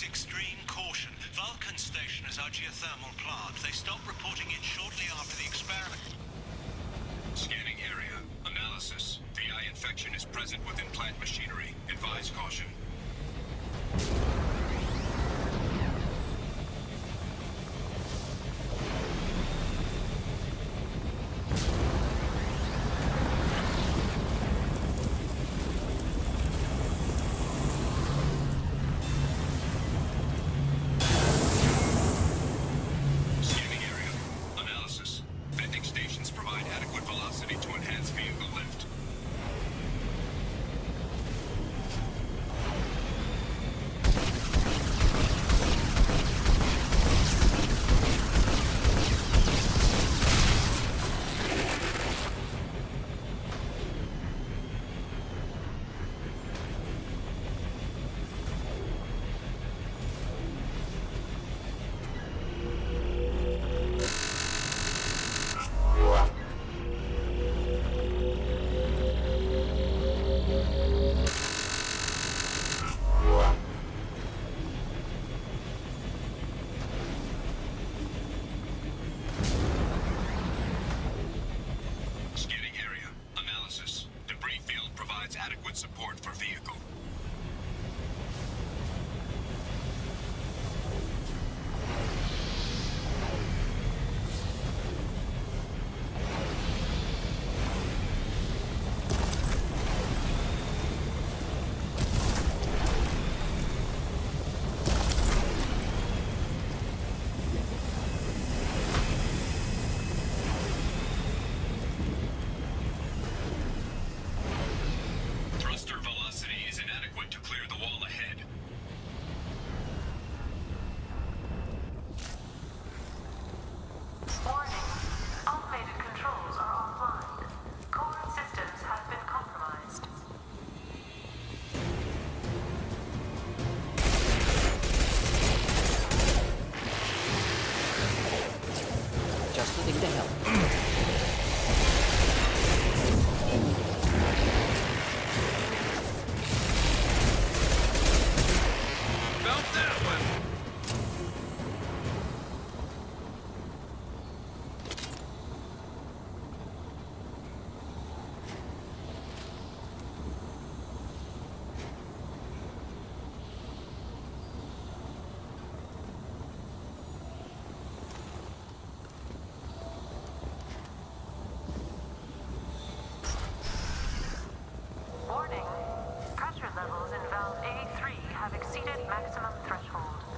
Extreme caution. Vulcan Station is our geothermal plant. They stopped reporting in shortly after the experiment. Scanning area. Analysis. VI infection is present within plant machinery. Advise caution. Adequate support for vehicle. Warning. Pressure levels in valve A3 have exceeded maximum threshold.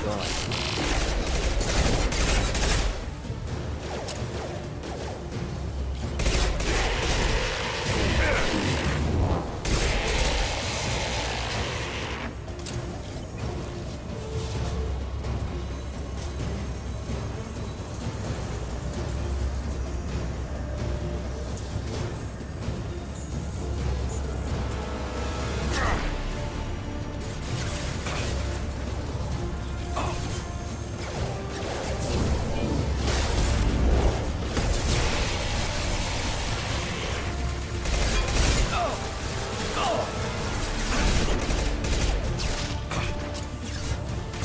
God.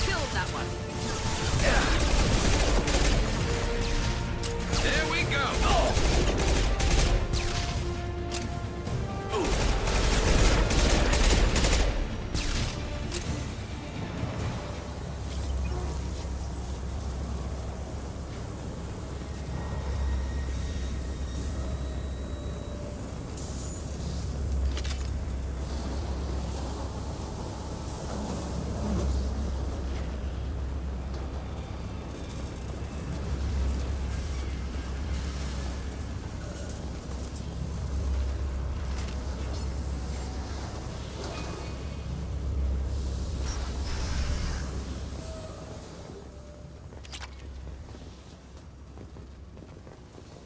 Killed that one. There we go.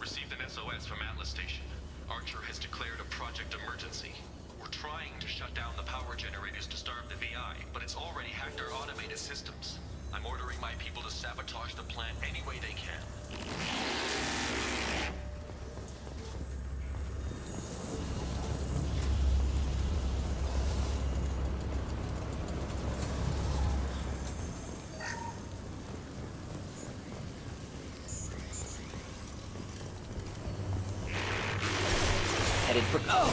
Received an SOS from Atlas Station. Archer has declared a project emergency. We're trying to shut down the power generators to starve the VI, but it's already hacked our automated systems. I'm ordering my people to sabotage the plant any way they can. Headed for go.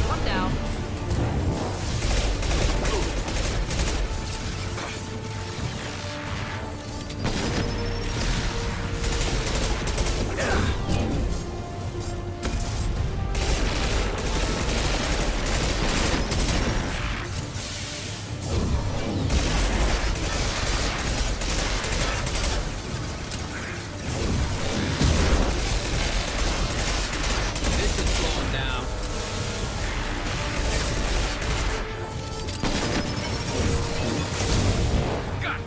One down. This is slowing down. Gotcha.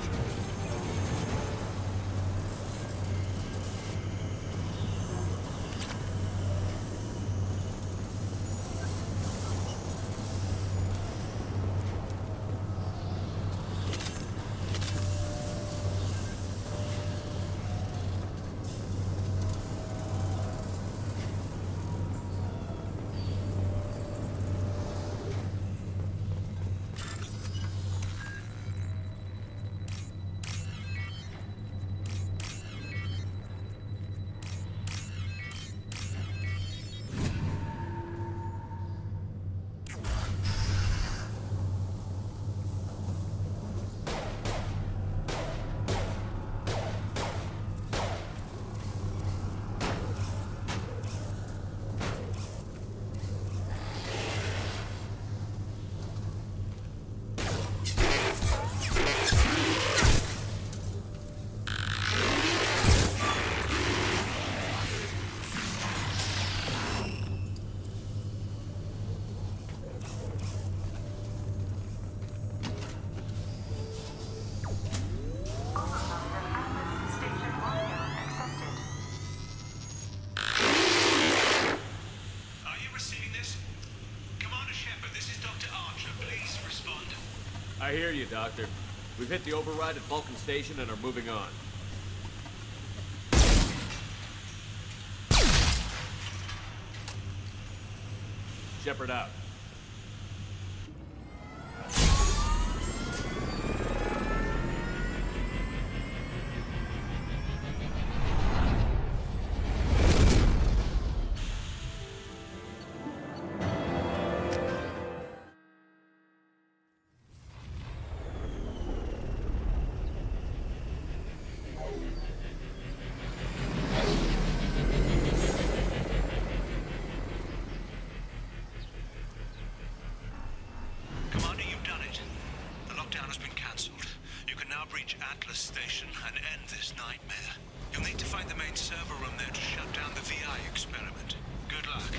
Are you receiving this? Commander Shepard, this is Dr. Archer. Please respond. I hear you, Doctor. We've hit the override at Vulcan Station and are moving on. Shepard out. Commander, you've done it. The lockdown has been cancelled. You can now breach Atlas Station and end this nightmare. You'll need to find the main server room there to shut down the VI experiment. Good luck.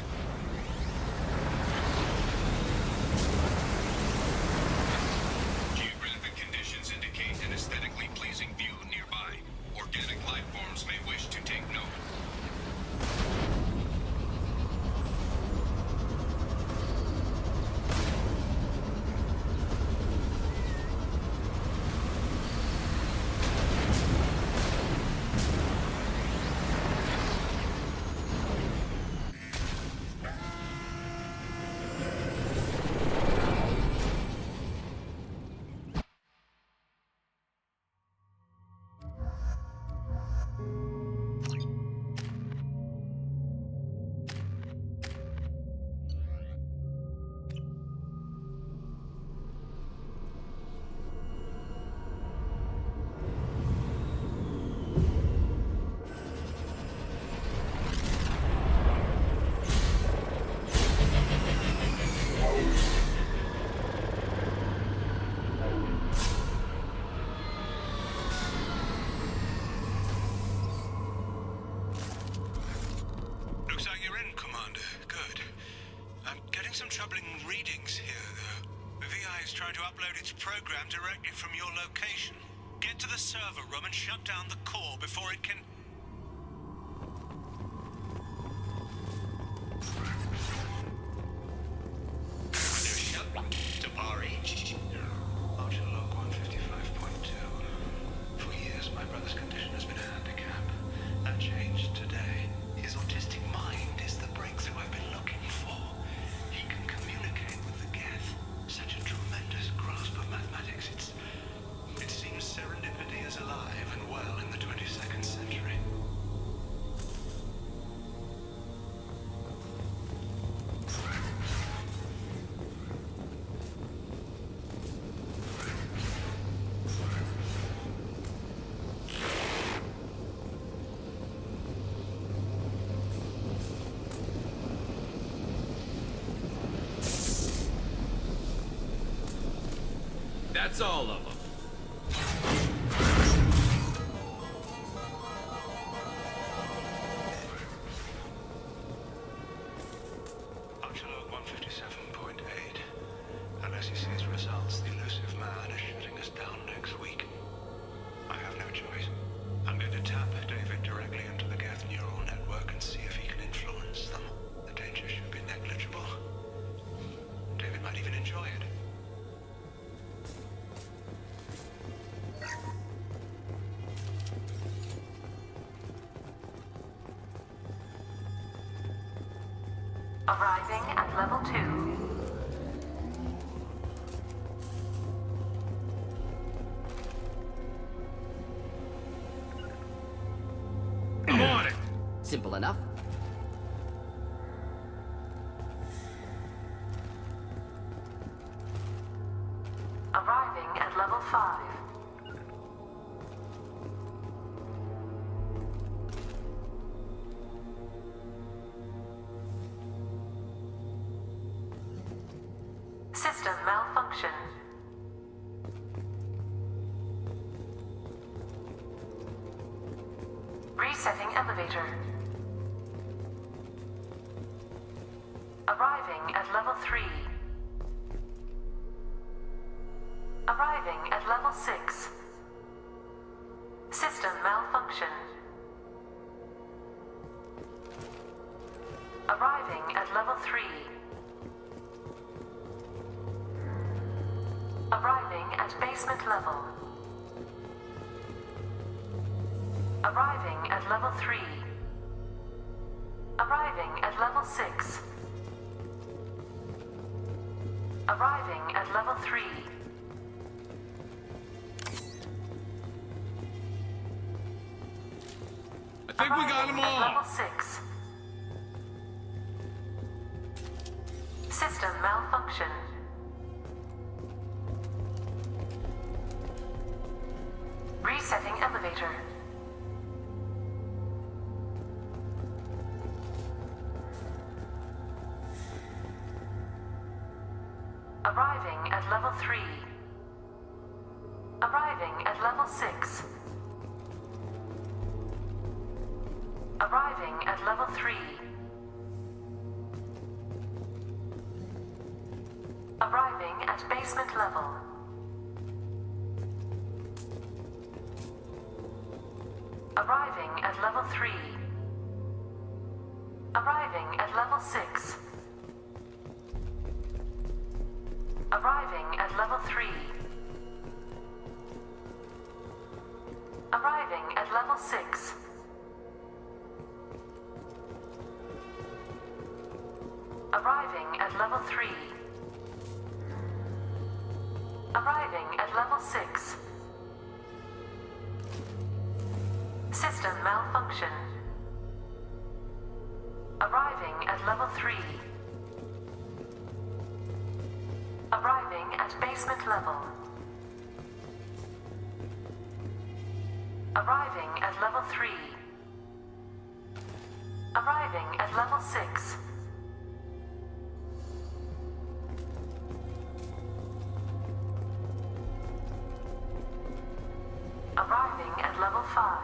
Geographic conditions indicate an aesthetically pleasing view nearby. Organic life forms may wish to take note. Looks like you're in, Commander. Good. I'm getting some troubling readings here, though. The VI is trying to upload its program directly from your location. Get to the server room and shut down the core before it can... Archer log 155.2. For years, my brother's condition has been a handicap. That changed today. His autistic mind is the breakthrough I've been looking for. He can communicate with the Geth. Such a tremendous grasp of mathematics. It seems serendipity is alive and well in the 22nd century. That's all of them. Archer log 157.8. Unless he sees results, the elusive man is shutting us down next week. I have no choice. I'm going to tap David directly into the Geth neural network and see if he can influence them. The danger should be negligible. David might even enjoy it. Arriving at level 2. I'm on it. Simple enough. Arriving at level 5. System malfunction. Resetting elevator. Arriving at level 3. Arriving at level 6. System malfunction. Arriving at level 3. Arriving at basement level. Arriving at level 3. Arriving at level 6. Arriving at level 3. I think we got them Arriving at level all. 6. System malfunction. Resetting elevator. Arriving at level 3. Arriving at level 6. Arriving at level 3. Arriving at basement level. Arriving at level 3. Arriving at level 6. Arriving at level 3. Arriving at level 6. Arriving at level 3. Arriving at level 6. System malfunction. Arriving at level 3. Arriving at basement level. Arriving at level 3. Arriving at level 6. Arriving at level 5.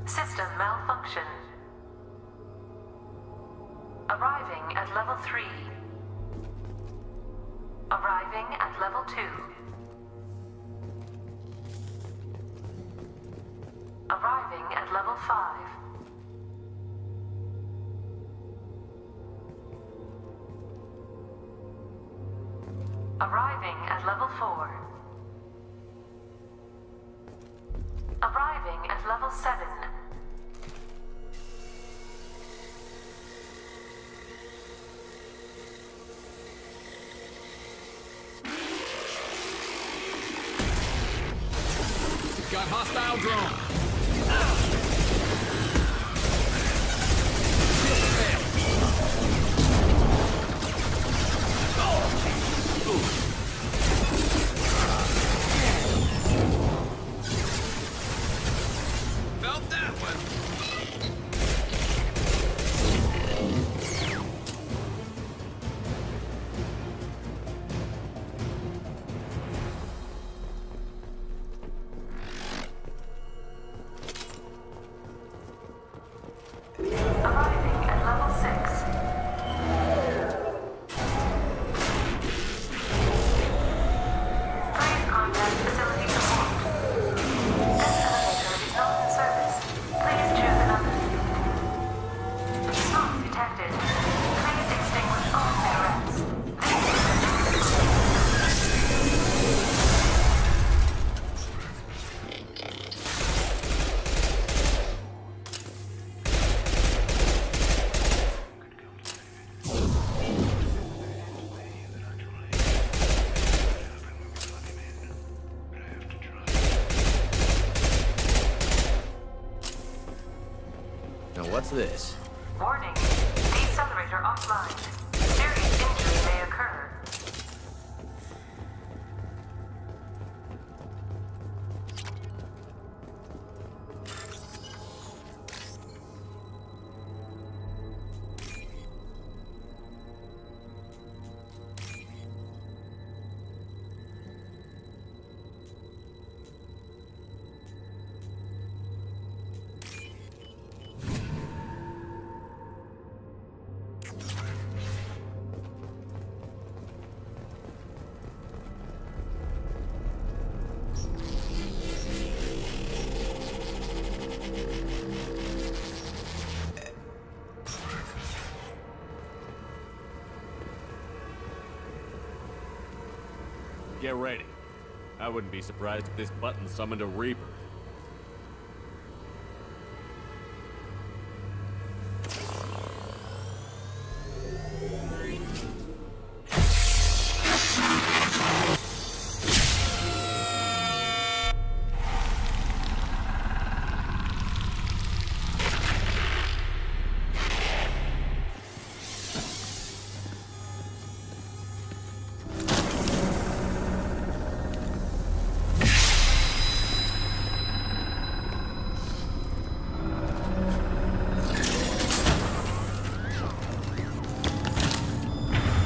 System malfunction. Arriving at level 3. Arriving at level 2. Arriving at level 5. Arriving at level 4. Arriving at level 7. Got hostile drone. Felt that one. Arriving at level 6. Please contact facility support. This elevator is not in service. Please choose another. Smoke detected. Please extinguish all cigarettes. Now what's this? Warning. Decelerator offline. Serious injury may occur. Get ready. I wouldn't be surprised if this button summoned a Reaper.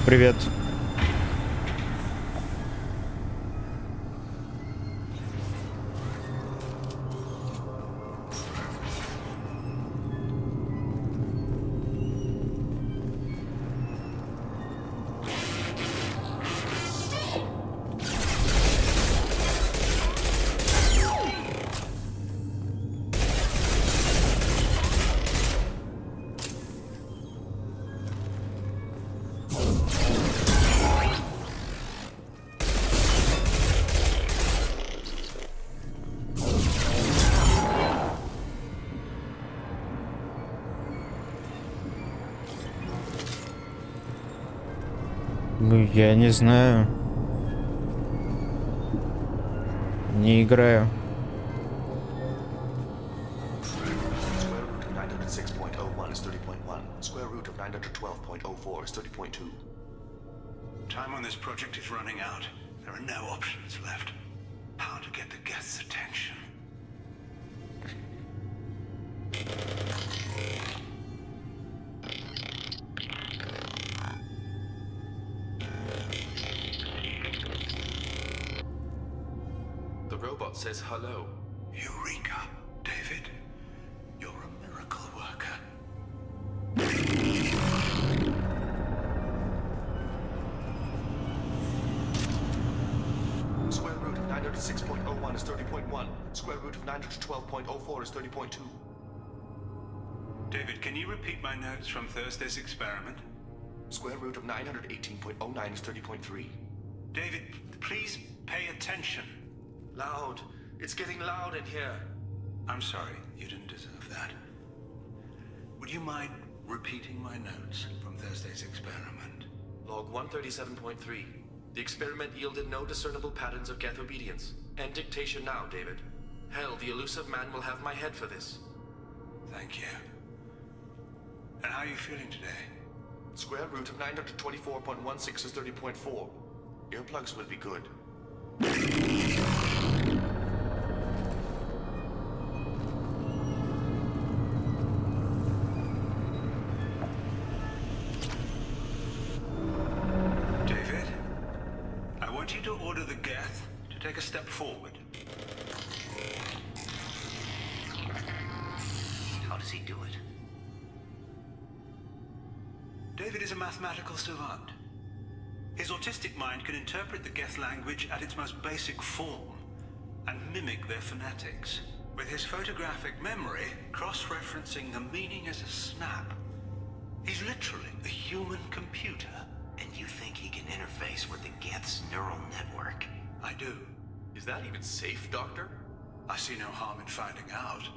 Привет. Ну, я не знаю. Не играю. Square root of 906.01 is 30.1. Square root of 912.04 is 30.2. Time on this project is running out. There are no options left. How to get the guest's attention? The robot says hello. Eureka, David. You're a miracle worker. Square root of 906.01 is 30.1. Square root of 912.04 is 30.2. David, can you repeat my notes from Thursday's experiment? Square root of 918.09 is 30.3. David, please pay attention. Loud. It's getting loud in here. I'm sorry, you didn't deserve that. Would you mind repeating my notes from Thursday's experiment? Log 137.3. The experiment yielded no discernible patterns of geth obedience. End dictation now, David. Hell, the elusive man will have my head for this. Thank you. And how are you feeling today? Square root of 924.16 is 30.4. Earplugs will be good. David, I want you to order the geth to take a step forward. How does he do it? David is a mathematical savant. His autistic mind can interpret the geth language at its most basic form and mimic their phonetics, with his photographic memory cross-referencing the meaning as a snap. He's literally a human computer. And you think he can interface with the geth's neural network? I do. Is that even safe, Doctor? I see no harm in finding out.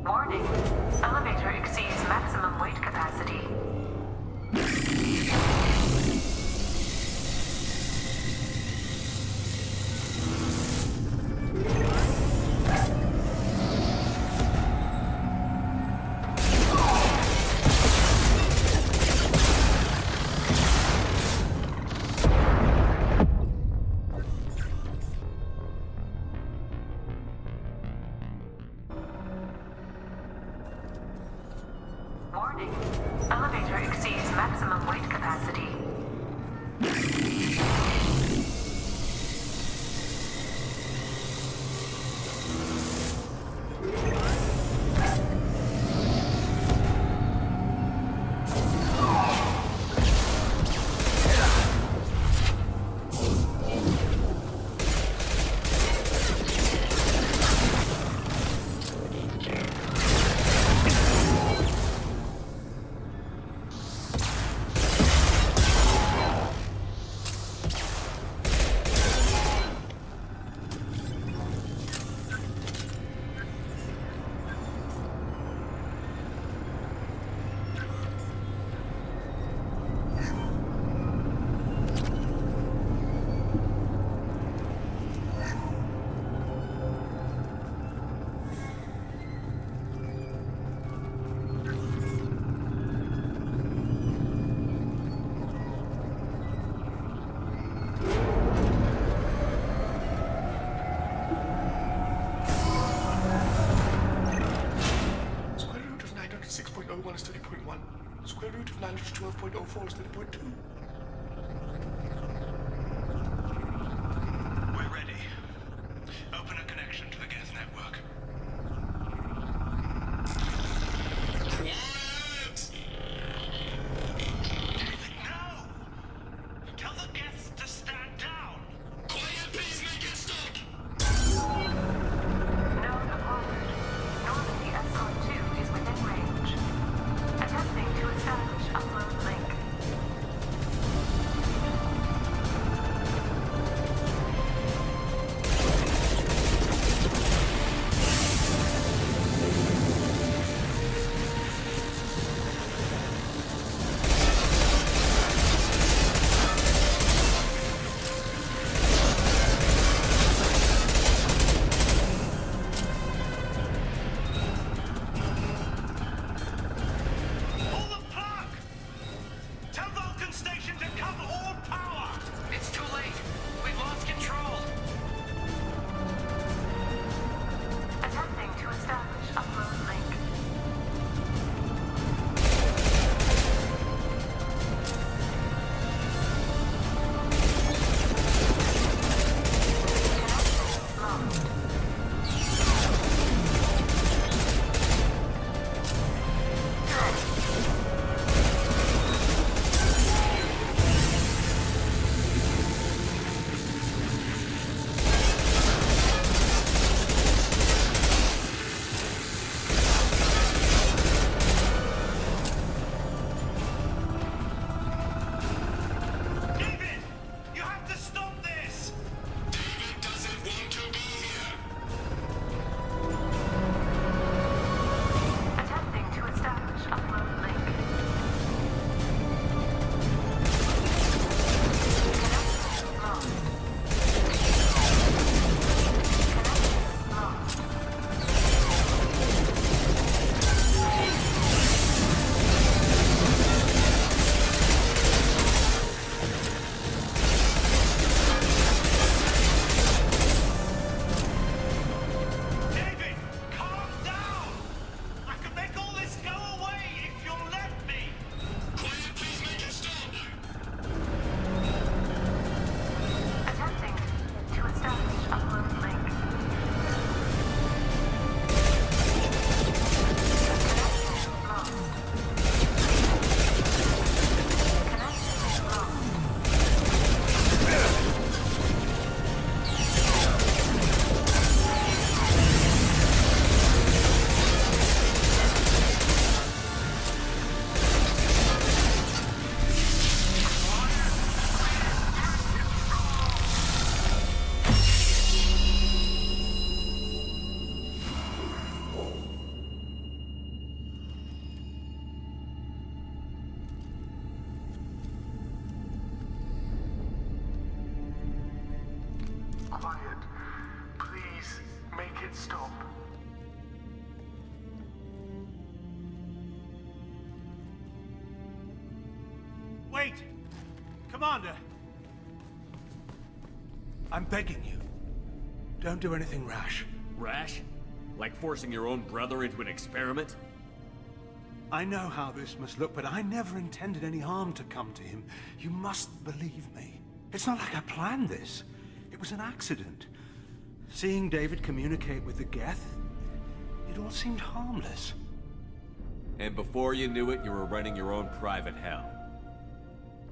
Warning. Elevator exceeds maximum weight capacity. Warning. Elevator exceeds maximum weight capacity. 30.01 is 30.1. Square root of 912.04 is 30.2. We're ready. Open a connection to the Geth network. No! Tell the Geths to stand down! Quiet, please make it stop! Node acquired. Normandy Escort-2 is within range. Attempting to establish upload link. Pull the plug! Tell Vulcan Station to cut all power! It's too late. We've lost control. Attempting to establish upload link. Connection lost. David! You have to stop this! David doesn't want to be here. Attempting to establish upload link. Connection lost. Connection lost. David, calm down! I can make all this go away if you'll let me! Quiet, please make it stop. Attempting to establish upload link. Connection lost. Connection lost. Quiet. Please, make it stop. Wait! Commander! I'm begging you. Don't do anything rash. Rash? Like forcing your own brother into an experiment? I know how this must look, but I never intended any harm to come to him. You must believe me. It's not like I planned this. It was an accident. Seeing David communicate with the Geth, it all seemed harmless. And before you knew it, you were running your own private hell.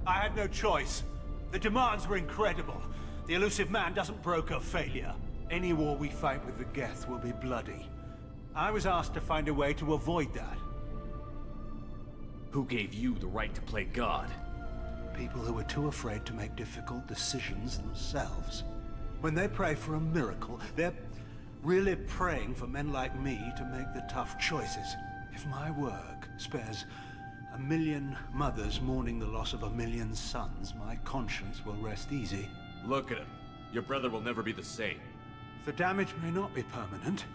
I had no choice. The demands were incredible. The elusive man doesn't broker failure. Any war we fight with the Geth will be bloody. I was asked to find a way to avoid that. Who gave you the right to play God? People who are too afraid to make difficult decisions themselves. When they pray for a miracle, they're really praying for men like me to make the tough choices. If my work spares 1 million mothers mourning the loss of 1 million sons, my conscience will rest easy. Look at him. Your brother will never be the same. The damage may not be permanent.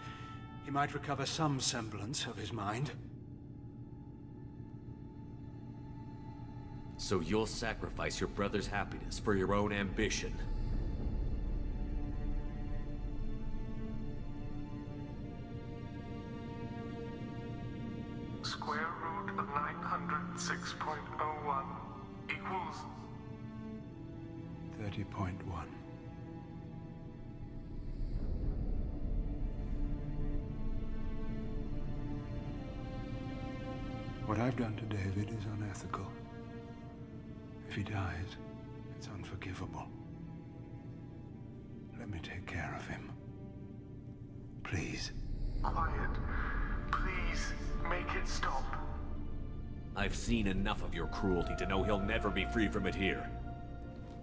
He might recover some semblance of his mind. So you'll sacrifice your brother's happiness for your own ambition. Square root 6.01 equals 30.1. What I've done to David is unethical. If he dies, it's unforgivable. Let me take care of him. Please. Quiet. Please, make it stop. I've seen enough of your cruelty to know he'll never be free from it here.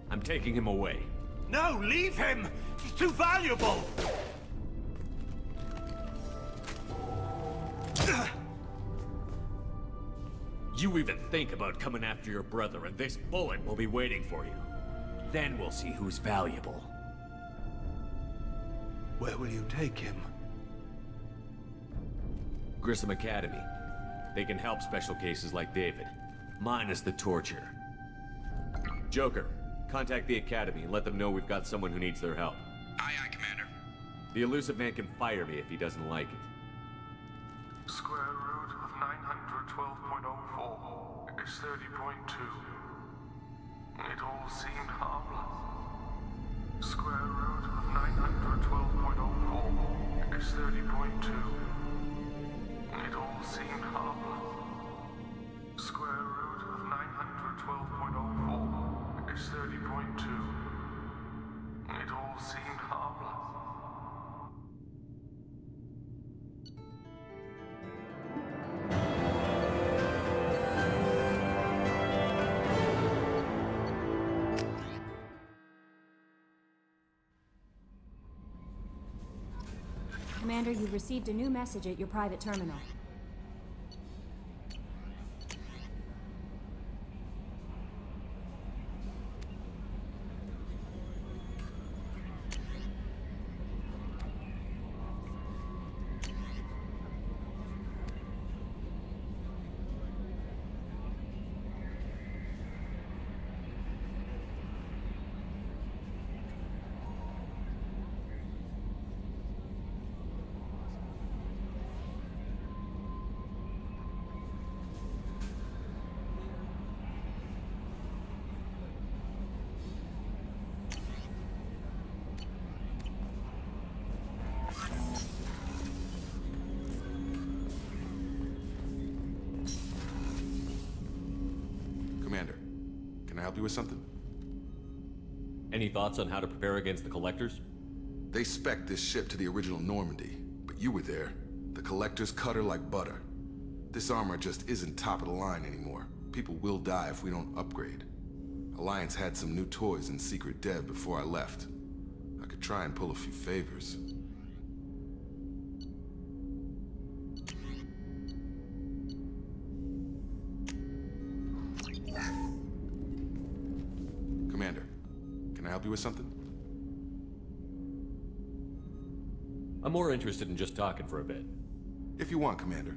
I'm taking him away. No, leave him! He's too valuable! You even think about coming after your brother, and this bullet will be waiting for you. Then we'll see who's valuable. Where will you take him? Grissom Academy. They can help special cases like David, minus the torture. Joker, contact the Academy and let them know we've got someone who needs their help. Aye, aye, Commander. The elusive man can fire me if he doesn't like it. Square root of 912.04 is 30.2. It all seemed harmless. Square root of 912.04 is 30.2. It all seemed harmless. Square root of 912.04 is 30.2. It all seemed harmless. Commander, you've received a new message at your private terminal. Commander, can I help you with something? Any thoughts on how to prepare against the Collectors? They spec'd this ship to the original Normandy, but you were there. The Collectors cut her like butter. This armor just isn't top of the line anymore. People will die if we don't upgrade. Alliance had some new toys in secret dev before I left. I could try and pull a few favors. Commander, can I help you with something? I'm more interested in just talking for a bit. If you want, Commander.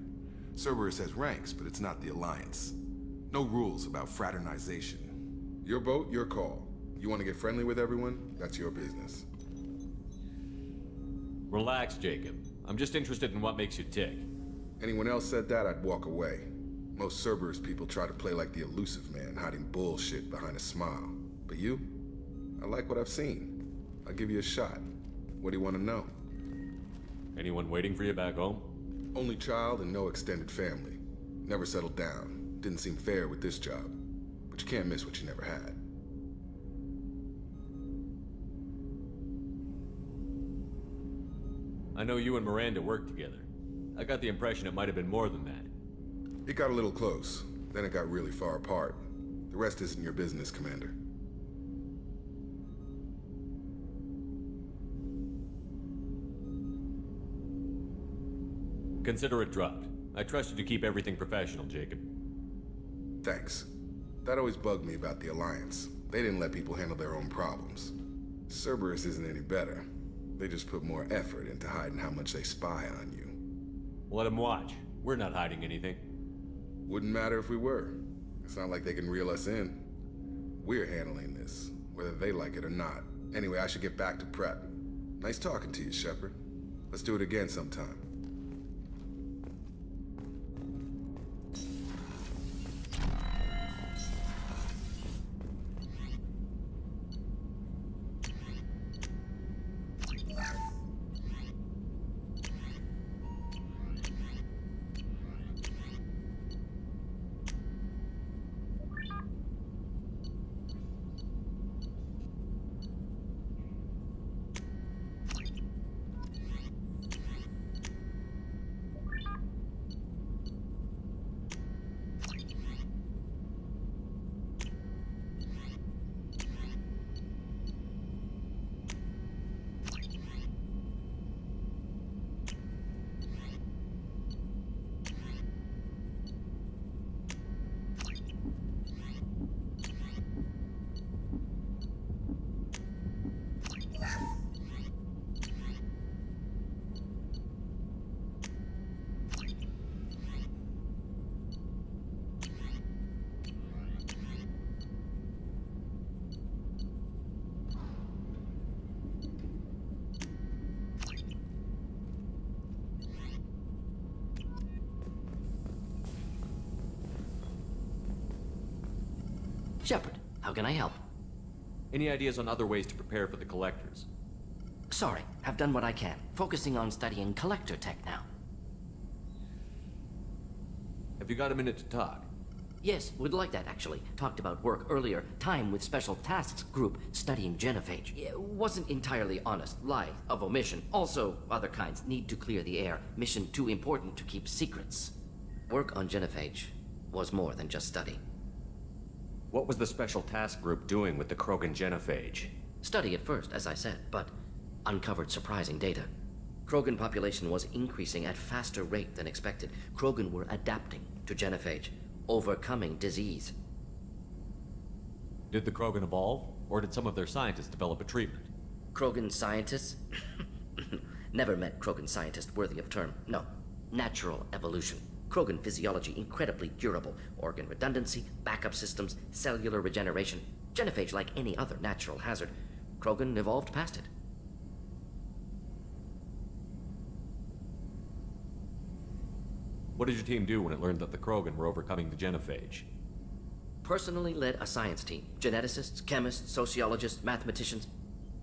Cerberus has ranks, but it's not the Alliance. No rules about fraternization. Your boat, your call. You want to get friendly with everyone? That's your business. Relax, Jacob. I'm just interested in what makes you tick. Anyone else said that, I'd walk away. Most Cerberus people try to play like the elusive man, hiding bullshit behind a smile. But you? I like what I've seen. I'll give you a shot. What do you want to know? Anyone waiting for you back home? Only child and no extended family. Never settled down. Didn't seem fair with this job. But you can't miss what you never had. I know you and Miranda worked together. I got the impression it might have been more than that. It got a little close. Then it got really far apart. The rest isn't your business, Commander. Consider it dropped. I trust you to keep everything professional, Jacob. Thanks. That always bugged me about the Alliance. They didn't let people handle their own problems. Cerberus isn't any better. They just put more effort into hiding how much they spy on you. Let them watch. We're not hiding anything. Wouldn't matter if we were. It's not like they can reel us in. We're handling this, whether they like it or not. Anyway, I should get back to prep. Nice talking to you, Shepard. Let's do it again sometime. Shepard, how can I help? Any ideas on other ways to prepare for the collectors? Sorry, have done what I can. Focusing on studying collector tech now. Have you got a minute to talk? Yes, would like that actually. Talked about work earlier. Time with Special Tasks Group studying genophage. It wasn't entirely honest. Lie of omission. Also, other kinds. Need to clear the air. Mission too important to keep secrets. Work on genophage was more than just study. What was the Special Task Group doing with the Krogan genophage? Study at first, as I said, but uncovered surprising data. Krogan population was increasing at faster rate than expected. Krogan were adapting to genophage, overcoming disease. Did the Krogan evolve, or did some of their scientists develop a treatment? Krogan scientists? Never met Krogan scientist worthy of term. No. Natural evolution. Krogan physiology incredibly durable. Organ redundancy, backup systems, cellular regeneration. Genophage like any other natural hazard. Krogan evolved past it. What did your team do when it learned that the Krogan were overcoming the genophage? Personally led a science team. Geneticists, chemists, sociologists, mathematicians.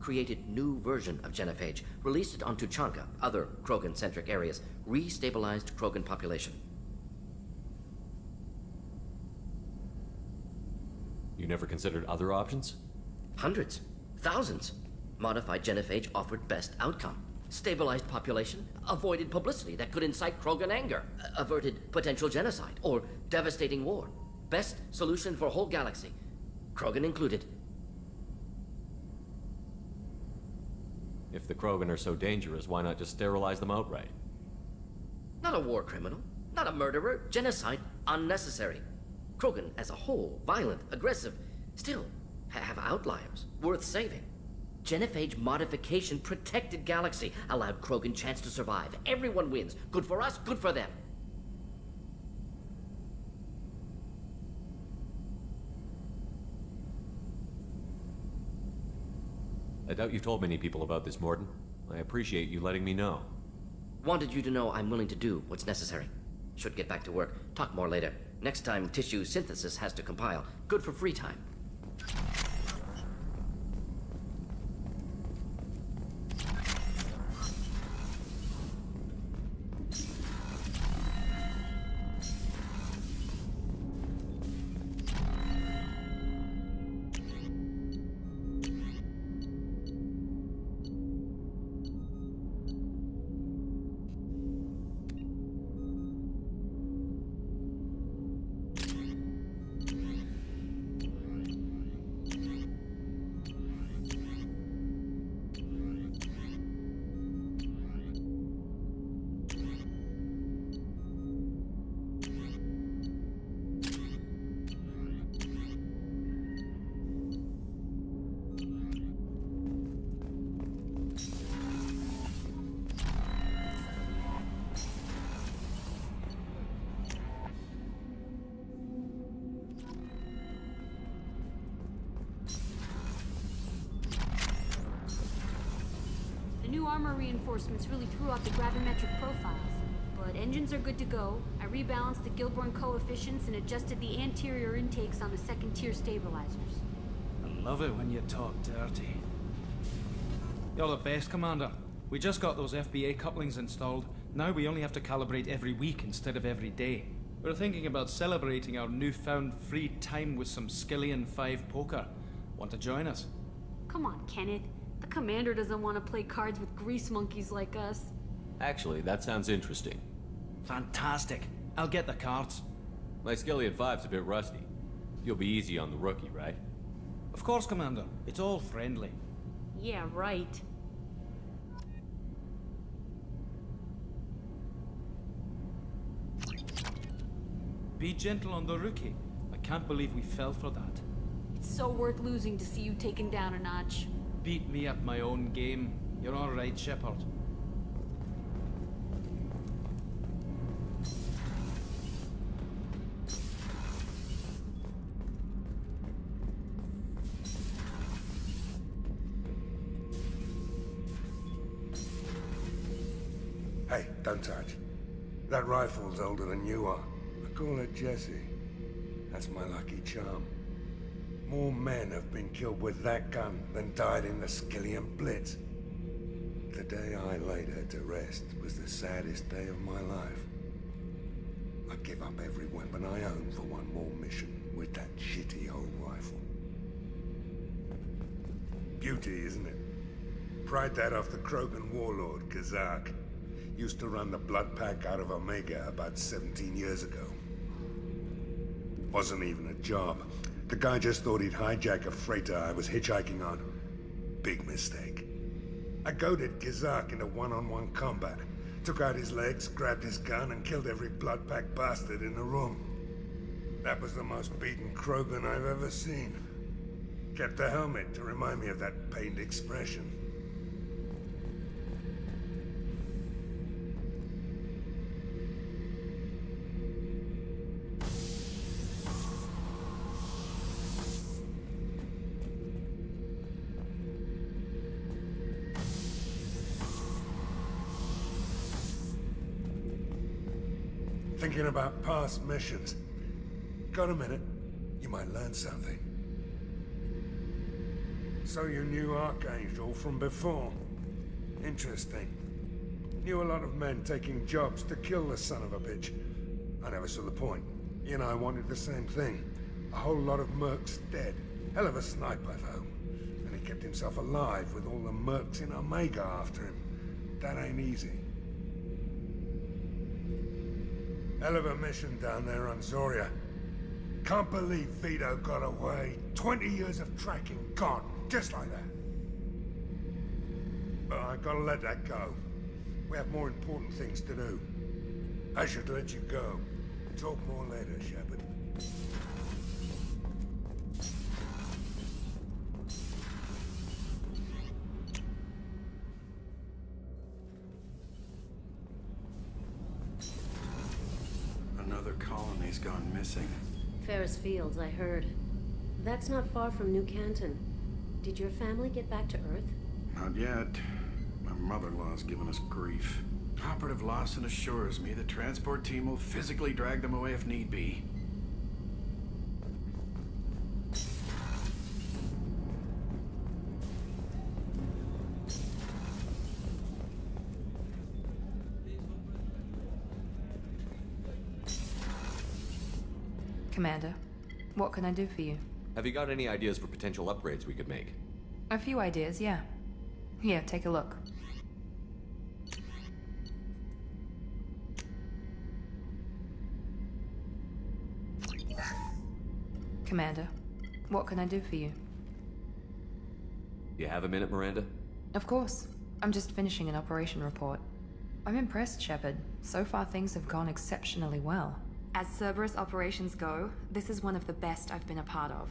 Created new version of genophage. Released it onto Chanka, other Krogan-centric areas. Restabilized Krogan population. You never considered other options? Hundreds. Thousands. Modified genophage offered best outcome. Stabilized population, avoided publicity that could incite Krogan anger, averted potential genocide or devastating war. Best solution for whole galaxy, Krogan included. If the Krogan are so dangerous, why not just sterilize them outright? Not a war criminal, not a murderer, genocide unnecessary. Krogan as a whole, violent, aggressive, still have outliers worth saving. Genophage modification protected galaxy, allowed Krogan chance to survive. Everyone wins. Good for us, good for them. I doubt you've told many people about this, Mordin. I appreciate you letting me know. Wanted you to know I'm willing to do what's necessary. Should get back to work. Talk more later. Next time tissue synthesis has to compile. Good for free time. New armor reinforcements really threw off the gravimetric profiles. But engines are good to go. I rebalanced the Gilborn coefficients and adjusted the anterior intakes on the second-tier stabilizers. I love it when you talk dirty. You're the best, Commander. We just got those FBA couplings installed. Now we only have to calibrate every week instead of every day. We're thinking about celebrating our newfound free time with some Skillian 5 poker. Want to join us? Come on, Kenneth. The commander doesn't want to play cards with grease monkeys like us. Actually, that sounds interesting. Fantastic. I'll get the cards. My Skillian 5's a bit rusty. You'll be easy on the rookie, right? Of course, Commander. It's all friendly. Yeah, right. Be gentle on the rookie. I can't believe we fell for that. It's so worth losing to see you taken down a notch. Beat me at my own game. You're all right, Shepard. Hey, don't touch. That rifle's older than you are. I call her Jessie. That's my lucky charm. More men have been killed with that gun than died in the Skillian Blitz. The day I laid her to rest was the saddest day of my life. I'd give up every weapon I own for one more mission with that shitty old rifle. Beauty, isn't it? Pried that off the Krogan warlord, Kazak. Used to run the Blood Pack out of Omega about 17 years ago. Wasn't even a job. The guy just thought he'd hijack a freighter I was hitchhiking on. Big mistake. I goaded Kazak into one-on-one combat. Took out his legs, grabbed his gun, and killed every Blood Pack bastard in the room. That was the most beaten Krogan I've ever seen. Kept a helmet to remind me of that pained expression. Thinking about past missions. Got a minute? You might learn something. So you knew Archangel from before? Interesting. Knew a lot of men taking jobs to kill the son of a bitch. I never saw the point. You know, I wanted the same thing. A whole lot of mercs dead. Hell of a sniper, though. And he kept himself alive with all the mercs in Omega after him. That ain't easy. Hell of a mission down there on Zoria. Can't believe Vito got away. 20 years of tracking gone, just like that. But I gotta let that go. We have more important things to do. I should let you go. Talk more later, Shepard. Another colony's gone missing. Ferris Fields, I heard. That's not far from New Canton. Did your family get back to Earth? Not yet. My mother-in-law's given us grief. Operative Lawson assures me the transport team will physically drag them away if need be. Commander, what can I do for you? Have you got any ideas for potential upgrades we could make? A few ideas, yeah. Here, take a look. Commander, what can I do for you? You have a minute, Miranda? Of course. I'm just finishing an operation report. I'm impressed, Shepard. So far things have gone exceptionally well. As Cerberus operations go, this is one of the best I've been a part of.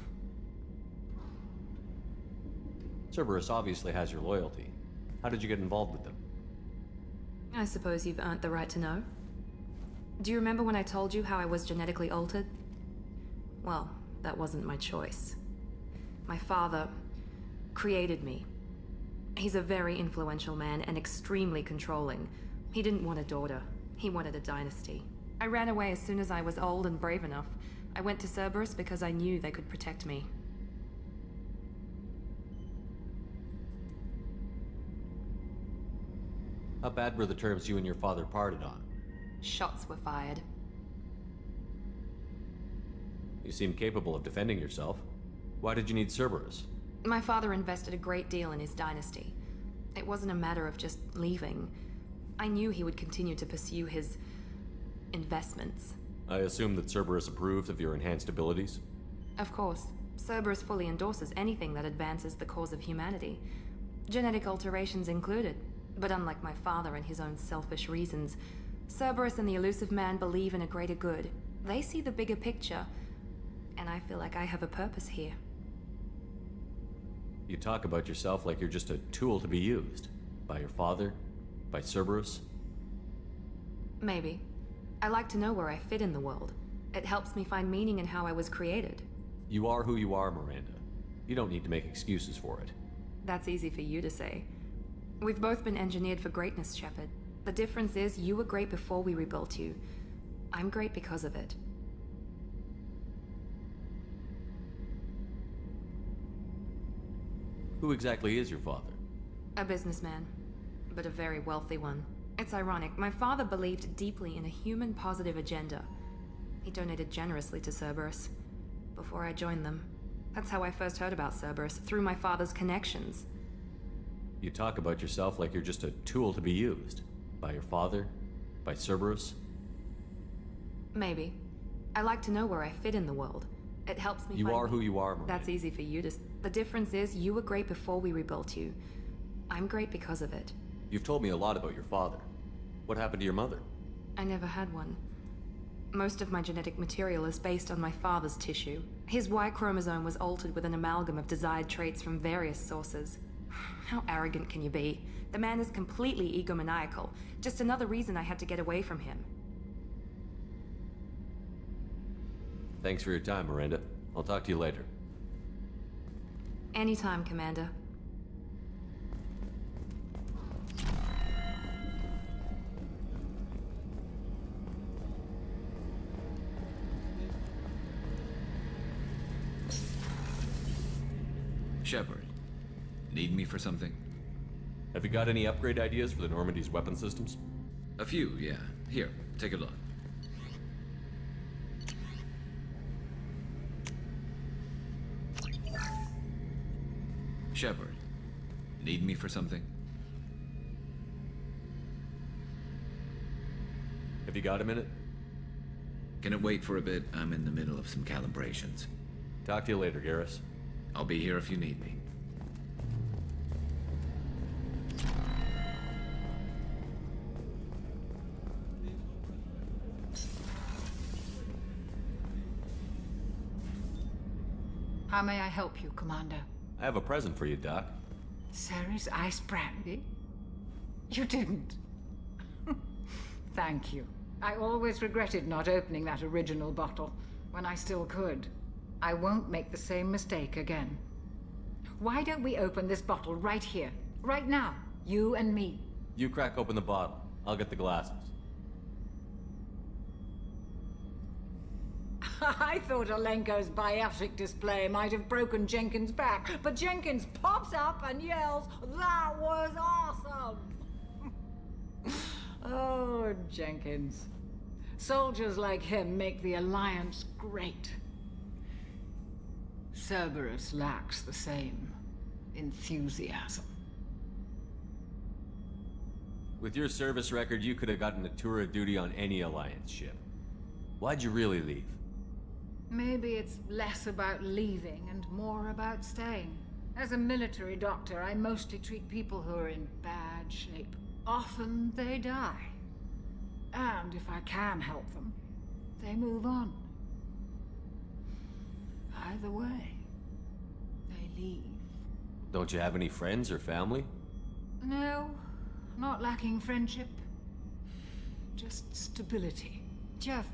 Cerberus obviously has your loyalty. How did you get involved with them? I suppose you've earned the right to know. Do you remember when I told you how I was genetically altered? Well, that wasn't my choice. My father created me. He's a very influential man and extremely controlling. He didn't want a daughter. He wanted a dynasty. I ran away as soon as I was old and brave enough. I went to Cerberus because I knew they could protect me. How bad were the terms you and your father parted on? Shots were fired. You seem capable of defending yourself. Why did you need Cerberus? My father invested a great deal in his dynasty. It wasn't a matter of just leaving. I knew he would continue to pursue his investments. I assume that Cerberus approved of your enhanced abilities? Of course. Cerberus fully endorses anything that advances the cause of humanity. Genetic alterations included. But unlike my father and his own selfish reasons, Cerberus and the Elusive Man believe in a greater good. They see the bigger picture, and I feel like I have a purpose here. You talk about yourself like you're just a tool to be used. By your father? By Cerberus? Maybe. I like to know where I fit in the world. It helps me find meaning in how I was created. You are who you are, Miranda. You don't need to make excuses for it. That's easy for you to say. We've both been engineered for greatness, Shepard. The difference is you were great before we rebuilt you. I'm great because of it. Who exactly is your father? A businessman, but a very wealthy one. It's ironic. My father believed deeply in a human-positive agenda. He donated generously to Cerberus before I joined them. That's how I first heard about Cerberus, through my father's connections. You talk about yourself like you're just a tool to be used. By your father? By Cerberus? Maybe. I like to know where I fit in the world. It helps me You find are who you are, Maria. That's easy for you to... The difference is, you were great before we rebuilt you. I'm great because of it. You've told me a lot about your father. What happened to your mother? I never had one. Most of my genetic material is based on my father's tissue. His Y chromosome was altered with an amalgam of desired traits from various sources. How arrogant can you be? The man is completely egomaniacal. Just another reason I had to get away from him. Thanks for your time, Miranda. I'll talk to you later. Anytime, Commander. Shepard, need me for something? Have you got any upgrade ideas for the Normandy's weapon systems? A few, yeah. Here, take a look. Shepard, need me for something? Have you got a minute? Can it wait for a bit? I'm in the middle of some calibrations. Talk to you later, Garrus. I'll be here if you need me. How may I help you, Commander? I have a present for you, Doc. Ceres ice brandy? You didn't. Thank you. I always regretted not opening that original bottle when I still could. I won't make the same mistake again. Why don't we open this bottle right here, right now, you and me? You crack open the bottle. I'll get the glasses. I thought Alenko's biotic display might have broken Jenkins' back, but Jenkins pops up and yells, "That was awesome!" Oh, Jenkins. Soldiers like him make the Alliance great. Cerberus lacks the same enthusiasm. With your service record, you could have gotten a tour of duty on any Alliance ship. Why'd you really leave? Maybe it's less about leaving and more about staying. As a military doctor, I mostly treat people who are in bad shape. Often they die. And if I can help them, they move on. Either way, they leave. Don't you have any friends or family? No, not lacking friendship. Just stability. Jeff,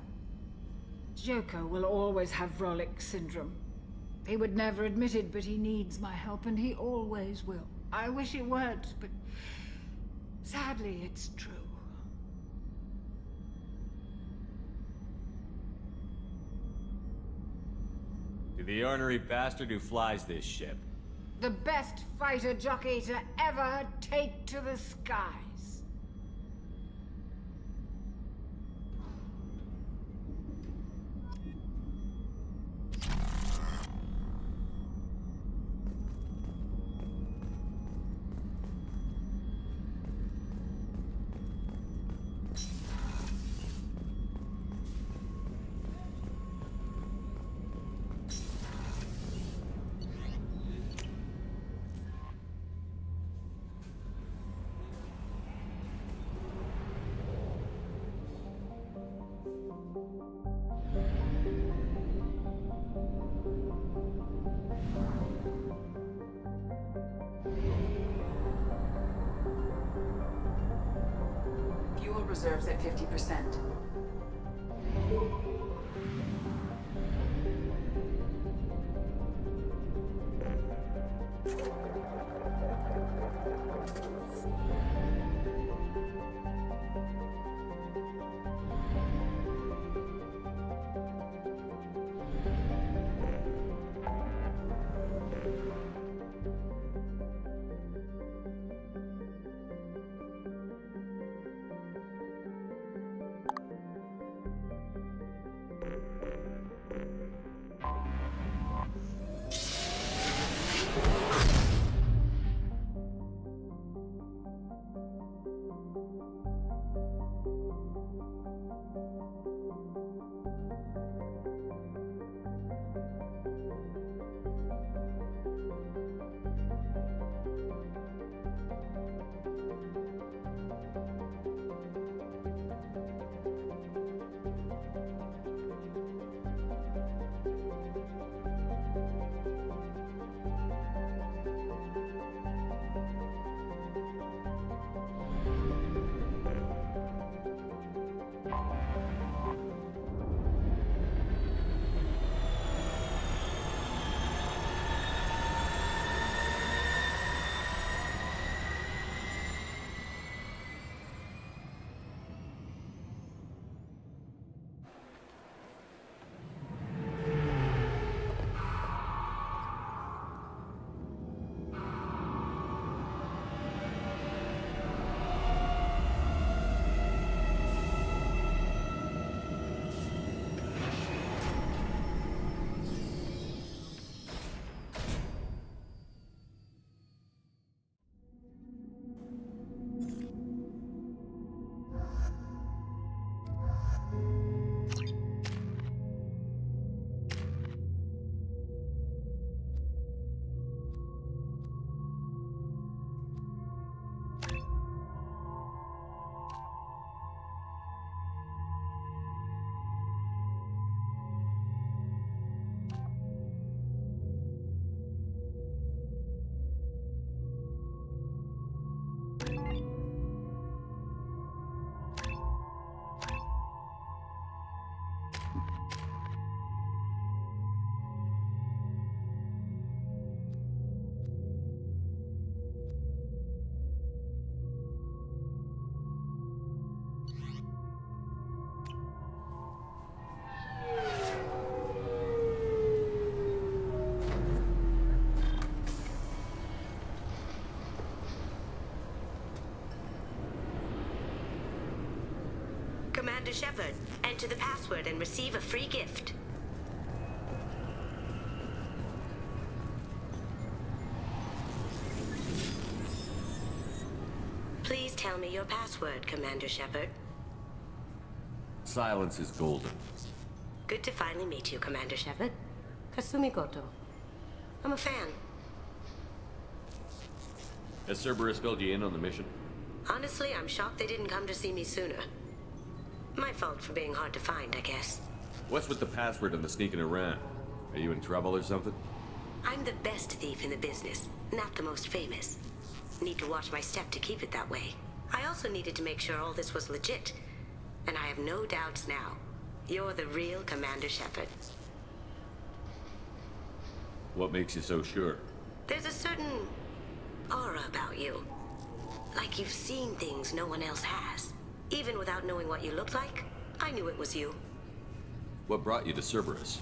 Joker will always have Vrolic syndrome. He would never admit it, but he needs my help, and he always will. I wish it weren't, but sadly, it's true. To the ornery bastard who flies this ship. The best fighter jockey to ever take to the skies. Fuel reserves at 50%. Commander Shepard. Enter the password and receive a free gift. Please tell me your password, Commander Shepard. Silence is golden. Good to finally meet you, Commander Shepard. Kasumi Goto. I'm a fan. Has Cerberus filled you in on the mission? Honestly, I'm shocked they didn't come to see me sooner. My fault for being hard to find, I guess. What's with the password and the sneaking around? Are you in trouble or something? I'm the best thief in the business, not the most famous. Need to watch my step to keep it that way. I also needed to make sure all this was legit. And I have no doubts now. You're the real Commander Shepard. What makes you so sure? There's a certain aura about you. Like you've seen things no one else has. Even without knowing what you looked like, I knew it was you. What brought you to Cerberus?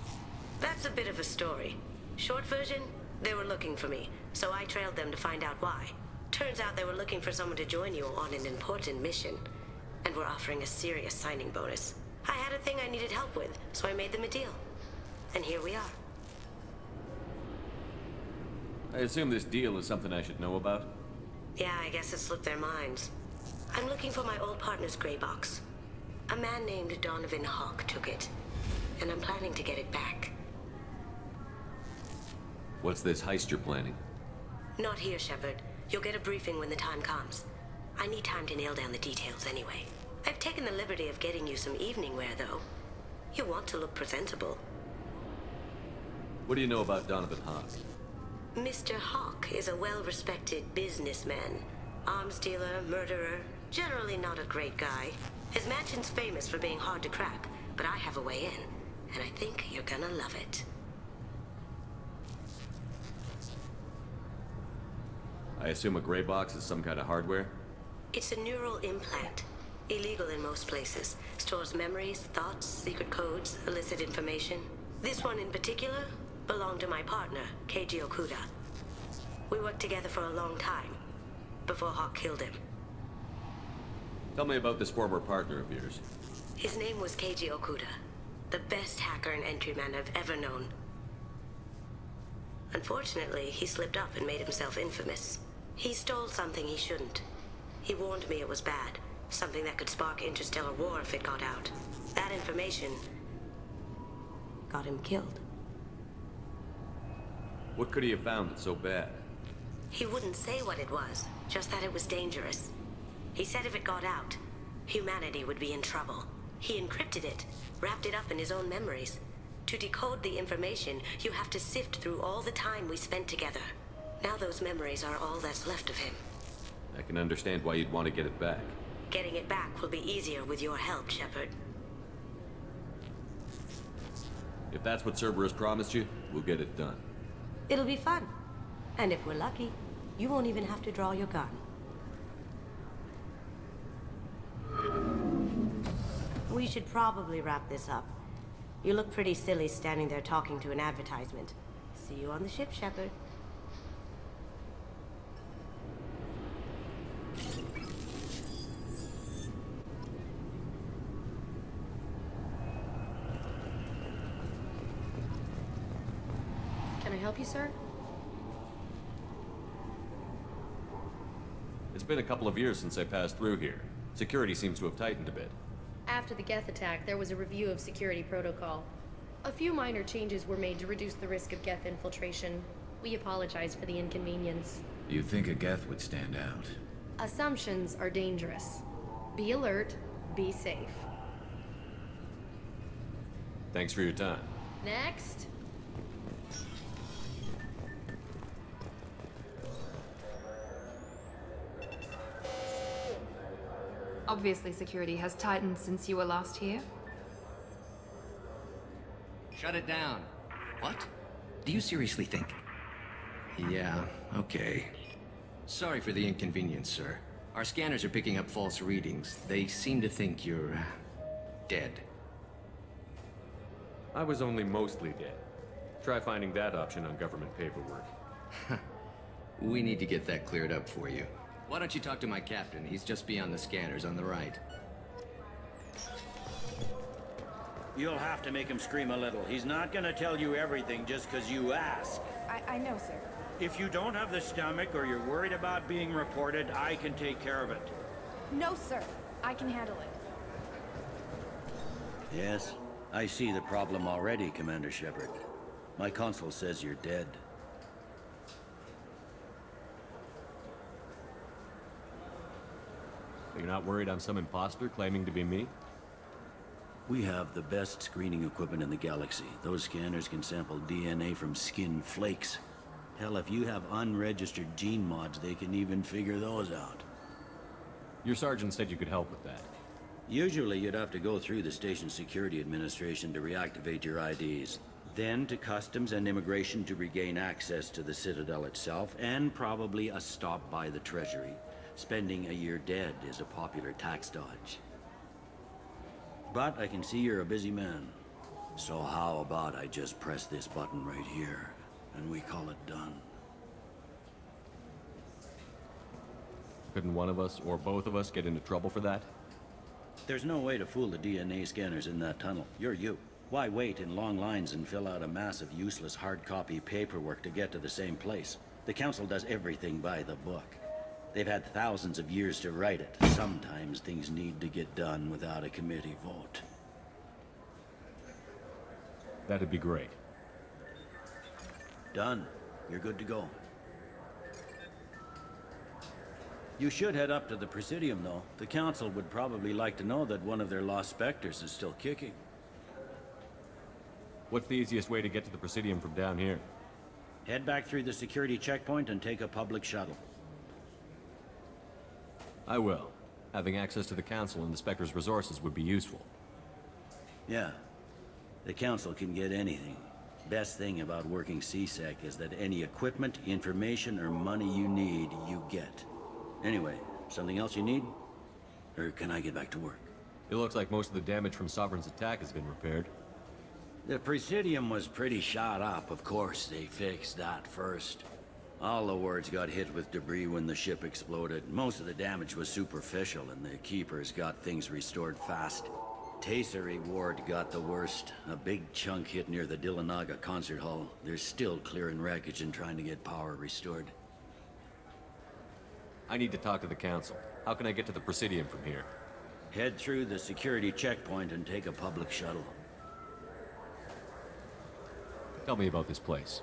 That's a bit of a story. Short version, they were looking for me, so I trailed them to find out why. Turns out they were looking for someone to join you on an important mission, and were offering a serious signing bonus. I had a thing I needed help with, so I made them a deal. And here we are. I assume this deal is something I should know about? Yeah, I guess it slipped their minds. I'm looking for my old partner's gray box. A man named Donovan Hawk took it, and I'm planning to get it back. What's this heist you're planning? Not here, Shepard. You'll get a briefing when the time comes. I need time to nail down the details anyway. I've taken the liberty of getting you some evening wear, though. You want to look presentable. What do you know about Donovan Hawk? Mr. Hawk is a well-respected businessman. Arms dealer, murderer, generally not a great guy. His mansion's famous for being hard to crack, but I have a way in, and I think you're gonna love it. I assume a gray box is some kind of hardware? It's a neural implant. Illegal in most places. Stores memories, thoughts, secret codes, illicit information. This one in particular belonged to my partner, Keiji Okuda. We worked together for a long time, before Hawk killed him. Tell me about this former partner of yours. His name was Keiji Okuda, the best hacker and entryman I've ever known. Unfortunately, he slipped up and made himself infamous. He stole something he shouldn't. He warned me it was bad, something that could spark interstellar war if it got out. That information got him killed. What could he have found that's so bad? He wouldn't say what it was, just that it was dangerous. He said if it got out, humanity would be in trouble. He encrypted it, wrapped it up in his own memories. To decode the information, you have to sift through all the time we spent together. Now those memories are all that's left of him. I can understand why you'd want to get it back. Getting it back will be easier with your help, Shepard. If that's what Cerberus promised you, we'll get it done. It'll be fun. And if we're lucky, you won't even have to draw your gun. We should probably wrap this up. You look pretty silly standing there talking to an advertisement. See you on the ship, Shepard. Can I help you, sir? It's been a couple of years since I passed through here. Security seems to have tightened a bit. After the Geth attack, there was a review of security protocol. A few minor changes were made to reduce the risk of Geth infiltration. We apologize for the inconvenience. You'd think a Geth would stand out. Assumptions are dangerous. Be alert, be safe. Thanks for your time. Next. Obviously, security has tightened since you were last here. Shut it down. What? Do you seriously think? Yeah, okay. Sorry for the inconvenience, sir. Our scanners are picking up false readings. They seem to think you're dead. I was only mostly dead. Try finding that option on government paperwork. We need to get that cleared up for you. Why don't you talk to my captain? He's just beyond the scanners on the right. You'll have to make him scream a little. He's not gonna tell you everything just because you ask. I know, sir. If you don't have the stomach or you're worried about being reported, I can take care of it. No, sir. I can handle it. Yes, I see the problem already, Commander Shepard. My consul says you're dead. You're not worried I'm some imposter claiming to be me? We have the best screening equipment in the galaxy. Those scanners can sample DNA from skin flakes. Hell, if you have unregistered gene mods, they can even figure those out. Your sergeant said you could help with that. Usually you'd have to go through the Station Security Administration to reactivate your IDs. Then to Customs and Immigration to regain access to the Citadel itself, and probably a stop by the Treasury. Spending a year dead is a popular tax dodge. But I can see you're a busy man. So how about I just press this button right here, and we call it done? Couldn't one of us, or both of us, get into trouble for that? There's no way to fool the DNA scanners in that tunnel. You're you. Why wait in long lines and fill out a mass of useless hard copy paperwork to get to the same place? The Council does everything by the book. They've had thousands of years to write it. Sometimes things need to get done without a committee vote. That'd be great. Done. You're good to go. You should head up to the Presidium, though. The Council would probably like to know that one of their lost specters is still kicking. What's the easiest way to get to the Presidium from down here? Head back through the security checkpoint and take a public shuttle. I will. Having access to the Council and the Spectre's resources would be useful. Yeah. The Council can get anything. Best thing about working CSEC is that any equipment, information, or money you need, you get. Anyway, something else you need? Or can I get back to work? It looks like most of the damage from Sovereign's attack has been repaired. The Presidium was pretty shot up, of course. They fixed that first. All the wards got hit with debris when the ship exploded. Most of the damage was superficial, and the Keepers got things restored fast. Tasery Ward got the worst. A big chunk hit near the Dillanaga concert hall. They're still clearing wreckage and trying to get power restored. I need to talk to the Council. How can I get to the Presidium from here? Head through the security checkpoint and take a public shuttle. Tell me about this place.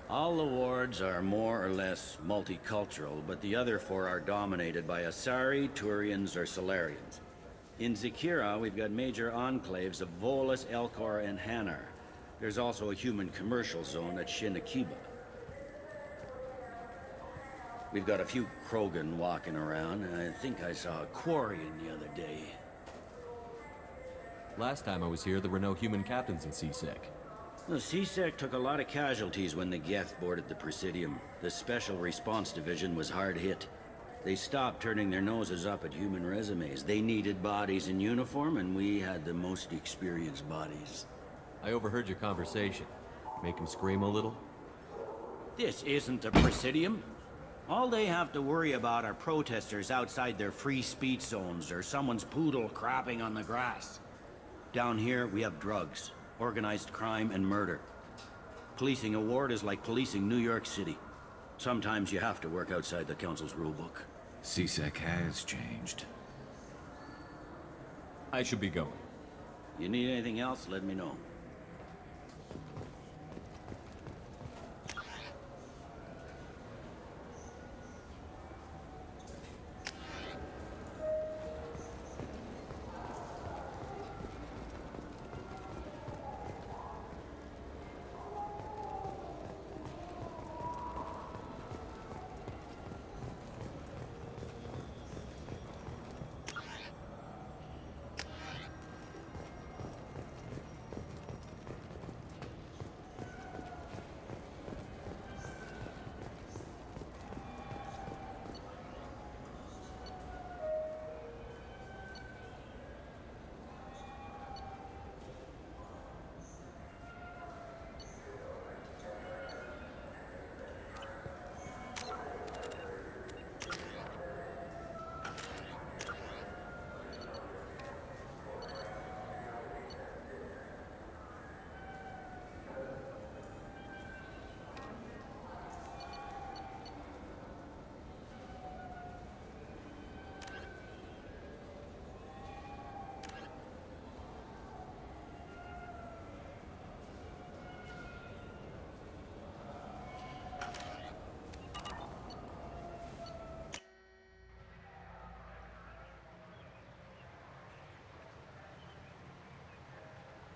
All the wards are more or less multicultural, but the other four are dominated by Asari, Turians, or Solarians. In Zakira, we've got major enclaves of Volus, Elcor, and Hanar. There's also a human commercial zone at Shinakiba. We've got a few Krogan walking around, and I think I saw a Quarian the other day. Last time I was here, there were no human captains in CSEC. The CSEC took a lot of casualties when the Geth boarded the Presidium. The Special Response Division was hard hit. They stopped turning their noses up at human resumes. They needed bodies in uniform, and we had the most experienced bodies. I overheard your conversation. Make him scream a little? This isn't a Presidium. All they have to worry about are protesters outside their free speech zones or someone's poodle crapping on the grass. Down here, we have drugs, organized crime, and murder. Policing a ward is like policing New York City. Sometimes you have to work outside the Council's rulebook. CSEC has changed. I should be going. You need anything else, let me know.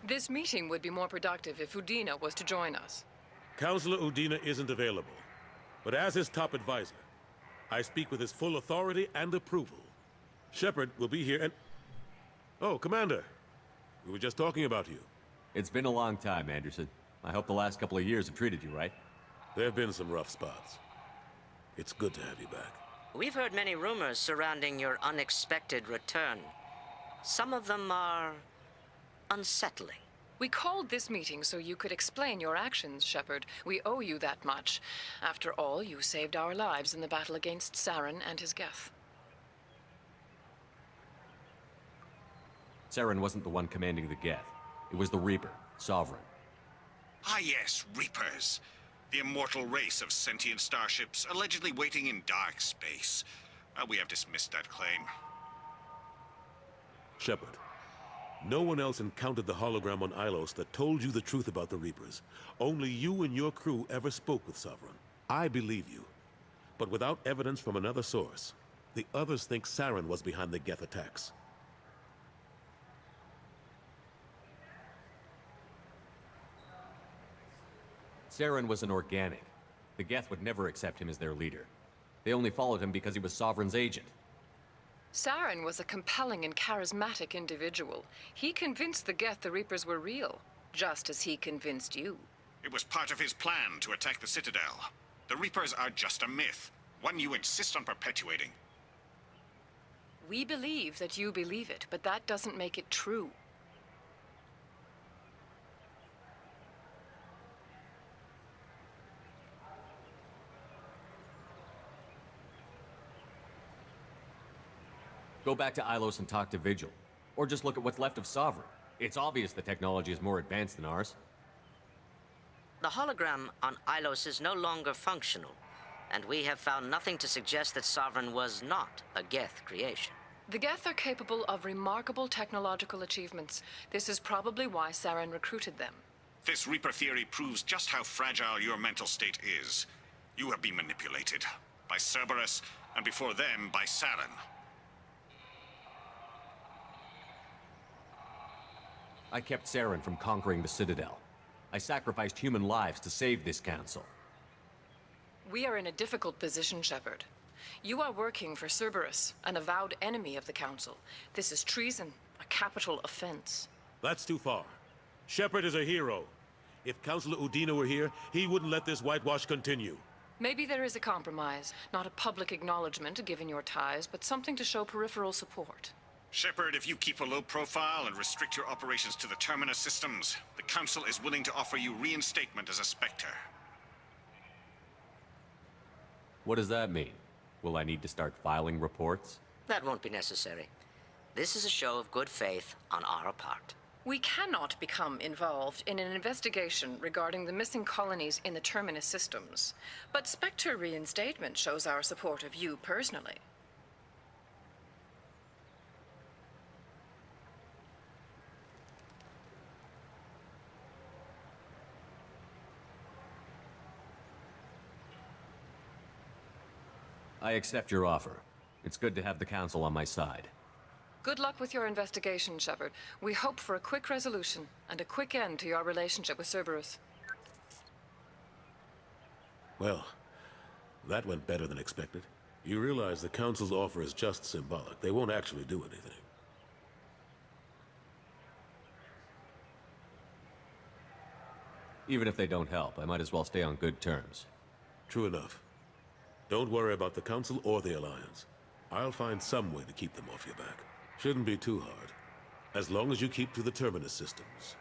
This meeting would be more productive if Udina was to join us. Counselor Udina isn't available, but as his top advisor, I speak with his full authority and approval. Shepard will be here and... Oh, Commander. We were just talking about you. It's been a long time, Anderson. I hope the last couple of years have treated you right. There have been some rough spots. It's good to have you back. We've heard many rumors surrounding your unexpected return. Some of them are unsettling. We called this meeting so you could explain your actions, Shepard. We owe you that much. After all, you saved our lives in the battle against Saren and his Geth. Saren wasn't the one commanding the Geth. It was the Reaper, Sovereign. Ah yes, Reapers. The immortal race of sentient starships allegedly waiting in dark space. We have dismissed that claim. Shepard, no one else encountered the hologram on Ilos that told you the truth about the Reapers. Only you and your crew ever spoke with Sovereign. I believe you. But without evidence from another source, the others think Saren was behind the Geth attacks. Saren was an organic. The Geth would never accept him as their leader. They only followed him because he was Sovereign's agent. Saren was a compelling and charismatic individual. He convinced the Geth the Reapers were real, just as he convinced you. It was part of his plan to attack the Citadel. The Reapers are just a myth, one you insist on perpetuating. We believe that you believe it, but that doesn't make it true. Go back to Ilos and talk to Vigil. Or just look at what's left of Sovereign. It's obvious the technology is more advanced than ours. The hologram on Ilos is no longer functional, and we have found nothing to suggest that Sovereign was not a Geth creation. The Geth are capable of remarkable technological achievements. This is probably why Saren recruited them. This Reaper theory proves just how fragile your mental state is. You have been manipulated. By Cerberus, and before them, by Saren. I kept Saren from conquering the Citadel. I sacrificed human lives to save this council. We are in a difficult position, Shepard. You are working for Cerberus, an avowed enemy of the Council. This is treason, a capital offense. That's too far. Shepard is a hero. If Counselor Udina were here, he wouldn't let this whitewash continue. Maybe there is a compromise. Not a public acknowledgement given your ties, but something to show peripheral support. Shepard, if you keep a low profile and restrict your operations to the Terminus systems, the Council is willing to offer you reinstatement as a Spectre. What does that mean? Will I need to start filing reports? That won't be necessary. This is a show of good faith on our part. We cannot become involved in an investigation regarding the missing colonies in the Terminus systems. But Spectre reinstatement shows our support of you personally. I accept your offer. It's good to have the Council on my side. Good luck with your investigation, Shepard. We hope for a quick resolution and a quick end to your relationship with Cerberus. Well, that went better than expected. You realize the Council's offer is just symbolic. They won't actually do anything. Even if they don't help, I might as well stay on good terms. True enough. Don't worry about the Council or the Alliance. I'll find some way to keep them off your back. Shouldn't be too hard. As long as you keep to the Terminus systems.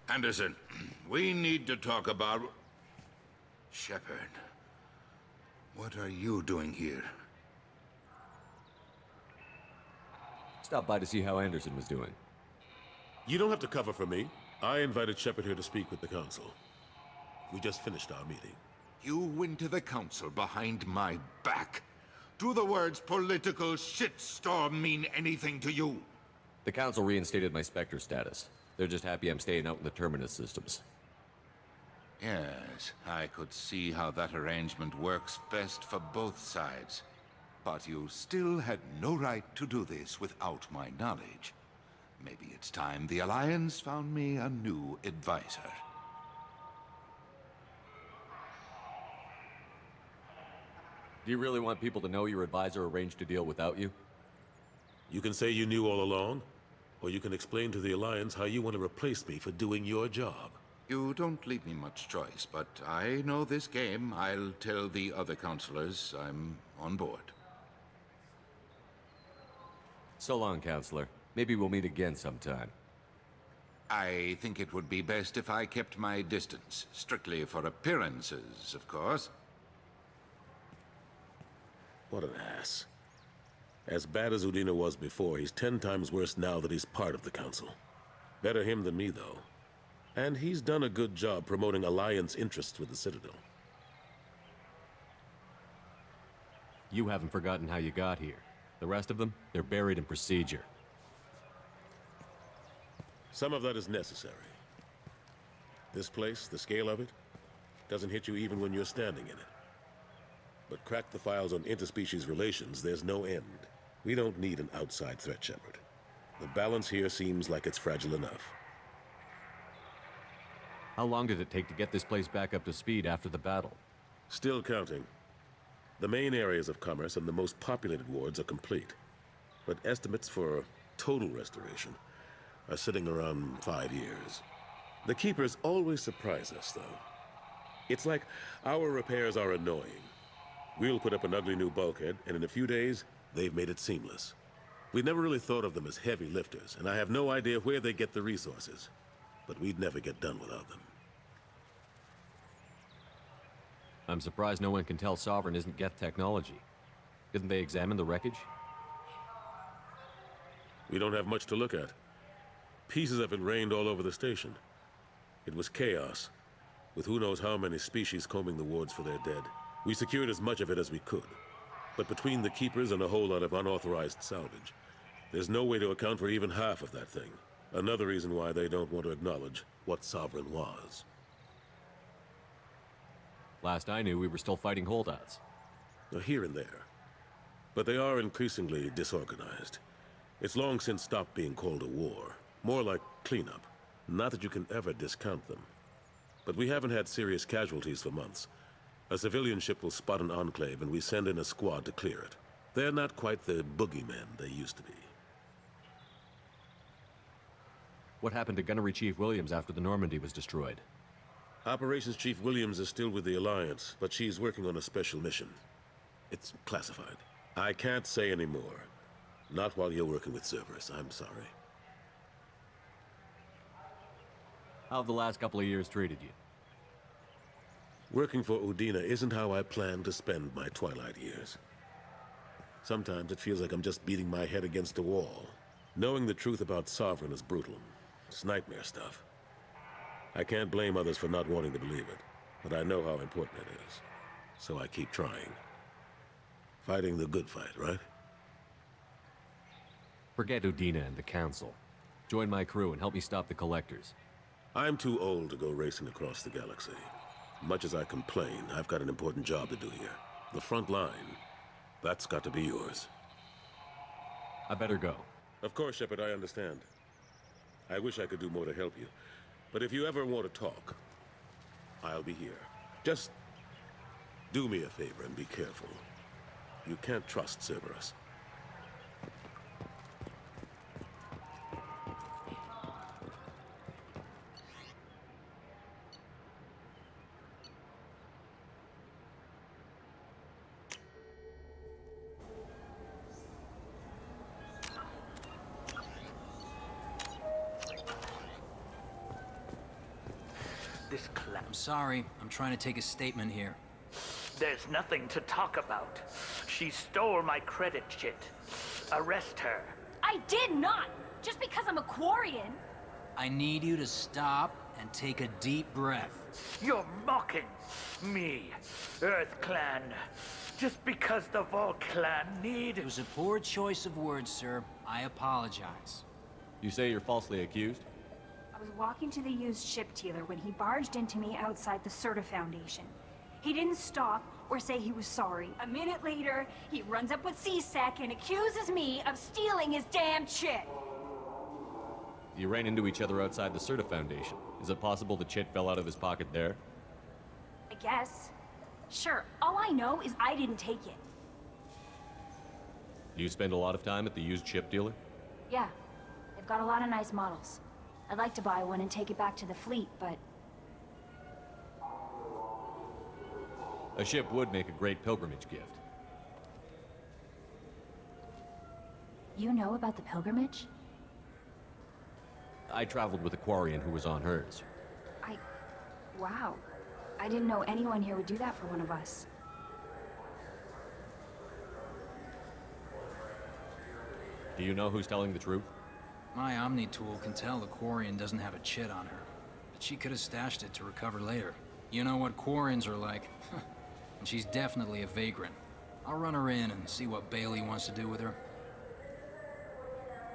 Anderson, we need to talk about... Shepard. What are you doing here? Stop by to see how Anderson was doing. You don't have to cover for me. I invited Shepard here to speak with the Council. We just finished our meeting. You went to the Council behind my back. Do the words political shitstorm mean anything to you? The Council reinstated my Spectre status. They're just happy I'm staying out in the Terminus systems. Yes, I could see how that arrangement works best for both sides. But you still had no right to do this without my knowledge. Maybe it's time the Alliance found me a new advisor. Do you really want people to know your advisor arranged to deal without you? You can say you knew all along, or you can explain to the Alliance how you want to replace me for doing your job. You don't leave me much choice, but I know this game. I'll tell the other counselors I'm on board. So long, Counselor. Maybe we'll meet again sometime. I think it would be best if I kept my distance. Strictly for appearances, of course. What an ass. As bad as Udina was before, he's 10 times worse now that he's part of the Council. Better him than me, though. And he's done a good job promoting Alliance interests with the Citadel. You haven't forgotten how you got here. The rest of them, they're buried in procedure. Some of that is necessary. This place, the scale of it, doesn't hit you even when you're standing in it. But crack the files on interspecies relations, there's no end. We don't need an outside threat, Shepard. The balance here seems like it's fragile enough. How long did it take to get this place back up to speed after the battle? Still counting. The main areas of commerce and the most populated wards are complete. But estimates for total restoration are sitting around 5 years. The Keepers always surprise us, though. It's like our repairs are annoying. We'll put up an ugly new bulkhead, and in a few days, they've made it seamless. We never really thought of them as heavy lifters, and I have no idea where they get the resources. But we'd never get done without them. I'm surprised no one can tell Sovereign isn't Geth technology. Didn't they examine the wreckage? We don't have much to look at. Pieces of it rained all over the station. It was chaos, with who knows how many species combing the wards for their dead. We secured as much of it as we could. But between the Keepers and a whole lot of unauthorized salvage, there's no way to account for even half of that thing. Another reason why they don't want to acknowledge what Sovereign was. Last I knew, we were still fighting holdouts. Here and there. But they are increasingly disorganized. It's long since stopped being called a war. More like cleanup. Not that you can ever discount them. But we haven't had serious casualties for months. A civilian ship will spot an enclave and we send in a squad to clear it. They're not quite the boogeymen they used to be. What happened to Gunnery Chief Williams after the Normandy was destroyed? Operations Chief Williams is still with the Alliance, but she's working on a special mission. It's classified. I can't say any more. Not while you're working with Cerberus, I'm sorry. How have the last couple of years treated you? Working for Udina isn't how I plan to spend my twilight years. Sometimes it feels like I'm just beating my head against a wall. Knowing the truth about Sovereign is brutal. It's nightmare stuff. I can't blame others for not wanting to believe it, but I know how important it is. So I keep trying. Fighting the good fight, right? Forget Udina and the Council. Join my crew and help me stop the Collectors. I'm too old to go racing across the galaxy. Much as I complain, I've got an important job to do here. The front line. That's got to be yours. I better go. Of course, Shepard, I understand. I wish I could do more to help you. But if you ever want to talk, I'll be here. Just do me a favor and be careful. You can't trust Cerberus. I'm sorry, I'm trying to take a statement here. There's nothing to talk about. She stole my credit chit. Arrest her. I did not! Just because I'm a Quarian. I need you to stop and take a deep breath. You're mocking me, Earth Clan. Just because the Vol Clan need... It was a poor choice of words, sir. I apologize. You say you're falsely accused? I was walking to the used ship dealer when he barged into me outside the Serta Foundation. He didn't stop or say he was sorry. A minute later, he runs up with C-Sec and accuses me of stealing his damn chip. You ran into each other outside the Certa Foundation. Is it possible the chit fell out of his pocket there? I guess. Sure, all I know is I didn't take it. Do you spend a lot of time at the used ship dealer? Yeah, they've got a lot of nice models. I'd like to buy one and take it back to the fleet, but... A ship would make a great pilgrimage gift. You know about the pilgrimage? I traveled with a Quarian who was on hers. Wow. I didn't know anyone here would do that for one of us. Do you know who's telling the truth? My Omni tool can tell the Quarian doesn't have a chit on her, but she could have stashed it to recover later. You know what Quarians are like. And she's definitely a vagrant. I'll run her in and see what Bailey wants to do with her.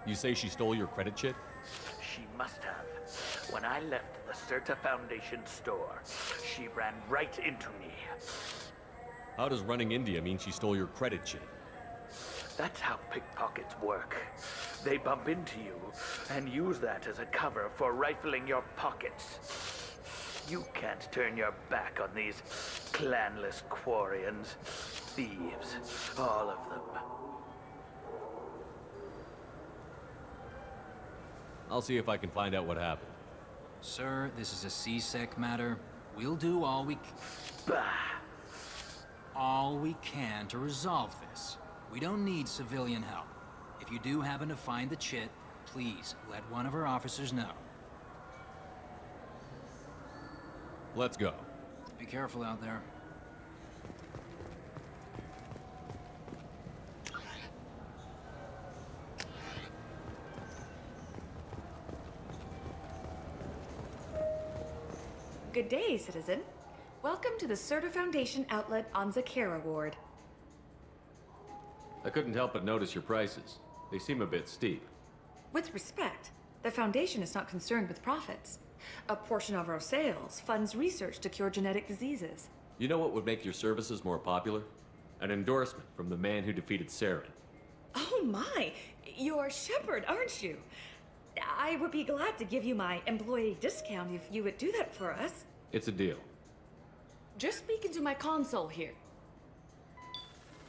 You say she stole your credit chit? She must have. When I left the Certa Foundation store, she ran right into me. How does running India mean she stole your credit chit? That's how pickpockets work. They bump into you and use that as a cover for rifling your pockets. You can't turn your back on these clanless Quarians. Thieves, all of them. I'll see if I can find out what happened. Sir, this is a C-Sec matter. We'll do all we can to resolve this. We don't need civilian help. If you do happen to find the chit, please let one of our officers know. Let's go. Be careful out there. Good day, citizen. Welcome to the Certa Foundation outlet on Zakera Ward. I couldn't help but notice your prices. They seem a bit steep. With respect, the Foundation is not concerned with profits. A portion of our sales funds research to cure genetic diseases. You know what would make your services more popular? An endorsement from the man who defeated Saren. Oh my! You're Shepard, aren't you? I would be glad to give you my employee discount if you would do that for us. It's a deal. Just speaking to my console here.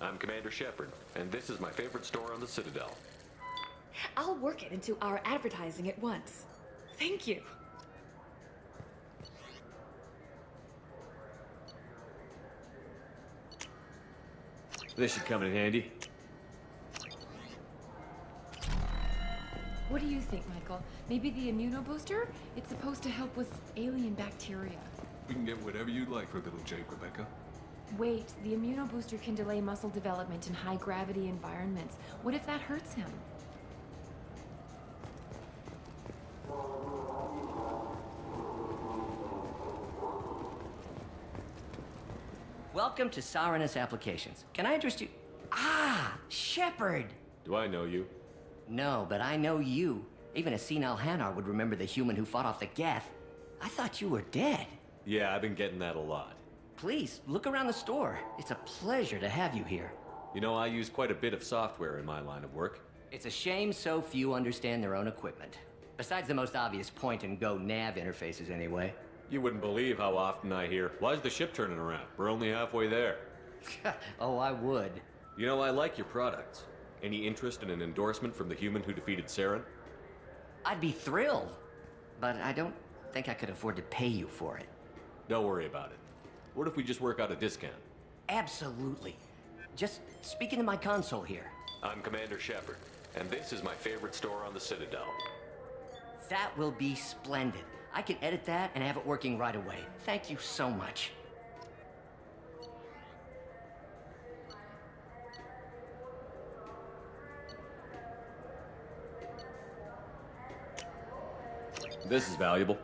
I'm Commander Shepard, and this is my favorite store on the Citadel. I'll work it into our advertising at once. Thank you. This should come in handy. What do you think, Michael? Maybe the immunobooster? It's supposed to help with alien bacteria. We can get whatever you'd like for little Jake, Rebecca. Wait, the immunobooster can delay muscle development in high-gravity environments. What if that hurts him? Welcome to Sarenus Applications. Can I interest you? Ah, Shepard! Do I know you? No, but I know you. Even a senile Hanar would remember the human who fought off the Geth. I thought you were dead. Yeah, I've been getting that a lot. Please, look around the store. It's a pleasure to have you here. You know, I use quite a bit of software in my line of work. It's a shame so few understand their own equipment. Besides the most obvious point-and-go nav interfaces, anyway. You wouldn't believe how often I hear, "Why's the ship turning around? We're only halfway there." Oh, I would. You know, I like your products. Any interest in an endorsement from the human who defeated Saren? I'd be thrilled. But I don't think I could afford to pay you for it. Don't worry about it. What if we just work out a discount? Absolutely. Just speaking to my console here. I'm Commander Shepard, and this is my favorite store on the Citadel. That will be splendid. I can edit that and have it working right away. Thank you so much. This is valuable.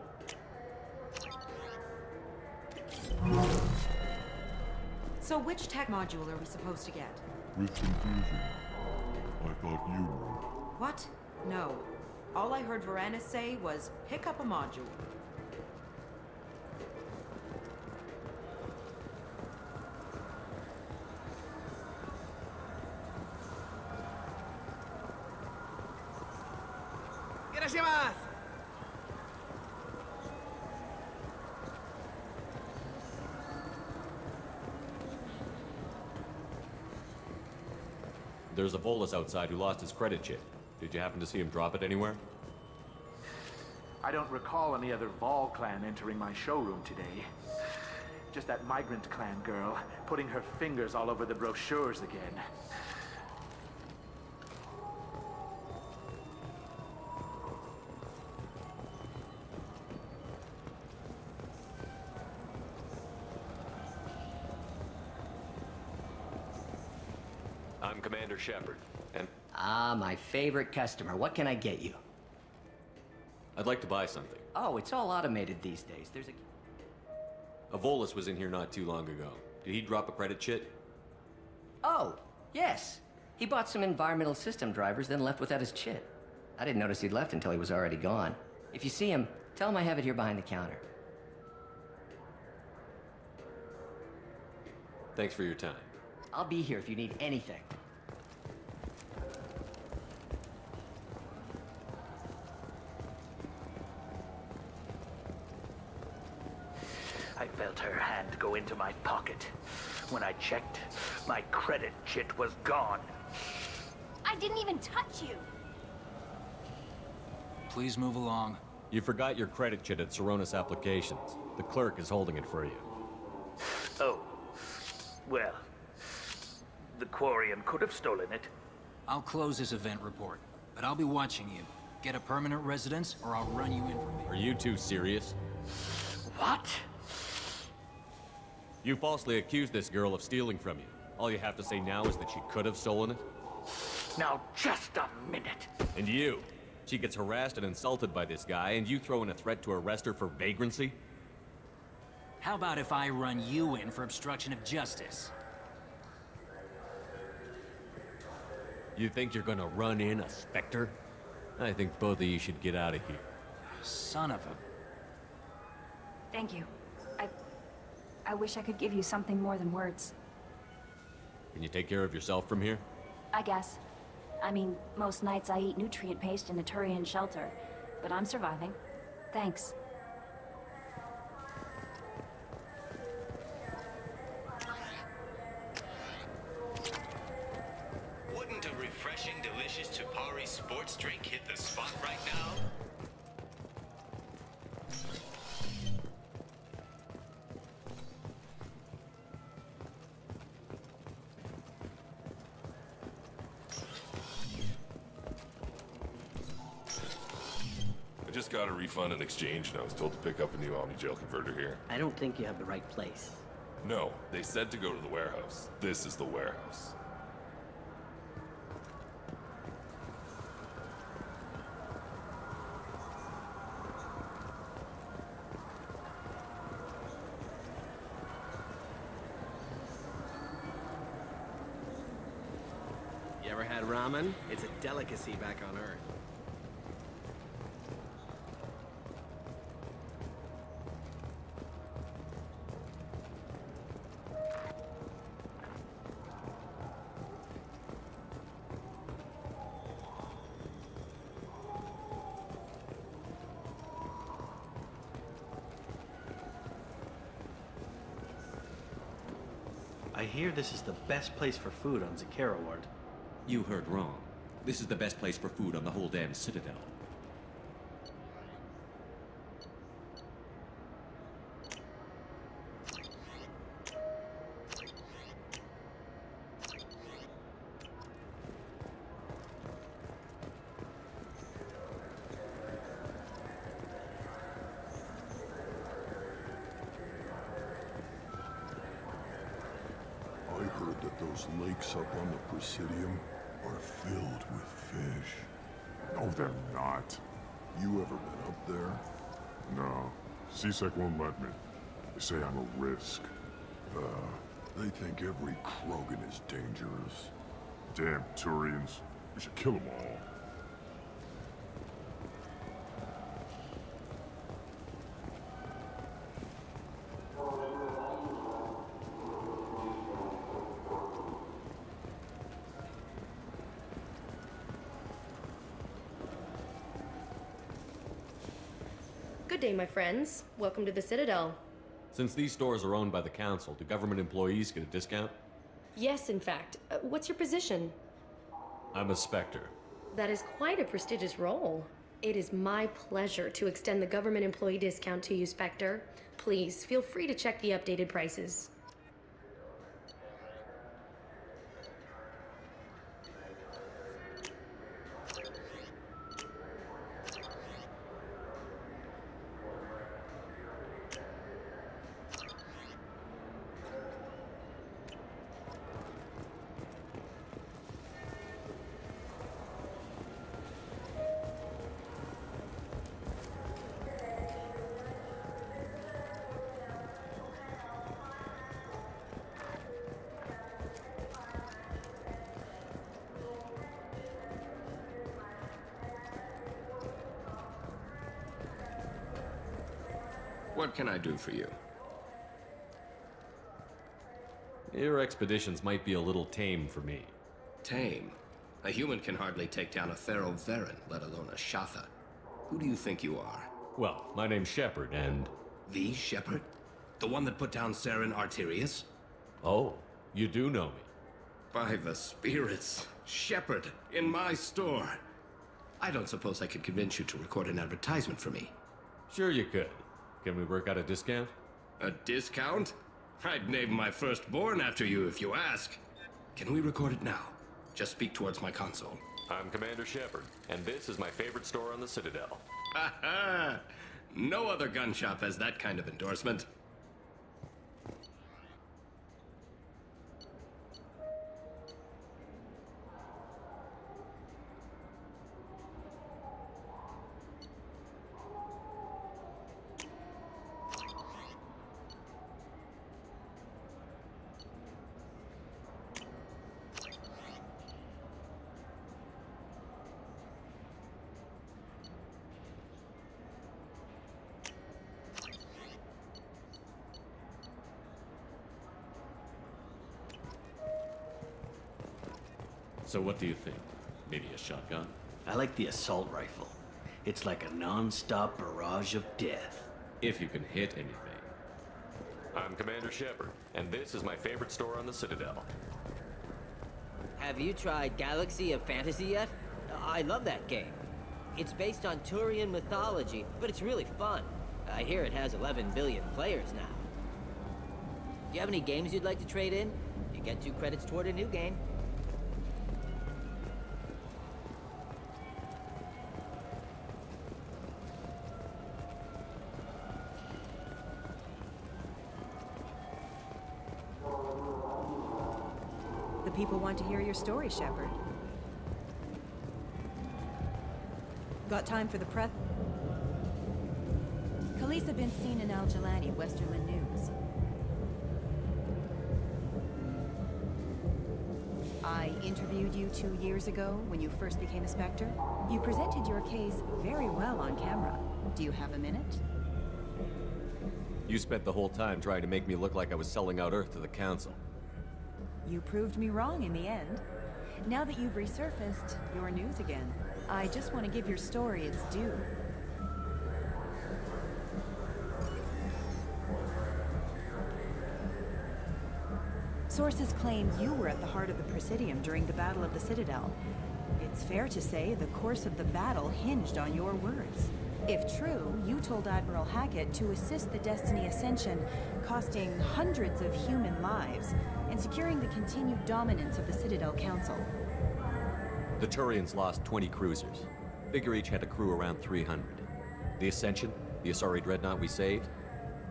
So which tech module are we supposed to get? With confusion. I thought you knew. What? No. All I heard Varanus say was, pick up a module. There's a Volus outside who lost his credit chip. Did you happen to see him drop it anywhere? I don't recall any other Vol clan entering my showroom today. Just that migrant clan girl putting her fingers all over the brochures again. I'm Commander Shepard, and... Ah, my favorite customer. What can I get you? I'd like to buy something. Oh, it's all automated these days. There's A Volus was in here not too long ago. Did he drop a credit chit? Oh, yes. He bought some environmental system drivers, then left without his chit. I didn't notice he'd left until he was already gone. If you see him, tell him I have it here behind the counter. Thanks for your time. I'll be here if you need anything. I felt her hand go into my pocket. When I checked, my credit chit was gone. I didn't even touch you. Please move along. You forgot your credit chit at Saronis Applications. The clerk is holding it for you. Oh. Well, the Quarian could have stolen it. I'll close this event report, but I'll be watching you. Get a permanent residence, or I'll run you in from here. Are you two serious? What? You falsely accused this girl of stealing from you. All you have to say now is that she could have stolen it? Now, just a minute. And you? She gets harassed and insulted by this guy, and you throw in a threat to arrest her for vagrancy? How about if I run you in for obstruction of justice? You think you're gonna run in a Spectre? I think both of you should get out of here. Son of a... Thank you. I wish I could give you something more than words. Can you take care of yourself from here? I guess. I mean, most nights I eat nutrient paste in a Turian shelter, but I'm surviving. Thanks. Wouldn't a refreshing, delicious Chupari sports drink hit the spot right now? I just got a refund and exchange, and I was told to pick up a new Omni-Gel converter here. I don't think you have the right place. No, they said to go to the warehouse. This is the warehouse. You ever had ramen? It's a delicacy back on Earth. I hear this is the best place for food on Zakara Ward. You heard wrong. This is the best place for food on the whole damn Citadel. I heard that those lakes up on the Presidium are filled with fish. No, they're not. You ever been up there? No. CSEC won't let me. They say I'm a risk. They think every Krogan is dangerous. Damn Turians. We should kill them all. Good day, my friends. Welcome to the Citadel. Since these stores are owned by the Council, do government employees get a discount? Yes, in fact. What's your position? I'm a Spectre. That is quite a prestigious role. It is my pleasure to extend the government employee discount to you, Spectre. Please, feel free to check the updated prices. What can I do for you? Your expeditions might be a little tame for me. Tame? A human can hardly take down a Thero Varen, let alone a Shatha. Who do you think you are? Well, my name's Shepard, and... The Shepard? The one that put down Saren Arterius? Oh, you do know me. By the spirits. Shepard, in my store. I don't suppose I could convince you to record an advertisement for me. Sure you could. Can we work out a discount? A discount? I'd name my firstborn after you if you ask. Can we record it now? Just speak towards my console. I'm Commander Shepard, and this is my favorite store on the Citadel. Ha ha! No other gun shop has that kind of endorsement. So what do you think? Maybe a shotgun? I like the assault rifle. It's like a non-stop barrage of death. If you can hit anything. I'm Commander Shepard, and this is my favorite store on the Citadel. Have you tried Galaxy of Fantasy yet? I love that game. It's based on Turian mythology, but it's really fun. I hear it has 11 billion players now. Do you have any games you'd like to trade in? You get 2 credits toward a new game. The people want to hear your story, Shepard. Got time for the press? Khaleesa been seen in Al-Jalani, Westerland News. I interviewed you 2 years ago when you first became a Spectre. You presented your case very well on camera. Do you have a minute? You spent the whole time trying to make me look like I was selling out Earth to the Council. You proved me wrong in the end. Now that you've resurfaced, you're news again. I just want to give your story its due. Sources claim you were at the heart of the Presidium during the Battle of the Citadel. It's fair to say the course of the battle hinged on your words. If true, you told Admiral Hackett to assist the Destiny Ascension, costing hundreds of human lives, and securing the continued dominance of the Citadel Council. The Turians lost 20 cruisers. Figure each had a crew around 300. The Ascension, the Asari dreadnought we saved,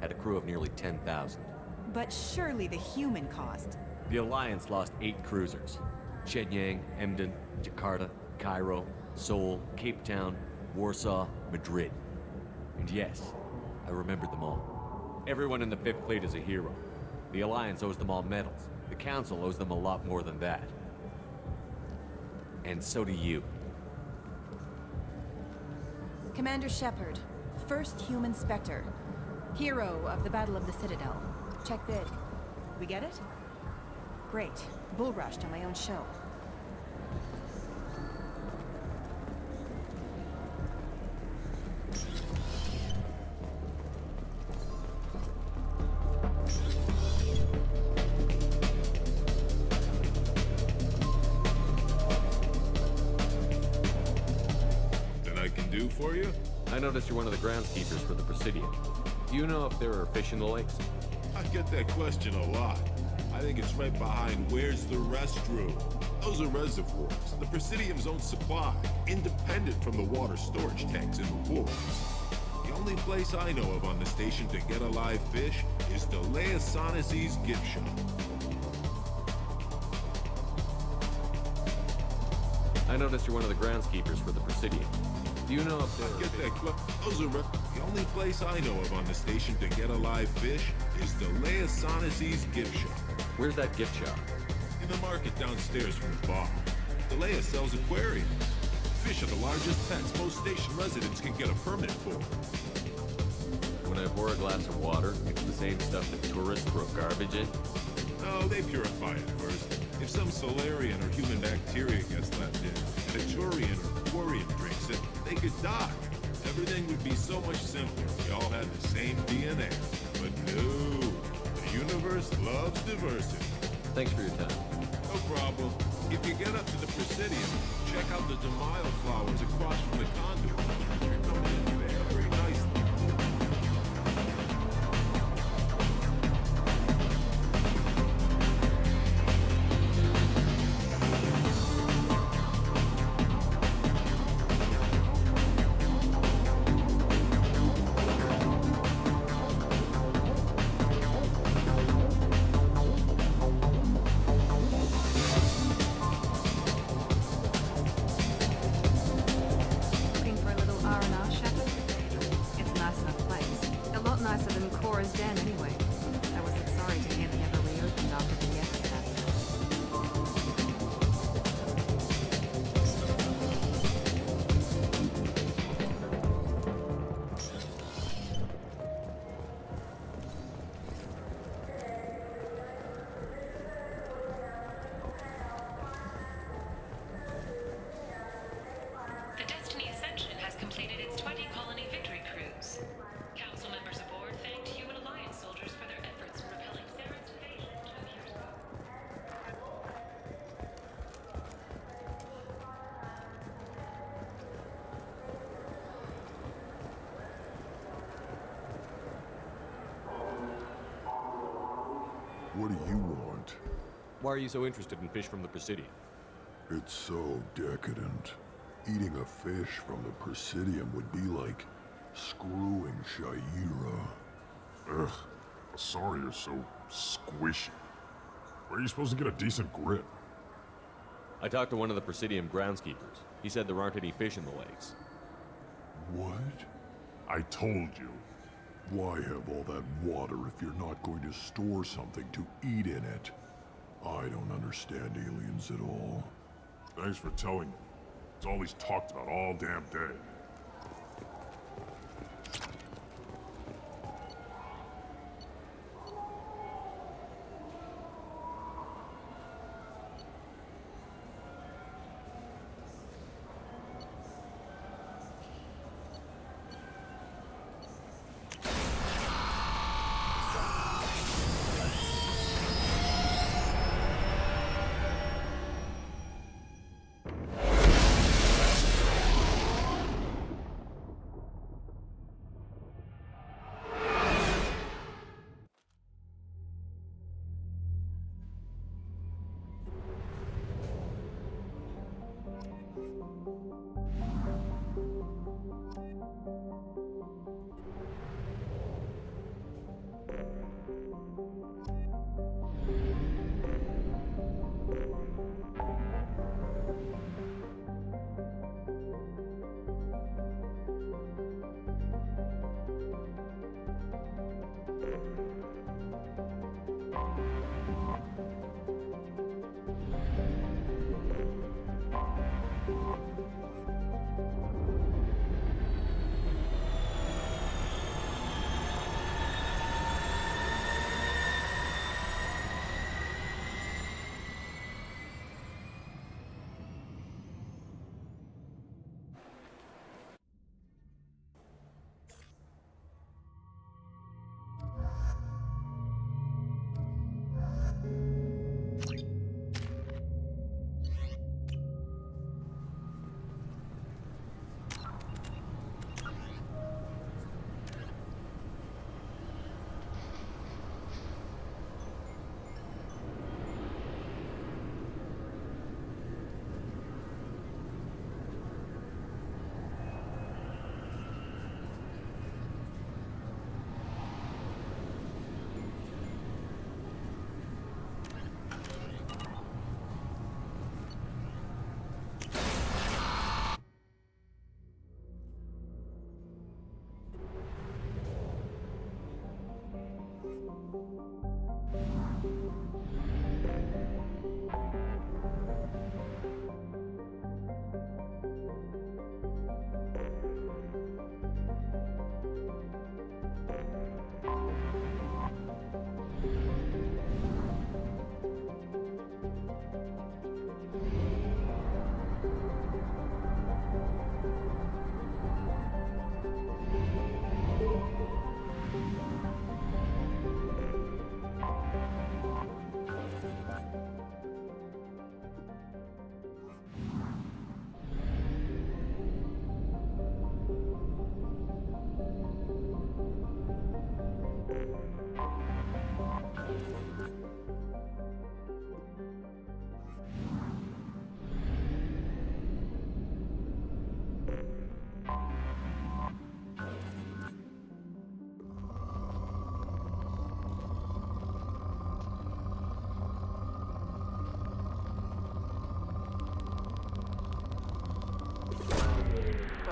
had a crew of nearly 10,000. But surely the human cost. The Alliance lost 8 cruisers. Shenyang, Emden, Jakarta, Cairo, Seoul, Cape Town, Warsaw, Madrid. And yes, I remembered them all. Everyone in the 5th Fleet is a hero. The Alliance owes them all medals. The Council owes them a lot more than that. And so do you. Commander Shepard, first human Spectre. Hero of the Battle of the Citadel. Check vid. We get it? Great. Bull rushed on my own show. for you? I noticed you're one of the groundskeepers for the Presidium. Do you know if there are fish in the lakes? I get that question a lot. I think it's right behind where's the restroom. Those are reservoirs, the Presidium's own supply, independent from the water storage tanks in the pools. The only place I know of on the station to get a live fish is Delea Sonesi's gift shop. I noticed you're one of the groundskeepers for the Presidium. Do you know if there I get that those are the only place I know of on the station to get a live fish is Delea Sonesi's gift shop. Where's that gift shop? In the market downstairs from the bar. Delea sells aquariums. Fish are the largest pets most station residents can get a permit for. When I pour a glass of water, it's the same stuff that tourists throw garbage in? No, they purify it first. If some Solarian or human bacteria gets left in, and a Turian or Quarian drinks it, they could die. Everything would be so much simpler if we all had the same DNA. But no, the universe loves diversity. Thanks for your time. No problem. If you get up to the Presidium, check out the Demile flowers across from the conduit. They're coming in very nicely. Looking for a little R&R, Shepard? It's a nice enough place. A lot nicer than Cora's den, anyway. I was sorry to hear they never reopened after the death of that. The Destiny Ascension has completed its 20-colony victory cruise. Council members aboard thanked human alliance soldiers for their efforts in repelling Saren's invasion 2 years ago. What do you want? Why are you so interested in fish from the Presidium? It's so decadent. Eating a fish from the Presidium would be like screwing Shaira. Ugh, sorry you're so squishy. Where are you supposed to get a decent grip? I talked to one of the Presidium groundskeepers. He said there aren't any fish in the lakes. What? I told you. Why have all that water if you're not going to store something to eat in it? I don't understand aliens at all. Thanks for telling me. It's all he's talked about all damn day.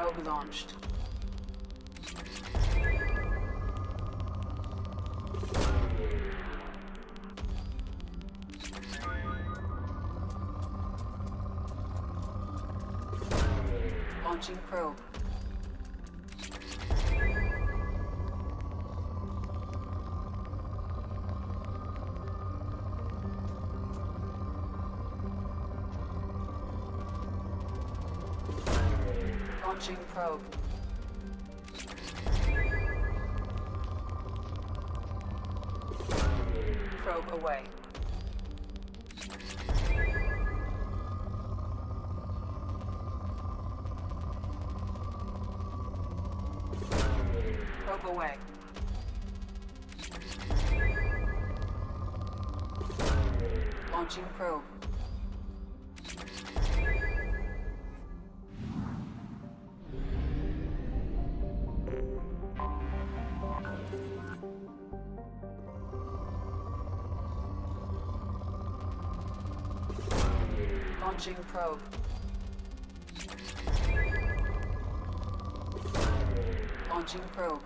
Probe launched. Launching probe. Launching probe. Probe away. Probe away. Launching probe. Launching probe. Launching probe.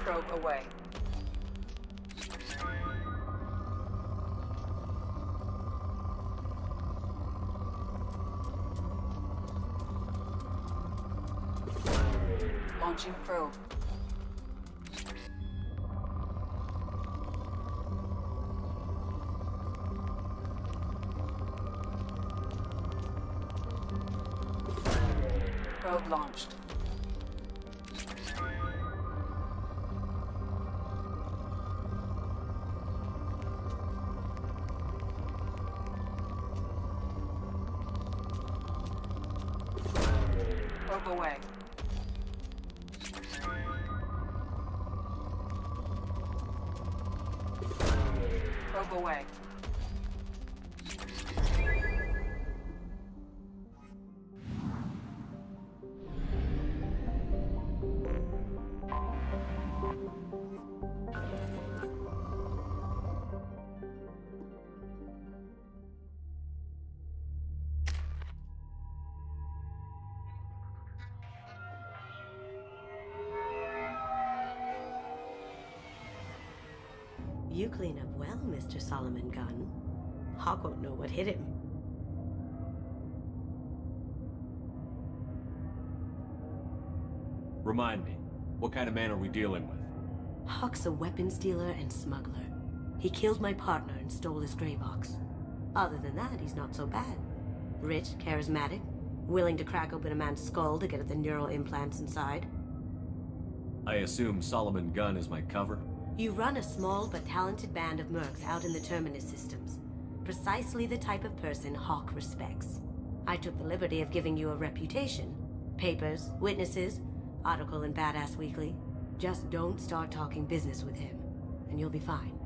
Probe away. Launching probe. Probe launched. Probe away. Probe away. You clean up well, Mr. Solomon Gunn. Hawk won't know what hit him. Remind me, what kind of man are we dealing with? Hawk's a weapons dealer and smuggler. He killed my partner and stole his gray box. Other than that, he's not so bad. Rich, charismatic, willing to crack open a man's skull to get at the neural implants inside. I assume Solomon Gunn is my cover? You run a small but talented band of mercs out in the Terminus systems. Precisely the type of person Hawk respects. I took the liberty of giving you a reputation. Papers, witnesses, article in Badass Weekly. Just don't start talking business with him, and you'll be fine.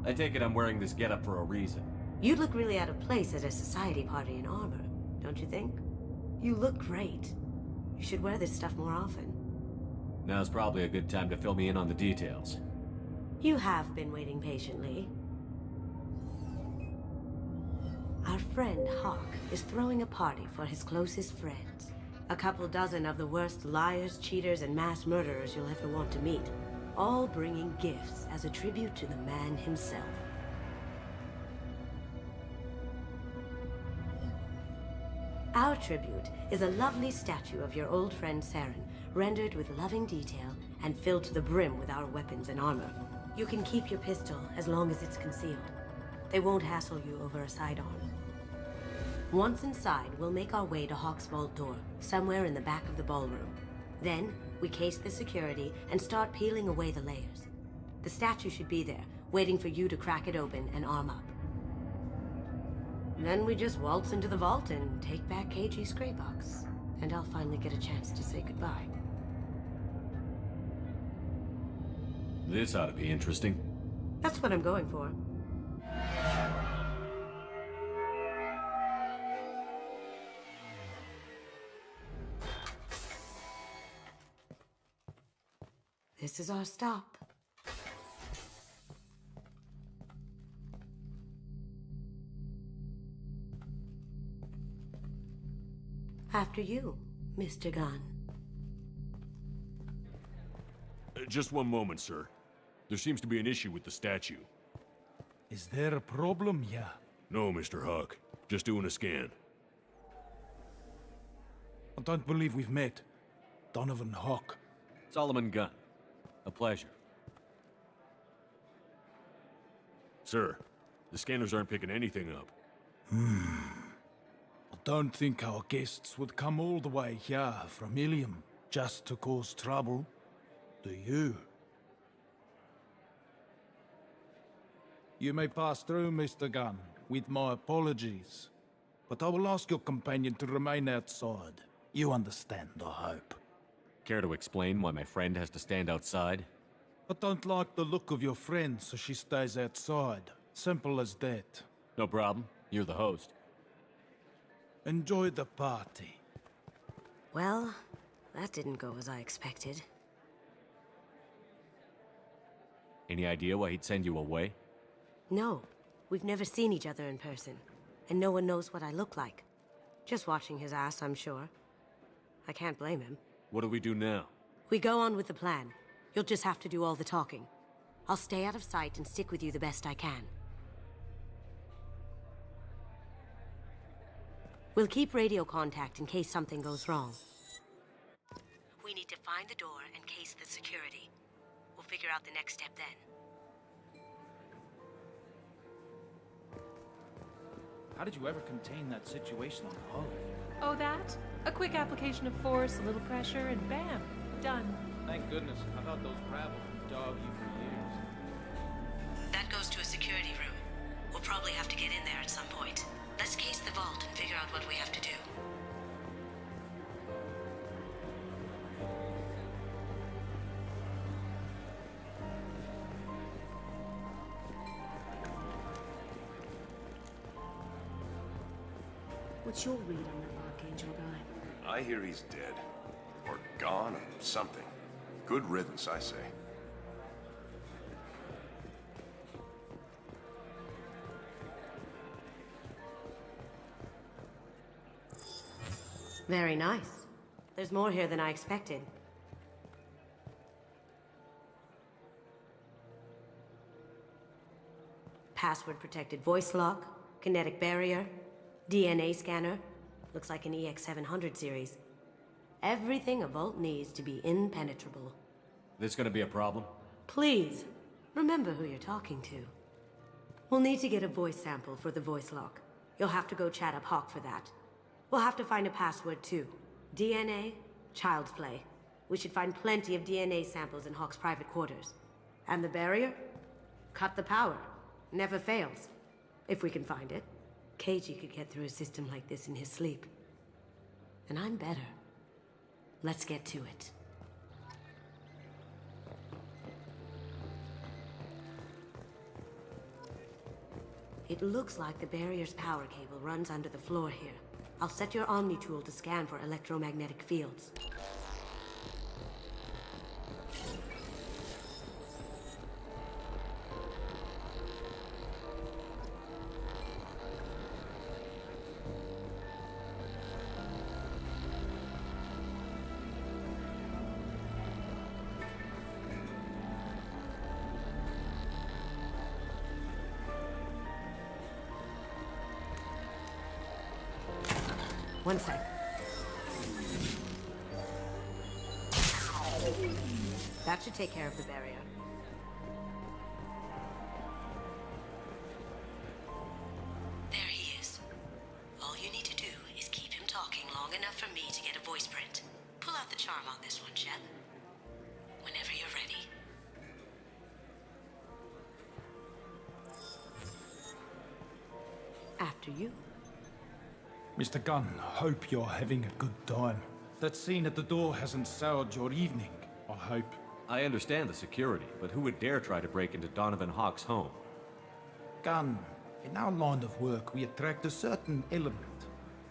I take it I'm wearing this getup for a reason. You'd look really out of place at a society party in armor, don't you think? You look great. You should wear this stuff more often. Now's probably a good time to fill me in on the details. You have been waiting patiently. Our friend Hawk is throwing a party for his closest friends. A couple dozen of the worst liars, cheaters, and mass murderers you'll ever want to meet. All bringing gifts as a tribute to the man himself. Our tribute is a lovely statue of your old friend Saren, rendered with loving detail and filled to the brim with our weapons and armor. You can keep your pistol as long as it's concealed. They won't hassle you over a sidearm. Once inside, we'll make our way to Hawk's vault door, somewhere in the back of the ballroom. Then, we case the security and start peeling away the layers. The statue should be there, waiting for you to crack it open and arm up. Then we just waltz into the vault and take back KG's gray box. And I'll finally get a chance to say goodbye. This ought to be interesting. That's what I'm going for. This is our stop. After you, Mr. Gunn. Just one moment, sir. There seems to be an issue with the statue. Is there a problem here? No, Mr. Huck. Just doing a scan. I don't believe we've met. Donovan Huck. Solomon Gunn. A pleasure. Sir, the scanners aren't picking anything up. I don't think our guests would come all the way here from Ilium just to cause trouble. Do you? You may pass through, Mr. Gunn, with my apologies. But I will ask your companion to remain outside. You understand, I hope. Care to explain why my friend has to stand outside? I don't like the look of your friend, so she stays outside. Simple as that. No problem. You're the host. Enjoy the party. Well, that didn't go as I expected. Any idea why he'd send you away? No, we've never seen each other in person, and no one knows what I look like. Just watching his ass, I'm sure. I can't blame him. What do we do now? We go on with the plan. You'll just have to do all the talking. I'll stay out of sight and stick with you the best I can. We'll keep radio contact in case something goes wrong. We need to find the door and case the security. We'll figure out the next step then. How did you ever contain that situation on the hull? Oh, that? A quick application of force, a little pressure, and bam, done. Thank goodness. I thought those Bravo would dog you for years. That goes to a security room. We'll probably have to get in there at some point. Let's case the vault and figure out what we have to do. What's your read on that Archangel guy? I hear he's dead. Or gone, or something. Good riddance, I say. Very nice. There's more here than I expected. Password-protected voice lock, kinetic barrier, DNA scanner. Looks like an EX700 series. Everything a vault needs to be impenetrable. This gonna be a problem? Please, remember who you're talking to. We'll need to get a voice sample for the voice lock. You'll have to go chat up Hawk for that. We'll have to find a password too. DNA, child's play. We should find plenty of DNA samples in Hawk's private quarters. And the barrier? Cut the power. Never fails. If we can find it. KG could get through a system like this in his sleep. And I'm better. Let's get to it. It looks like the barrier's power cable runs under the floor here. I'll set your Omni tool to scan for electromagnetic fields. One sec. That should take care of the barrier. There he is. All you need to do is keep him talking long enough for me to get a voice print. Pull out the charm on this one, Shep. Whenever you're ready. After you. Mr. Gunn, hope you're having a good time. That scene at the door hasn't soured your evening, I hope. I understand the security, but who would dare try to break into Donovan Hawk's home? Gunn, in our line of work, we attract a certain element.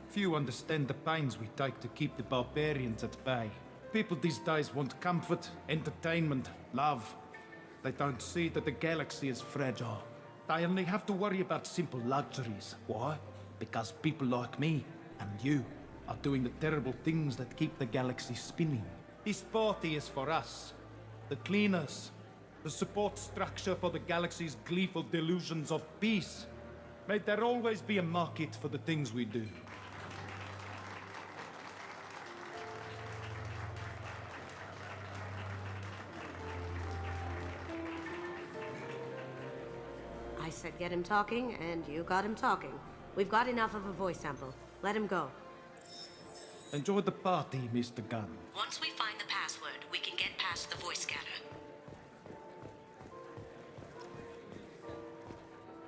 Few understand the pains we take to keep the barbarians at bay. People these days want comfort, entertainment, love. They don't see that the galaxy is fragile. They only have to worry about simple luxuries. Why? Because people like me and you are doing the terrible things that keep the galaxy spinning. This party is for us, the cleaners, the support structure for the galaxy's gleeful delusions of peace. May there always be a market for the things we do. I said get him talking, and you got him talking. We've got enough of a voice sample. Let him go. Enjoy the party, Mr. Gunn. Once we find the password, we can get past the voice scanner.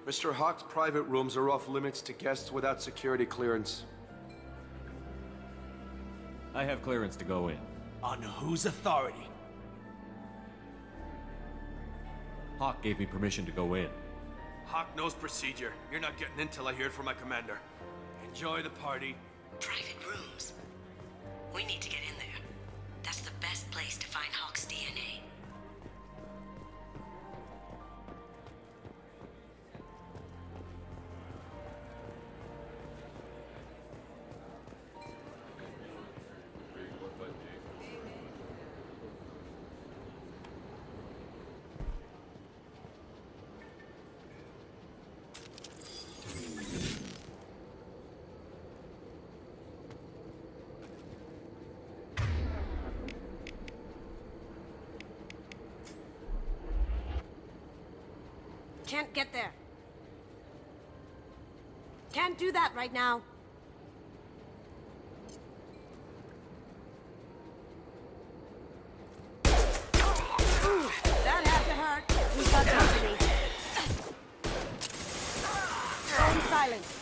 Mr. Hawk's private rooms are off limits to guests without security clearance. I have clearance to go in. On whose authority? Hawk gave me permission to go in. Hawk knows procedure. You're not getting in till I hear it from my commander. Enjoy the party. Private rooms. We need to get in there. That's the best place to find Hawk's DNA. Can't get there. Can't do that right now. Ooh, that had to hurt. We've got company. Stone silence.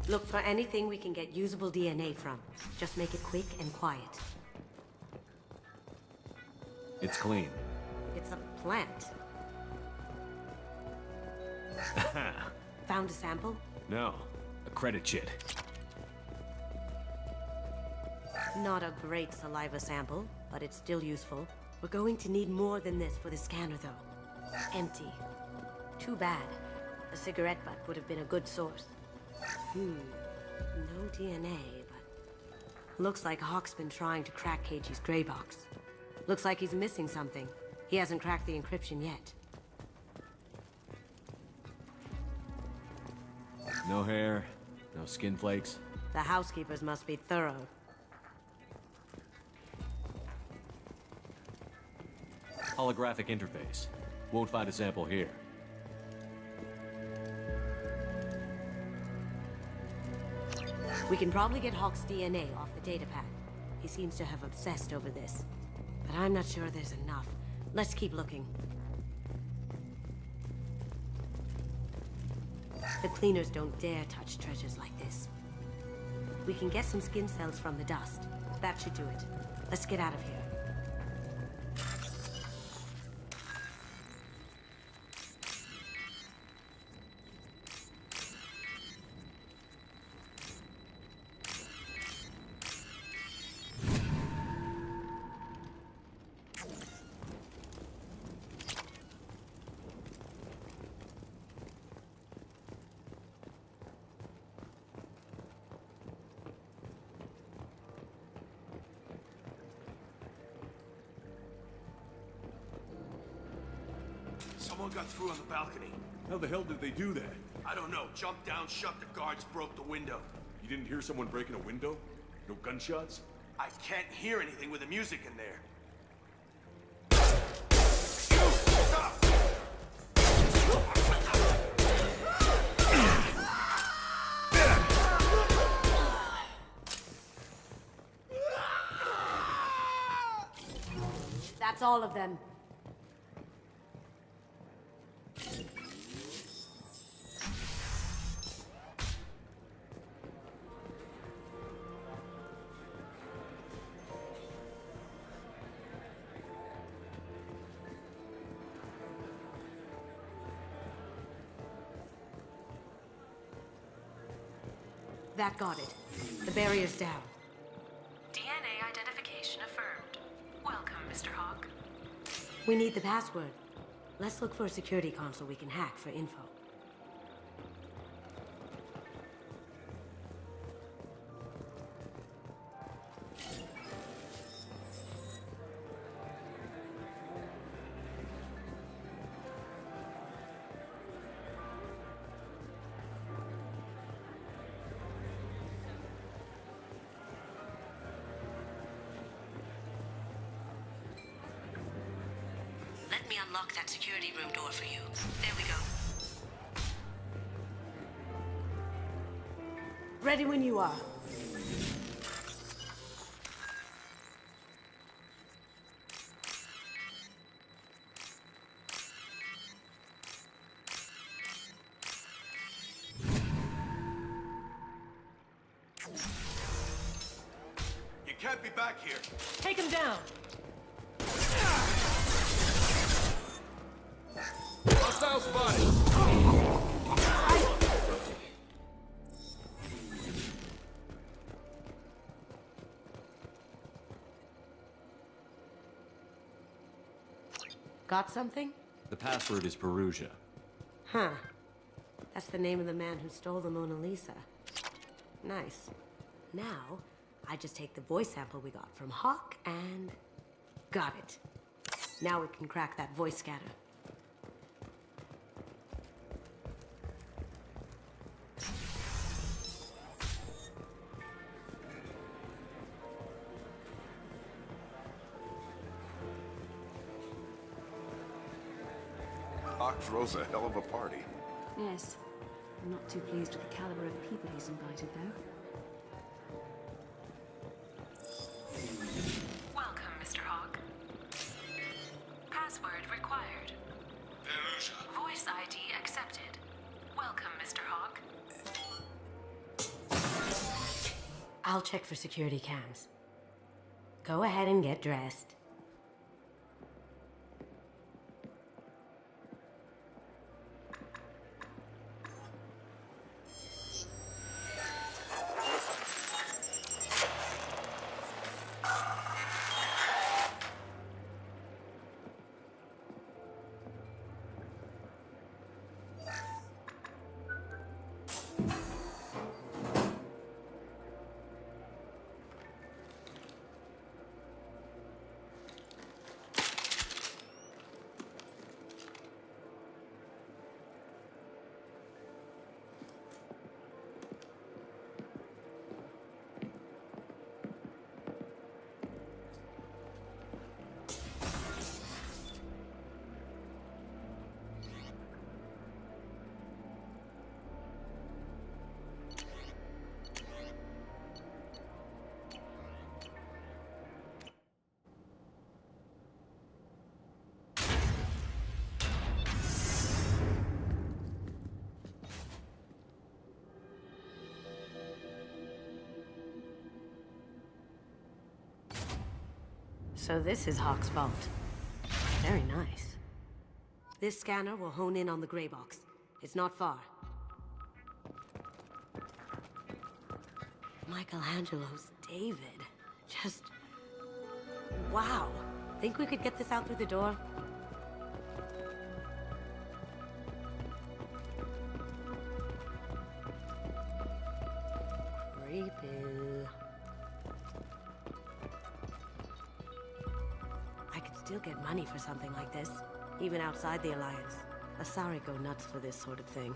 Look for anything we can get usable DNA from. Just make it quick and quiet. It's clean. It's a plant. Found a sample? No, a credit chit. Not a great saliva sample, but it's still useful. We're going to need more than this for the scanner, though. Empty. Too bad. A cigarette butt would have been a good source. No DNA, but... Looks like Hawk's been trying to crack Keiji's gray box. Looks like he's missing something. He hasn't cracked the encryption yet. No hair, no skin flakes. The housekeepers must be thorough. Holographic interface. Won't find a sample here. We can probably get Hawk's DNA off the datapad. He seems to have obsessed over this. But I'm not sure there's enough. Let's keep looking. The cleaners don't dare touch treasures like this. We can get some skin cells from the dust. That should do it. Let's get out of here. Someone got through on the balcony. How the hell did they do that? I don't know. Jumped down, shut the guards, broke the window. You didn't hear someone breaking a window? No gunshots? I can't hear anything with the music in there. That's all of them. That got it. The barrier's down. DNA identification affirmed. Welcome, Mr. Hawk. We need the password. Let's look for a security console we can hack for info. Let me unlock that security room door for you. There we go. Ready when you are. You can't be back here. Take him down. Hostile spotted. Got something? The password is Perugia. Huh. That's the name of the man who stole the Mona Lisa. Nice. Now, I just take the voice sample we got from Hawk and... got it. Now we can crack that voice scatter. Hawk throws a hell of a party. Yes. I'm not too pleased with the caliber of people he's invited, though. Welcome, Mr. Hawk. Password required. Voice ID accepted. Welcome, Mr. Hawk. I'll check for security cams. Go ahead and get dressed. So this is Hawk's vault. Very nice. This scanner will hone in on the gray box. It's not far. Michelangelo's David. Just... wow. Think we could get this out through the door? Creepy. I could still get money for something like this, even outside the Alliance. Asari go nuts for this sort of thing.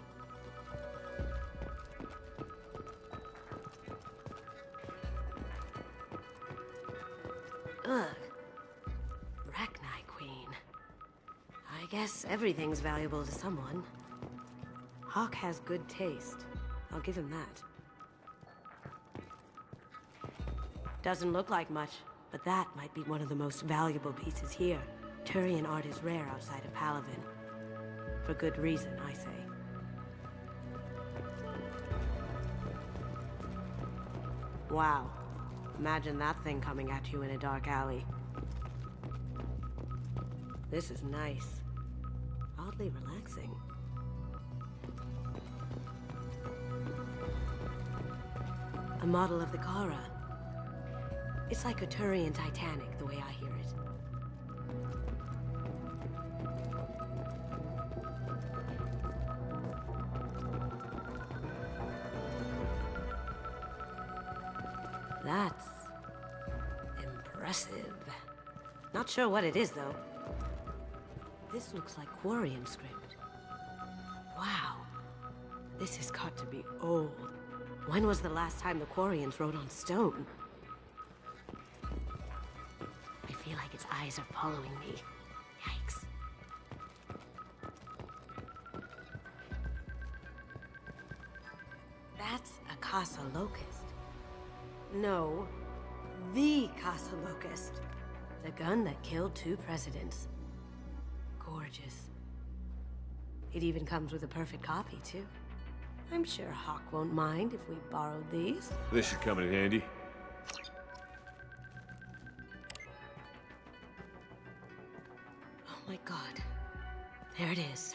Ugh. Rachni Queen. I guess everything's valuable to someone. Hawk has good taste. I'll give him that. Doesn't look like much, but that might be one of the most valuable pieces here. Turian art is rare outside of Palavin. For good reason, I say. Wow. Imagine that thing coming at you in a dark alley. This is nice. Oddly relaxing. A model of the Kara. It's like a Turian Titanic, the way I hear it. That's impressive. Not sure what it is, though. This looks like Quarian script. Wow. This has got to be old. When was the last time the Quarians wrote on stone? I feel like its eyes are following me. Yikes. That's a Casa Locust. No, the Casa Locust. The gun that killed 2 presidents. Gorgeous. It even comes with a perfect copy, too. I'm sure Hawk won't mind if we borrowed these. This should come in handy. Oh my god. There it is.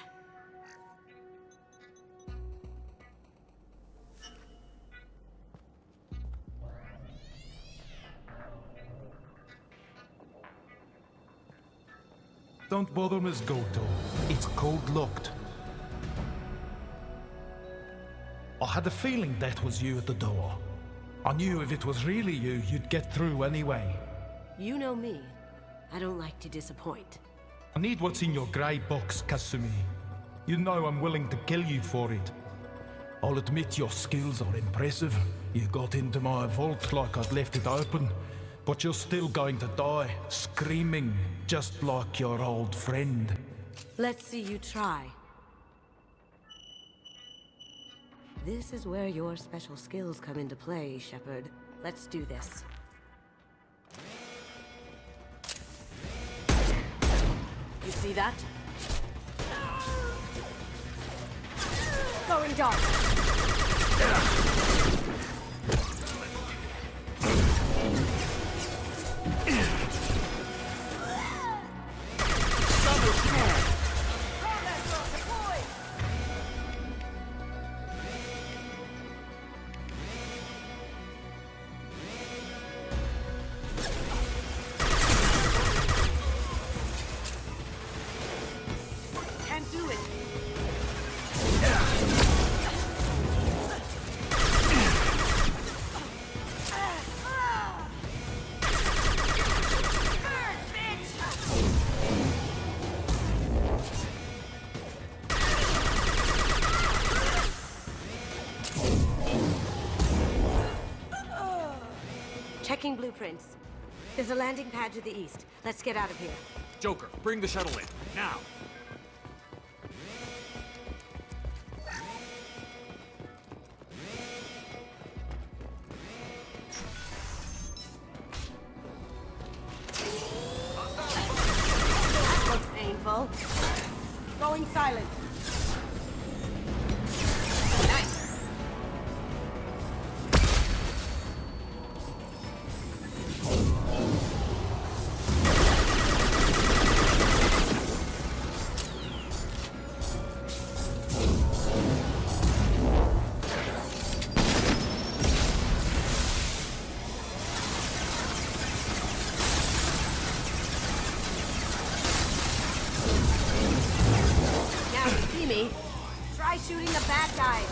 Don't bother, Miss Goto. It's code-locked. I had a feeling that was you at the door. I knew if it was really you, you'd get through anyway. You know me. I don't like to disappoint. I need what's in your grey box, Kasumi. You know I'm willing to kill you for it. I'll admit your skills are impressive. You got into my vault like I'd left it open. But you're still going to die, screaming, just like your old friend. Let's see you try. This is where your special skills come into play, Shepard. Let's do this. You see that? Going dark. Can't do it. Checking blueprints. There's a landing pad to the east. Let's get out of here. Joker, bring the shuttle in, now! That looks painful. Going silent. Try shooting the bad guys.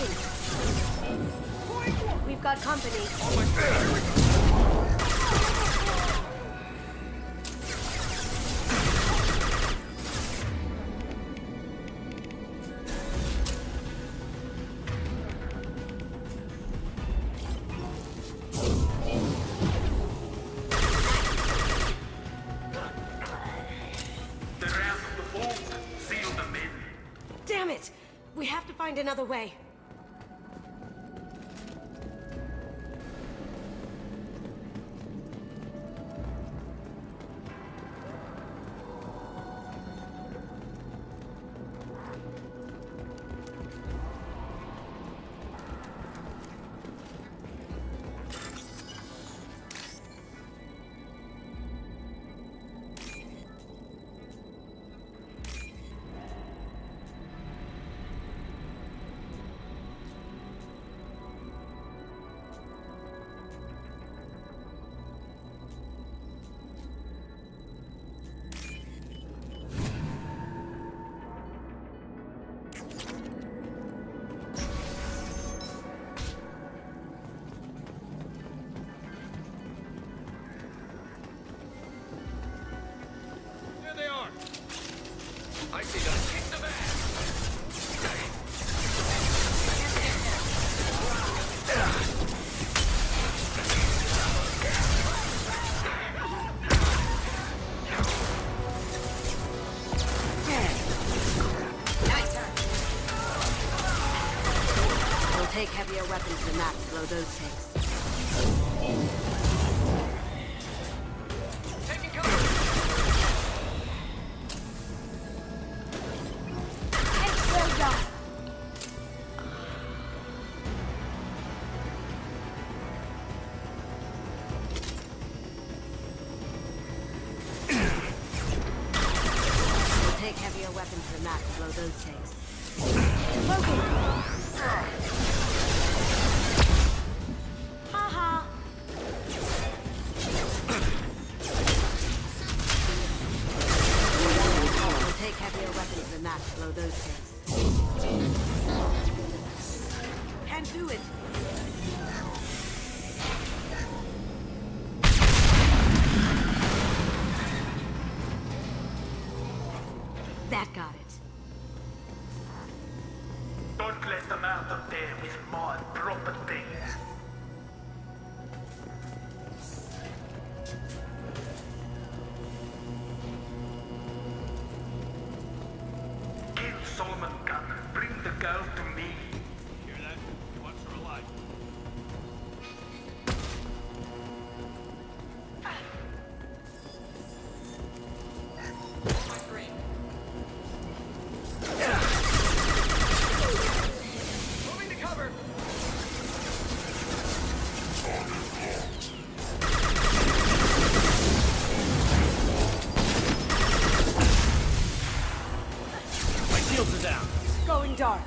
Smoking! We've got company. Damn it! We have to find another way. I see them. Kick them ass! We'll take heavier weapons than that to blow those tanks. Take heavier weapons than that to blow those tanks. Smoking! Ha-ha! We'll take heavier weapons than that to blow those tanks. Can't do it! That got it. Don't let them out of there with more property. Kill Solomon Gunn. Bring the girl to me. Hear that? He wants her alive. Moving to cover. My shields are down. Going dark.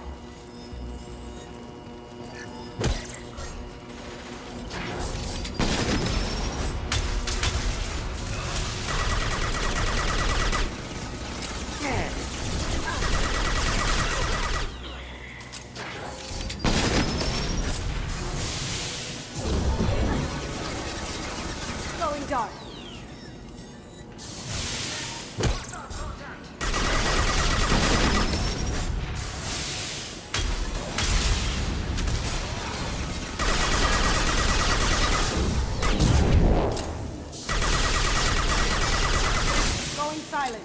Going dark. Going silent.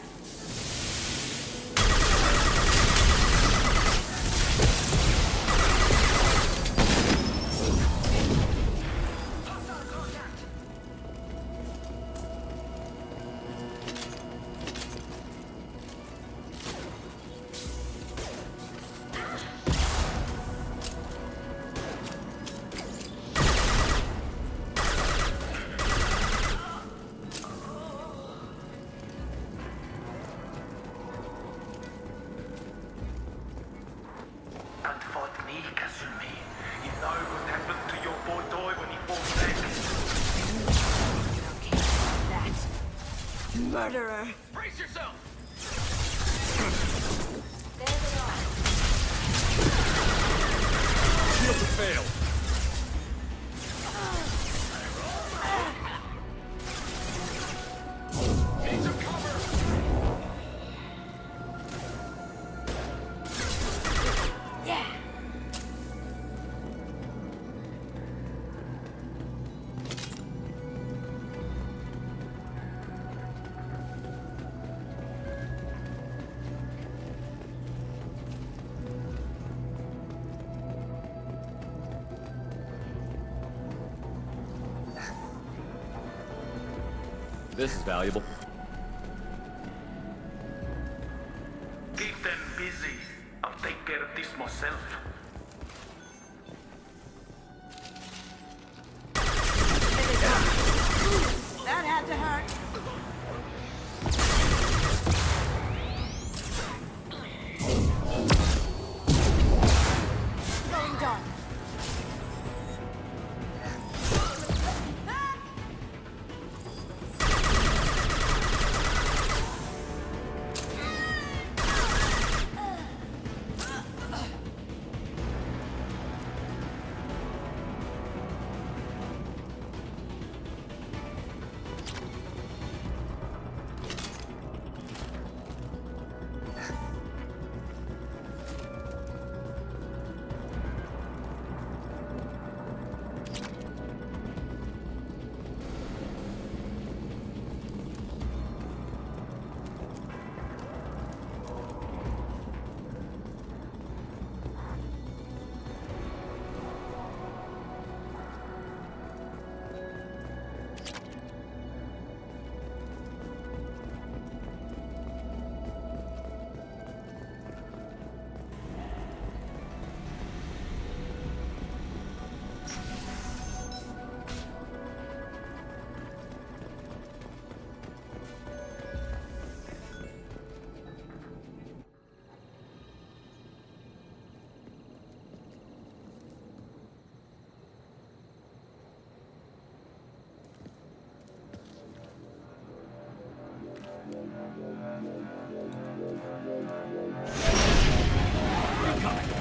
That fought me, Kasumi. You know what happened to your boy Toy when he fought back? That murderer. Brace yourself! There they are. This is valuable. Keep them busy. I'll take care of this myself. That had to hurt. Going dark.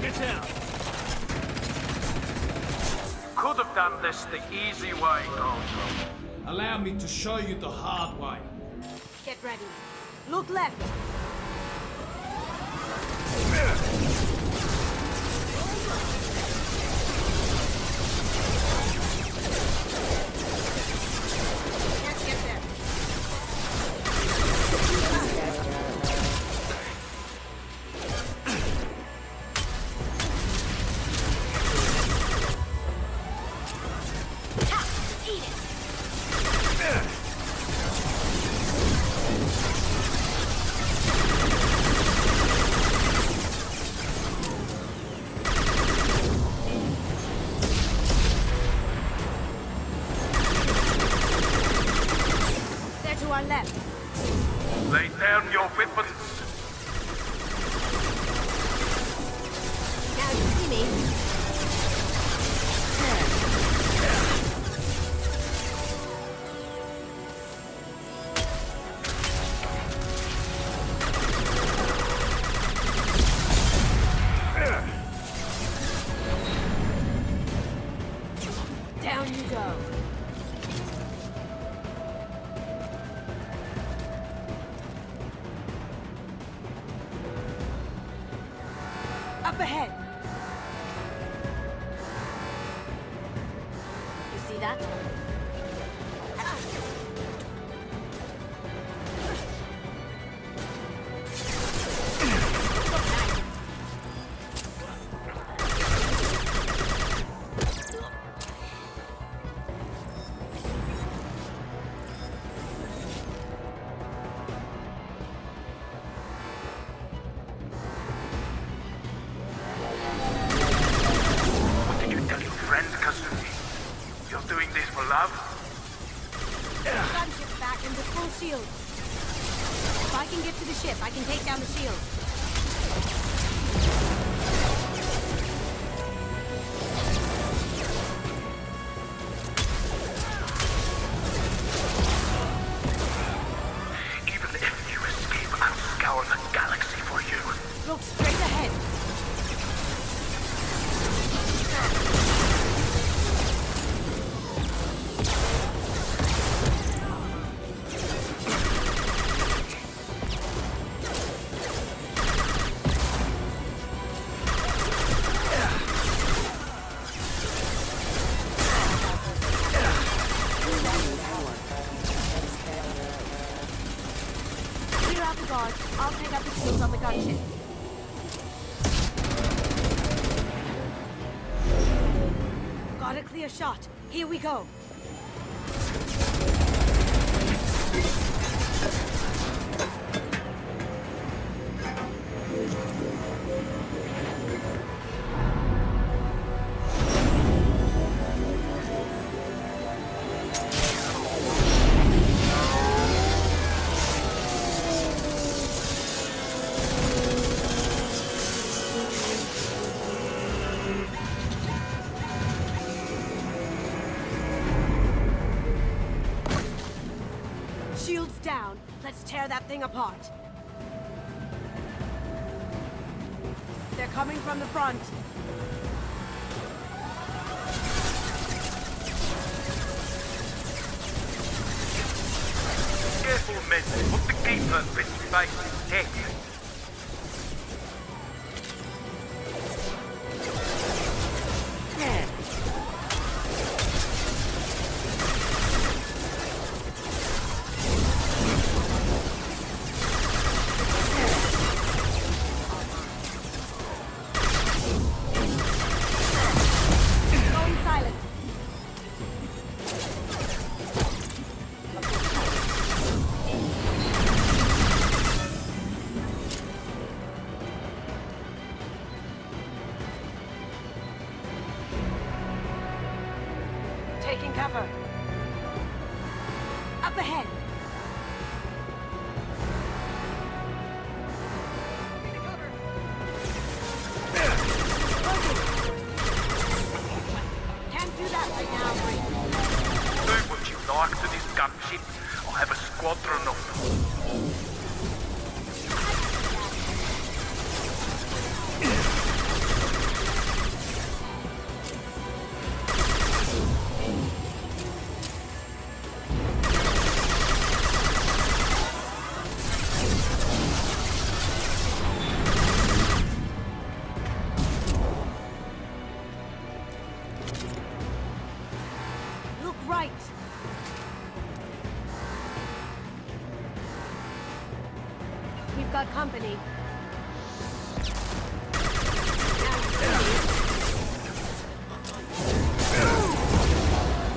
Get down! Could have done this the easy way, Consul. Allow me to show you the hard way. Get ready. Look left. Can't get there. To our left. Lay down your weapons. Now you see me. Down you go. Up ahead. You see that? Gunship back and with full shield. If I can get to the ship, I can take down the shield. Even if you escape, I'll scour the galaxy for you. Look straight ahead. Clear out the guards. I'll take out the shields on the gunship. Got a clear shot. Here we go. Shields down. Let's tear that thing apart. They're coming from the front. Careful, men. Put the keeper in space. Tech. Going silent. Taking cover. Up ahead. Can't do that right now, Bree. Do what you like to this gunship. I have a squadron of them. Look right. We've got company.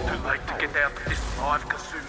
Too late to get out of this alive, Kasumi.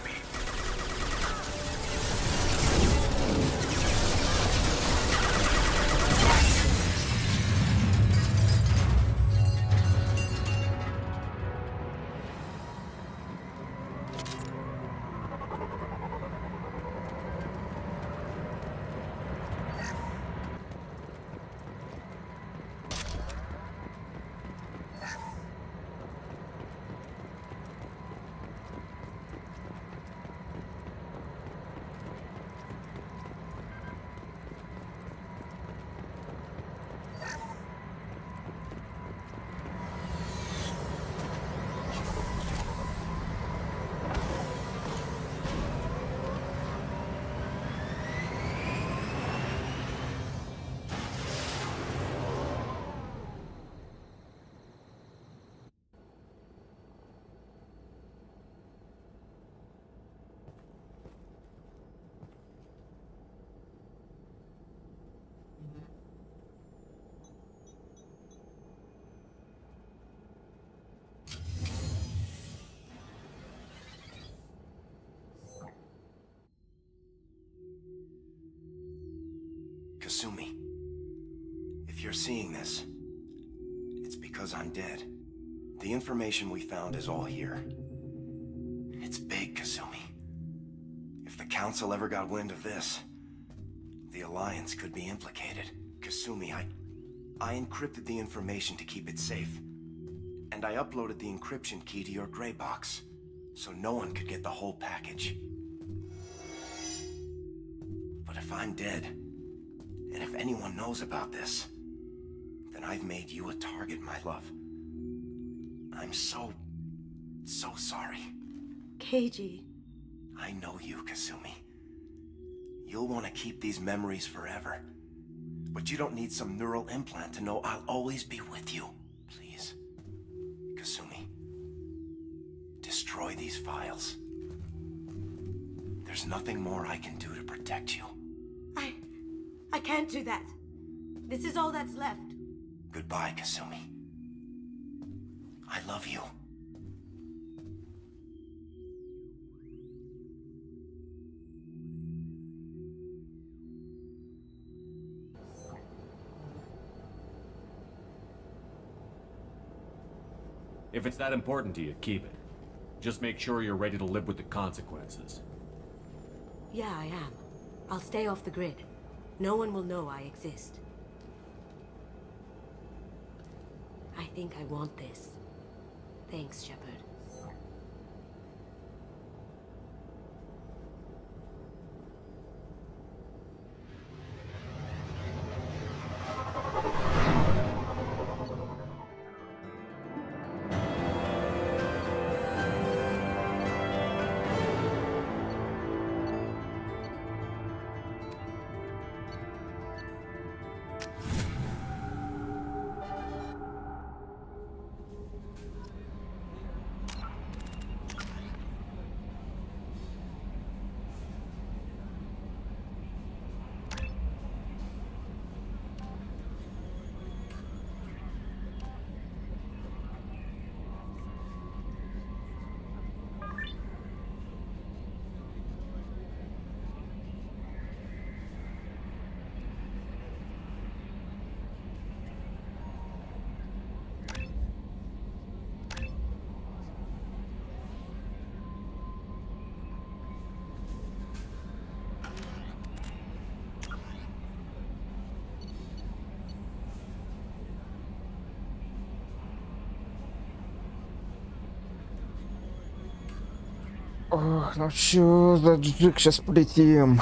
Kasumi, if you're seeing this, it's because I'm dead. The information we found is all here. It's big, Kasumi. If the Council ever got wind of this, the Alliance could be implicated. Kasumi, I encrypted the information to keep it safe. And I uploaded the encryption key to your gray box, so no one could get the whole package. But if I'm dead, and if anyone knows about this, then I've made you a target, my love. I'm so sorry. Keiji. I know you, Kasumi. You'll want to keep these memories forever. But you don't need some neural implant to know I'll always be with you. Please, Kasumi, destroy these files. There's nothing more I can do to protect you. I can't do that. This is all that's left. Goodbye, Kasumi. I love you. If it's that important to you, keep it. Just make sure you're ready to live with the consequences. Yeah, I am. I'll stay off the grid. No one will know I exist. I think I want this. Thanks, Shepard. Ох, ну чё за джик, сейчас полетим.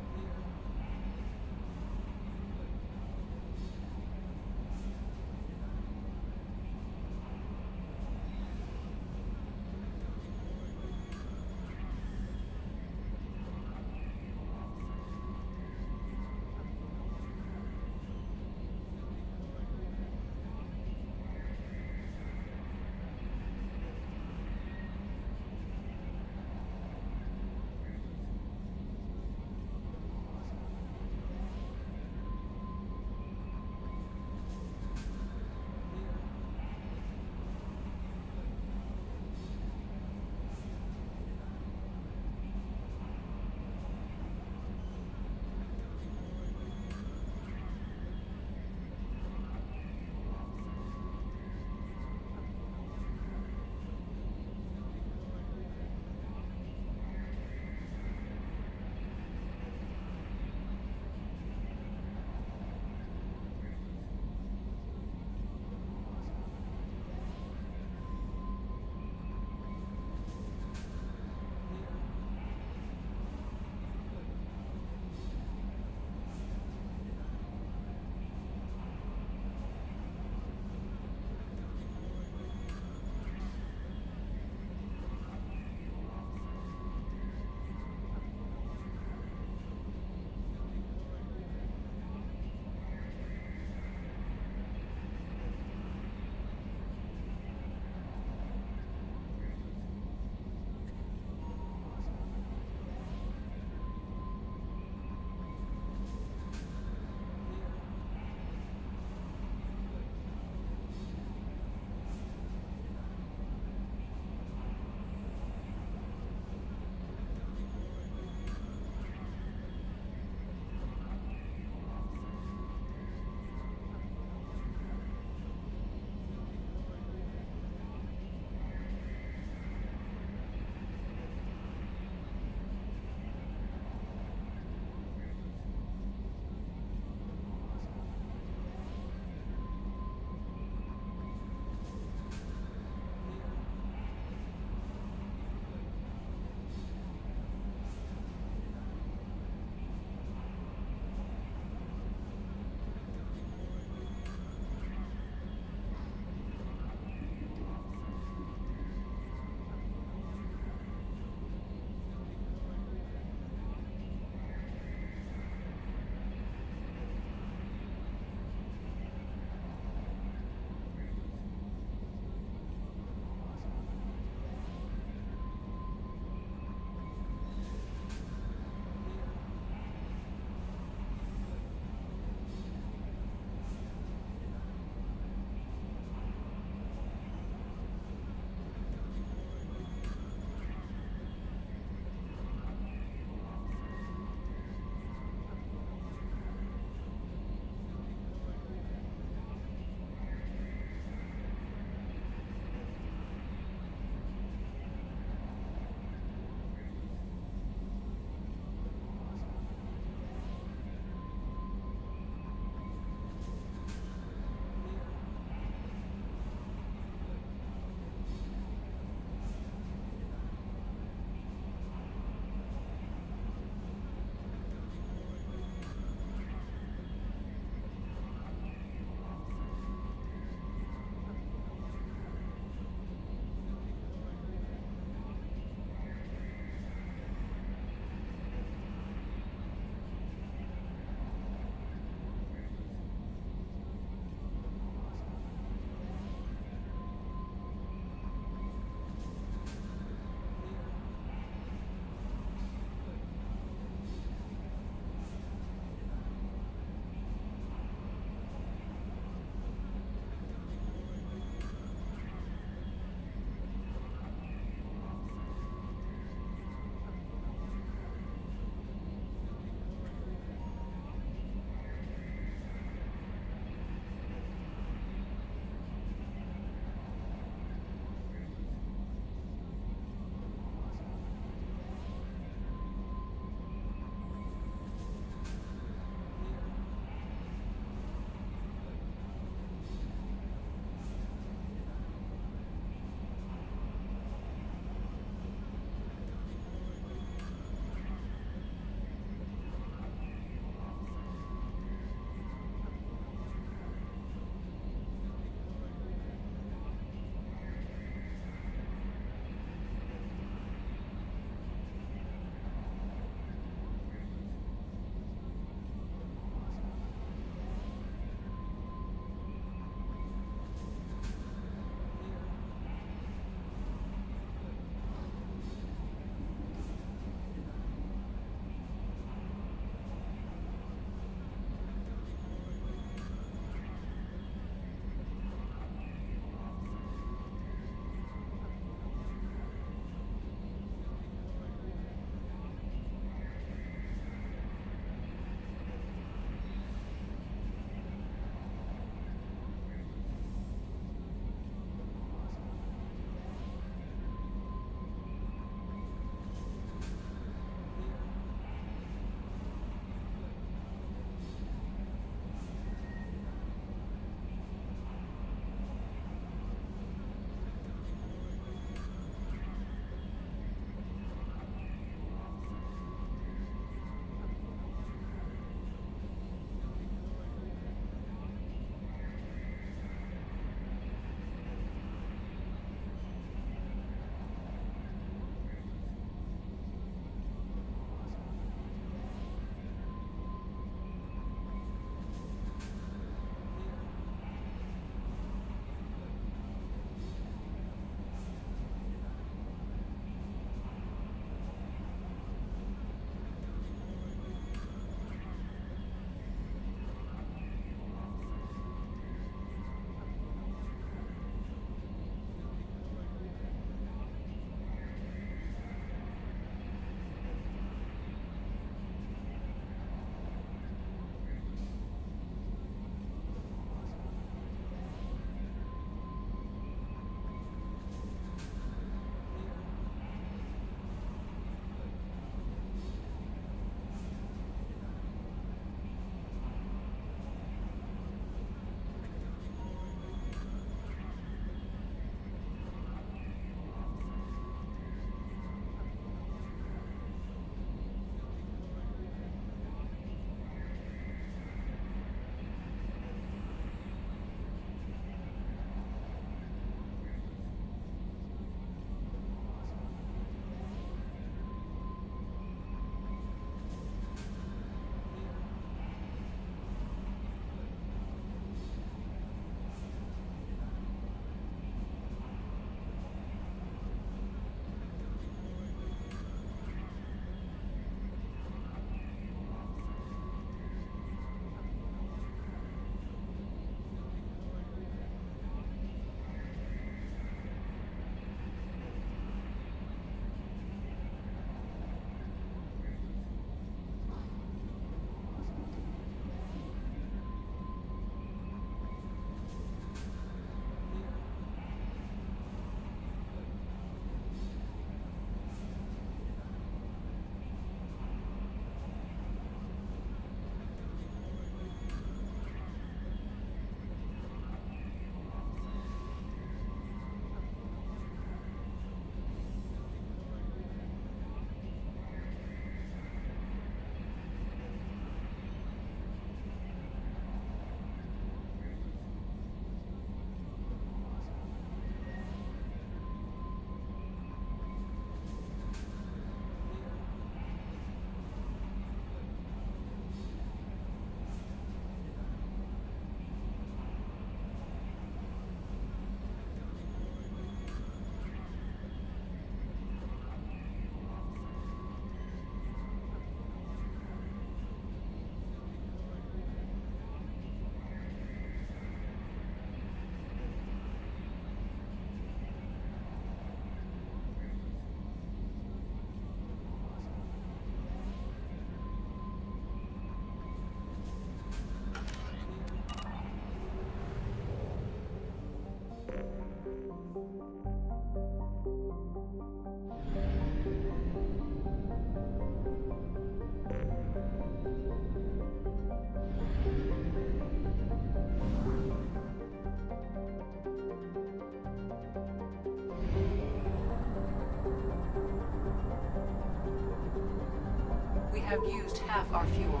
have used half our fuel.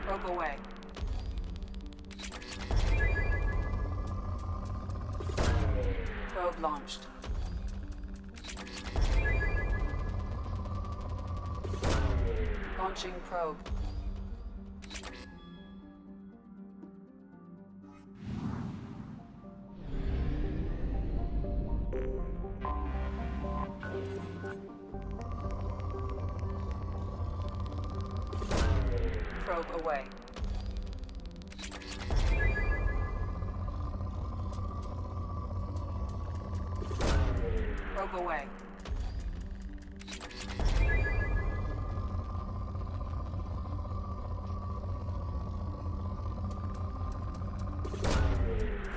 Probe away. Probe launched. Launching probe. Probe away. Probe away.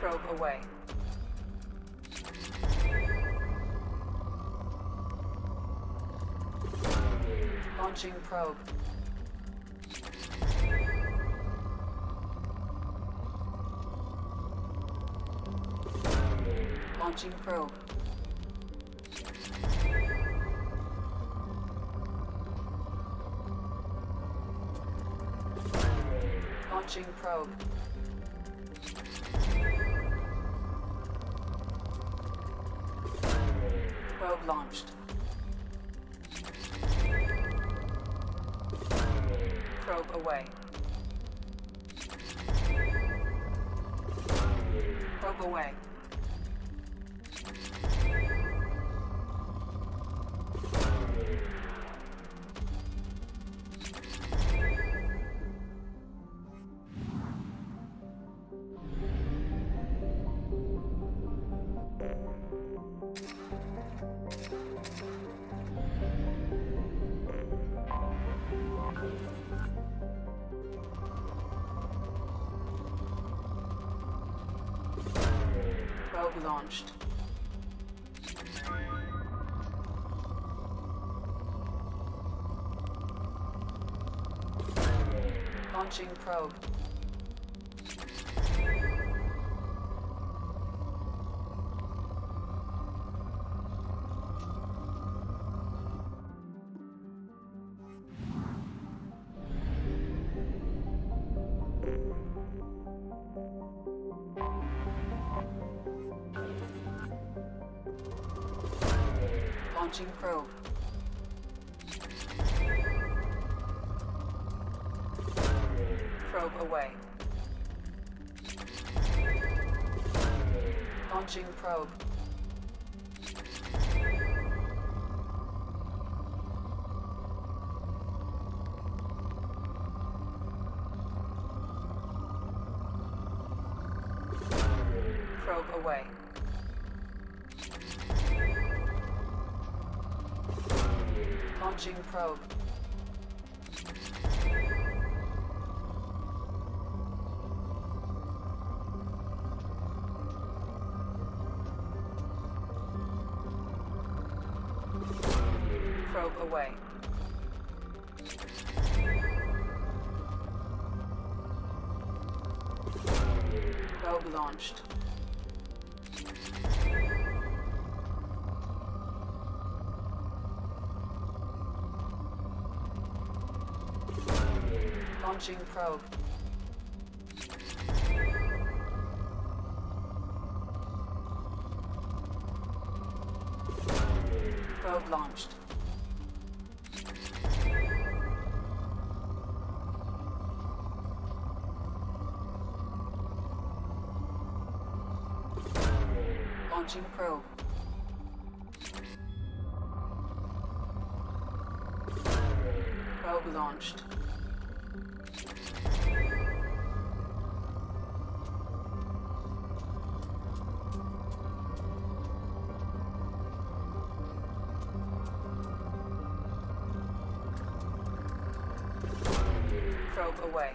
Probe away. Launching probe. Launching probe. Launching probe. Probe launched. Probe away. Probe away. Probe launched. Launching probe. Launching probe. Probe away. Launching probe. Probe away. Launching probe. Probe away. Probe launched. Launching probe. Probe launched. Launching probe. Probe launched. Probe away.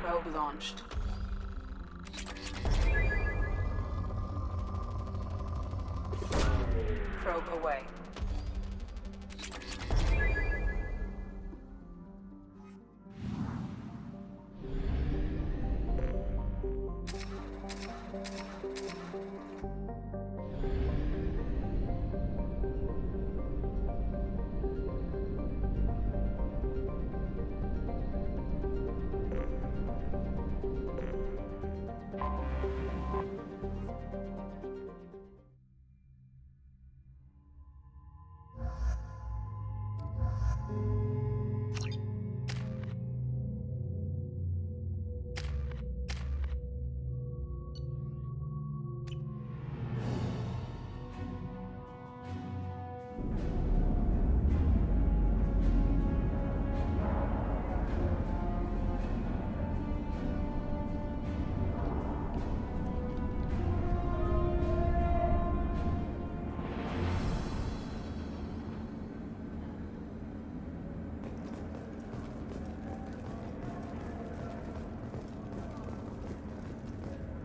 Probe launched. Probe away.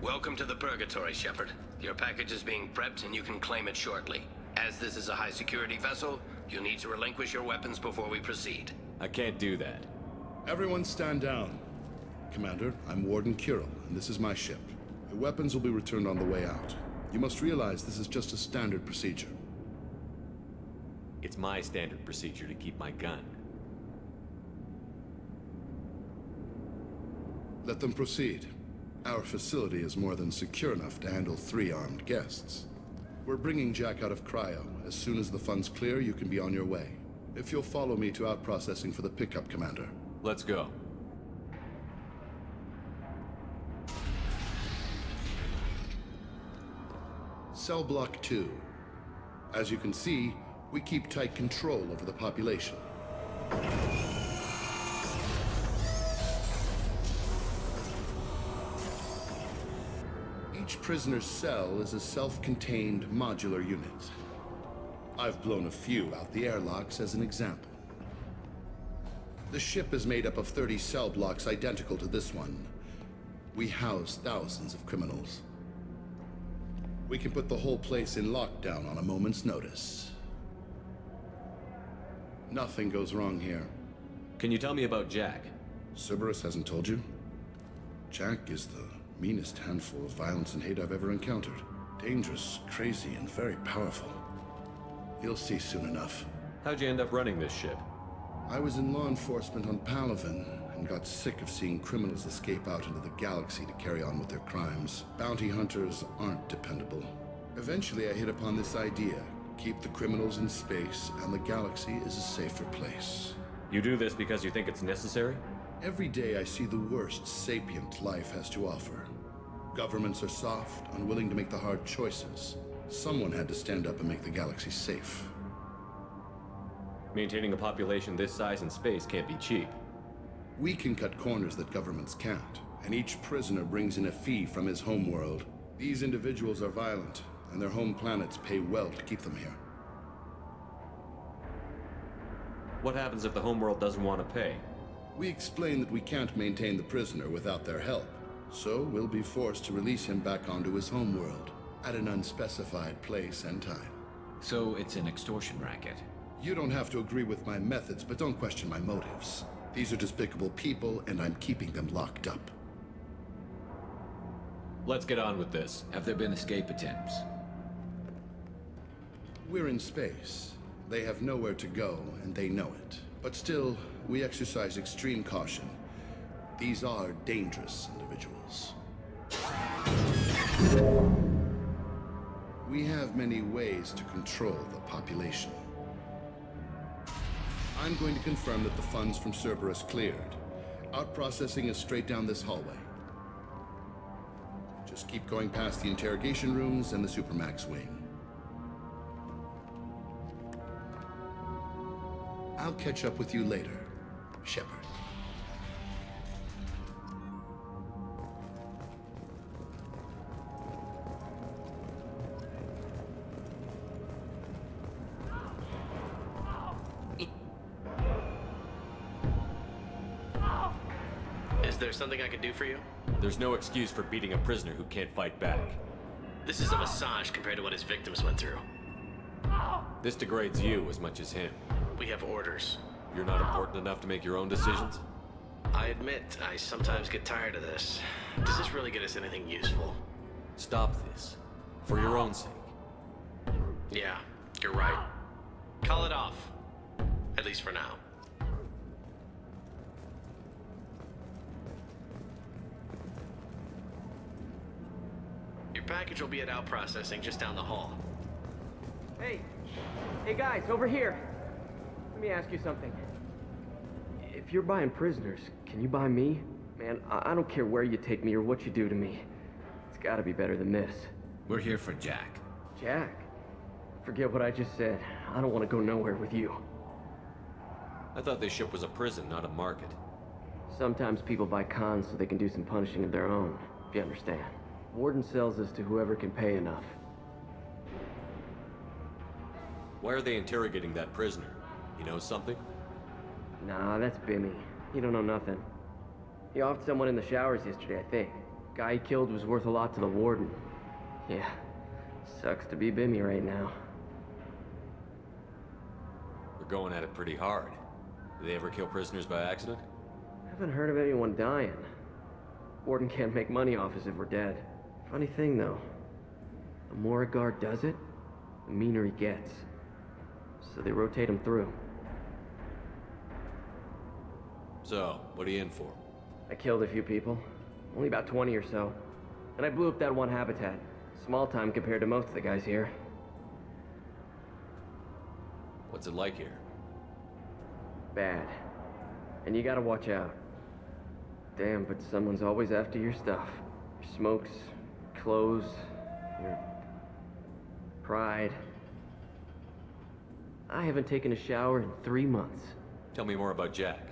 Welcome to the Purgatory, Shepard. Your package is being prepped and you can claim it shortly. As this is a high-security vessel, you'll need to relinquish your weapons before we proceed. I can't do that. Everyone stand down. Commander, I'm Warden Kirill, and this is my ship. Your weapons will be returned on the way out. You must realize this is just a standard procedure. It's my standard procedure to keep my gun. Let them proceed. Our facility is more than secure enough to handle 3 armed guests. We're bringing Jack out of cryo. As soon as the funds clear, you can be on your way. If you'll follow me to out-processing for the pickup, Commander. Let's go. Cell Block 2. As you can see, we keep tight control over the population. Each prisoner's cell is a self-contained modular unit. I've blown a few out the airlocks as an example. The ship is made up of 30 cell blocks identical to this one. We house thousands of criminals. We can put the whole place in lockdown on a moment's notice. Nothing goes wrong here. Can you tell me about Jack? Cerberus hasn't told you? Jack is the meanest handful of violence and hate I've ever encountered. Dangerous, crazy, and very powerful. You'll see soon enough. How'd you end up running this ship? I was in law enforcement on Palaven and got sick of seeing criminals escape out into the galaxy to carry on with their crimes. Bounty hunters aren't dependable. Eventually I hit upon this idea. Keep the criminals in space and the galaxy is a safer place. You do this because you think it's necessary? Every day I see the worst sapient life has to offer. Governments are soft, unwilling to make the hard choices. Someone had to stand up and make the galaxy safe. Maintaining a population this size in space can't be cheap. We can cut corners that governments can't, and each prisoner brings in a fee from his homeworld. These individuals are violent, and their home planets pay well to keep them here. What happens if the homeworld doesn't want to pay? We explain that we can't maintain the prisoner without their help, so we'll be forced to release him back onto his homeworld at an unspecified place and time. So it's an extortion racket? You don't have to agree with my methods, but don't question my motives. These are despicable people, and I'm keeping them locked up. Let's get on with this. Have there been escape attempts? We're in space. They have nowhere to go, and they know it. But still, we exercise extreme caution. These are dangerous individuals. We have many ways to control the population. I'm going to confirm that the funds from Cerberus cleared. Out processing is straight down this hallway. Just keep going past the interrogation rooms and the Supermax wing. I'll catch up with you later, Shepard. Is there something I can do for you? There's no excuse for beating a prisoner who can't fight back. This is a massage compared to what his victims went through. This degrades you as much as him. We have orders. You're not important enough to make your own decisions? I admit, I sometimes get tired of this. Does this really get us anything useful? Stop this. For your own sake. Yeah, you're right. Call it off. At least for now. Your package will be at out processing just down the hall. Hey! Hey guys, over here! Let me ask you something. If you're buying prisoners, can you buy me? Man, I don't care where you take me or what you do to me. It's gotta be better than this. We're here for Jack. Jack? Forget what I just said. I don't want to go nowhere with you. I thought this ship was a prison, not a market. Sometimes people buy cons so they can do some punishing of their own, if you understand. Warden sells us to whoever can pay enough. Why are they interrogating that prisoner? You know something? Nah, that's Bimmy. He don't know nothing. He offed someone in the showers yesterday, I think. Guy he killed was worth a lot to the warden. Yeah, sucks to be Bimmy right now. We're going at it pretty hard. Do they ever kill prisoners by accident? Haven't heard of anyone dying. Warden can't make money off us if we're dead. Funny thing, though. The more a guard does it, the meaner he gets. So they rotate him through. So, what are you in for? I killed a few people. Only about 20 or so. And I blew up that one habitat. Small time compared to most of the guys here. What's it like here? Bad. And you gotta watch out. Damn, but someone's always after your stuff. Your smokes, clothes, your pride. I haven't taken a shower in 3 months. Tell me more about Jack.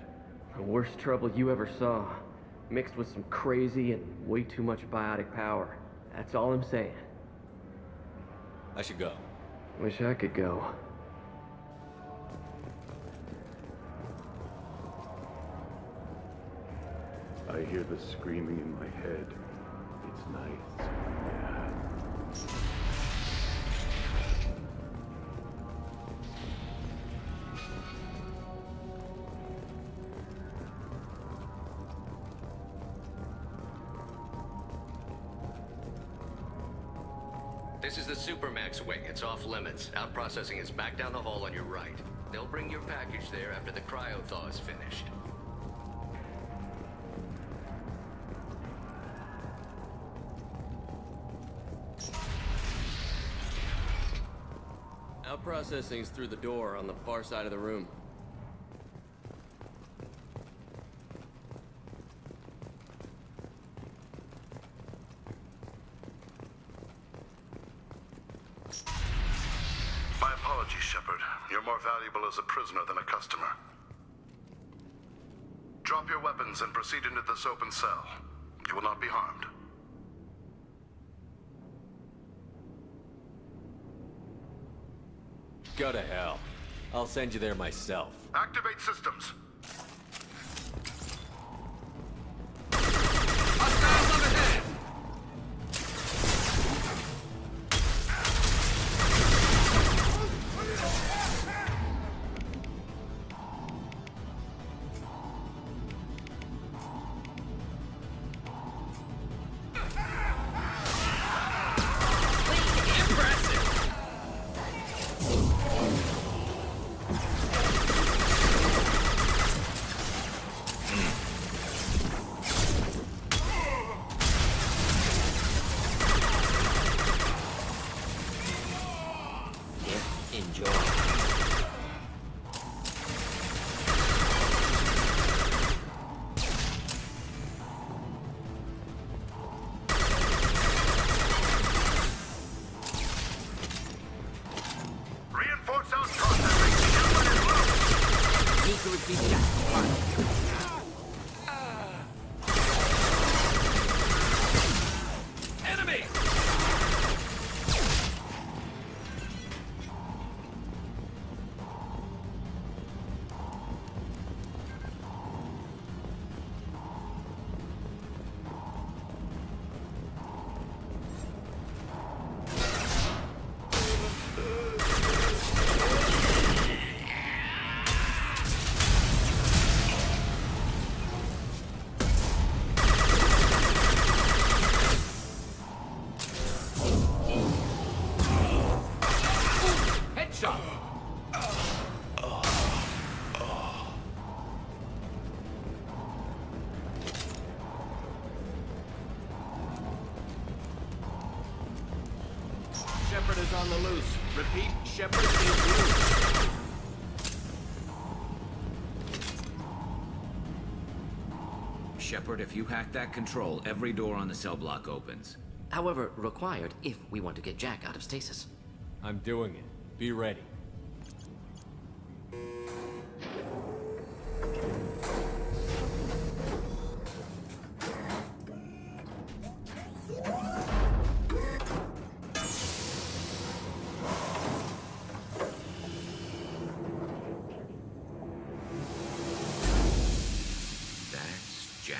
The worst trouble you ever saw. Mixed with some crazy and way too much biotic power. That's all I'm saying. I should go. Wish I could go. I hear the screaming in my head. It's nice. Yeah. This is the Supermax wing. It's off limits. Out processing is back down the hall on your right. They'll bring your package there after the cryo-thaw is finished. Out processing's through the door on the far side of the room. My apologies, Shepard. You're more valuable as a prisoner than a customer. Drop your weapons and proceed into this open cell. You will not be harmed. Go to hell. I'll send you there myself. Activate systems. Shepard is on the loose. Repeat, Shepard is loose. Shepard, if you hack that control, every door on the cell block opens. However, required if we want to get Jack out of stasis. I'm doing it. Be ready. That's Jack.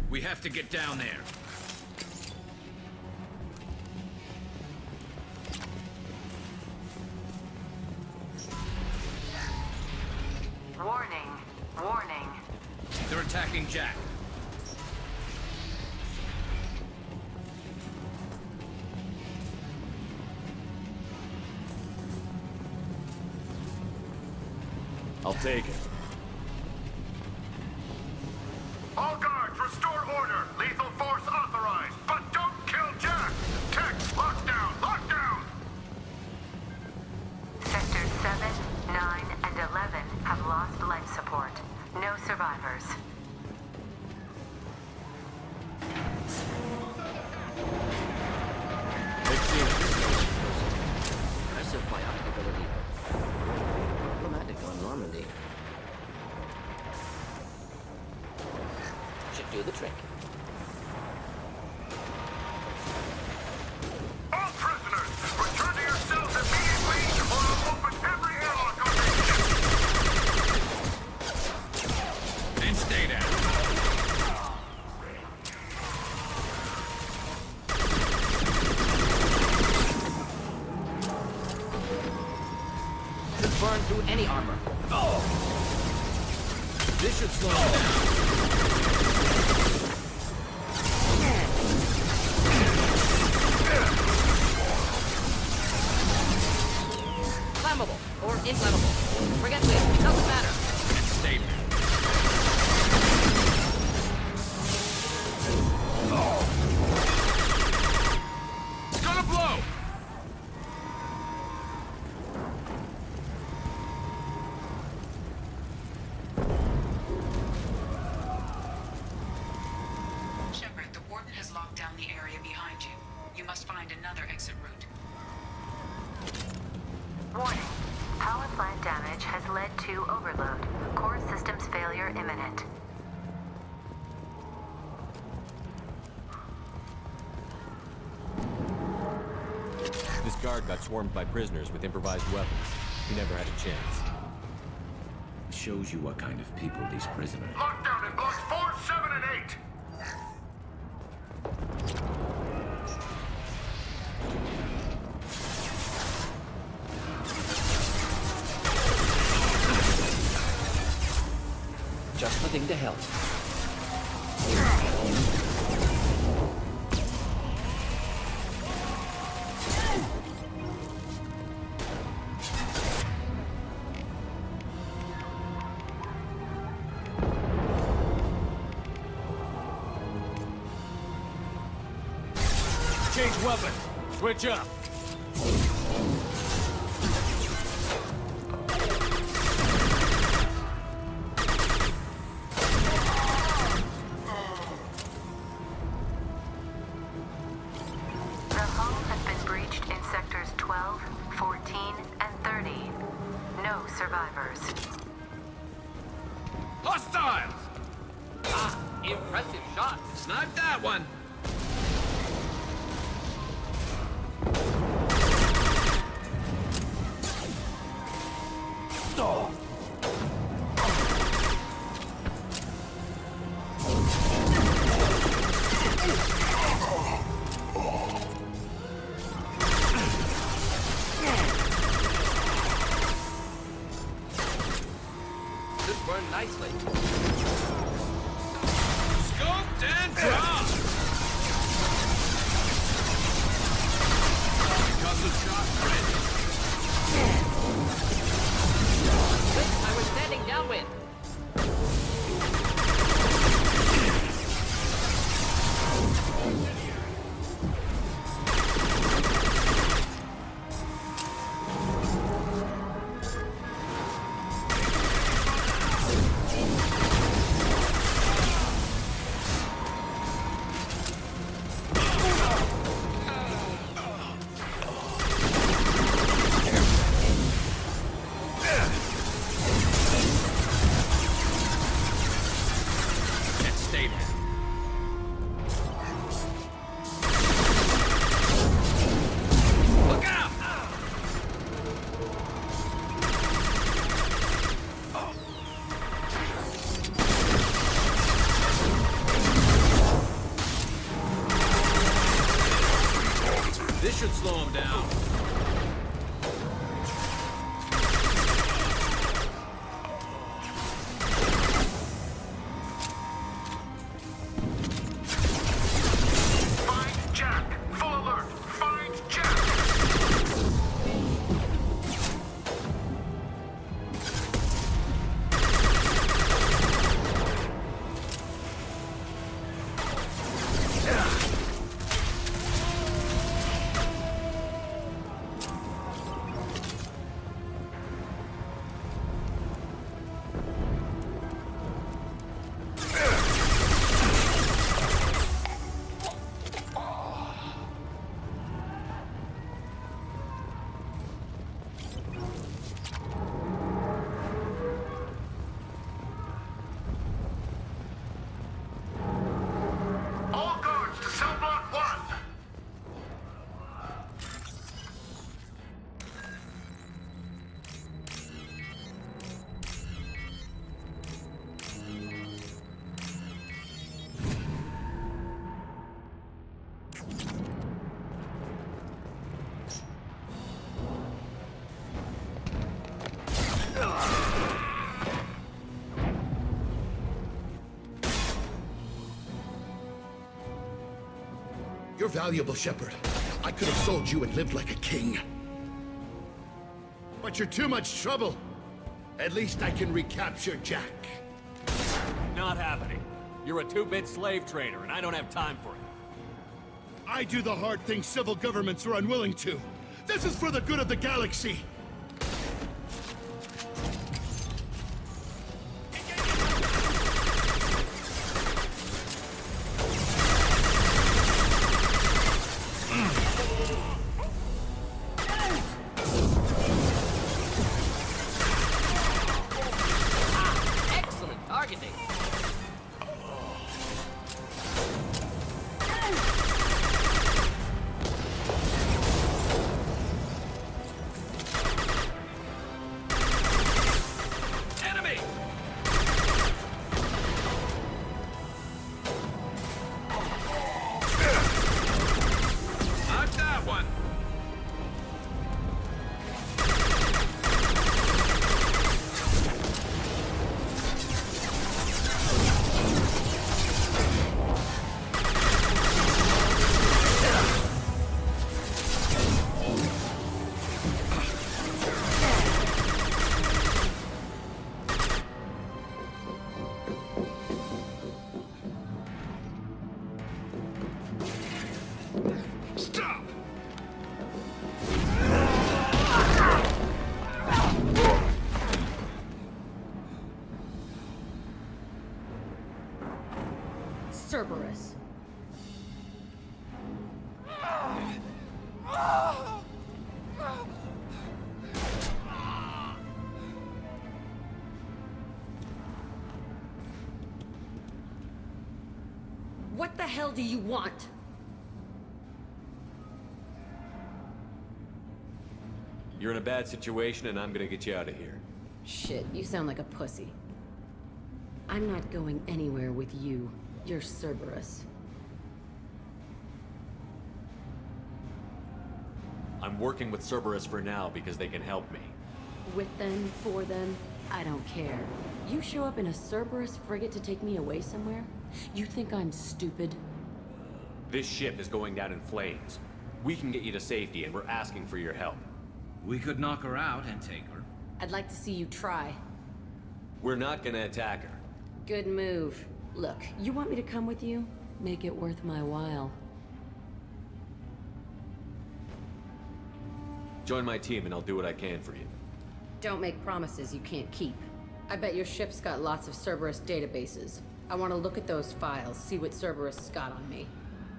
We have to get down there. Warning. Warning. They're attacking Jack. I'll take it. All guards, restore order. Lethal force authorized, but don't kill Jack. Tech, lockdown, lockdown. Sectors 7, 9, and 11 have lost life support. No survivors. Impressive biotic ability. Problematic on Normandy. Should do the trick. All prisoners, return to your cells immediately, or I'll open every airlock on this ship. And stay down. Could burn through any armor. Oh! This should slow him down. Flammable or inflammable. Forget which. Doesn't matter. And stay down. It's gonna blow! Shepard, the Warden has locked down the area behind you. You must find another exit route. Warning. Power plant damage has led to overload. Core systems failure imminent. This guard got swarmed by prisoners with improvised weapons. He never had a chance. Shows you what kind of people these prisoners. Lockdown in blocks 4, 7, and 8. Just the thing to help. Change weapon. Switch up. The hull has been breached in sectors 12, 14, and 30. No survivors. Hostiles! Ah, impressive shot. Snipe that one! Oh. turned nicely. Scoped and dropped! Concussive shot ready. I was standing downwind. This should slow him down. Find Jack! Full alert! Find Jack! All guards to cell block 1! You're valuable, Shepard. I could have sold you and lived like a king. But you're too much trouble. At least I can recapture Jack. Not happening. You're a two-bit slave trader, and I don't have time for it. I do the hard things civil governments are unwilling to. This is for the good of the galaxy. Excellent targeting. Enemy! Knock that one! Stop! Cerberus. What the hell do you want? You're in a bad situation, and I'm gonna get you out of here. Shit, you sound like a pussy. I'm not going anywhere with you. You're Cerberus. I'm working with Cerberus for now because they can help me. With them, for them, I don't care. You show up in a Cerberus frigate to take me away somewhere? You think I'm stupid? This ship is going down in flames. We can get you to safety, and we're asking for your help. We could knock her out and take her. I'd like to see you try. We're not gonna attack her. Good move. Look, you want me to come with you? Make it worth my while. Join my team and I'll do what I can for you. Don't make promises you can't keep. I bet your ship's got lots of Cerberus databases. I want to look at those files, see what Cerberus has got on me.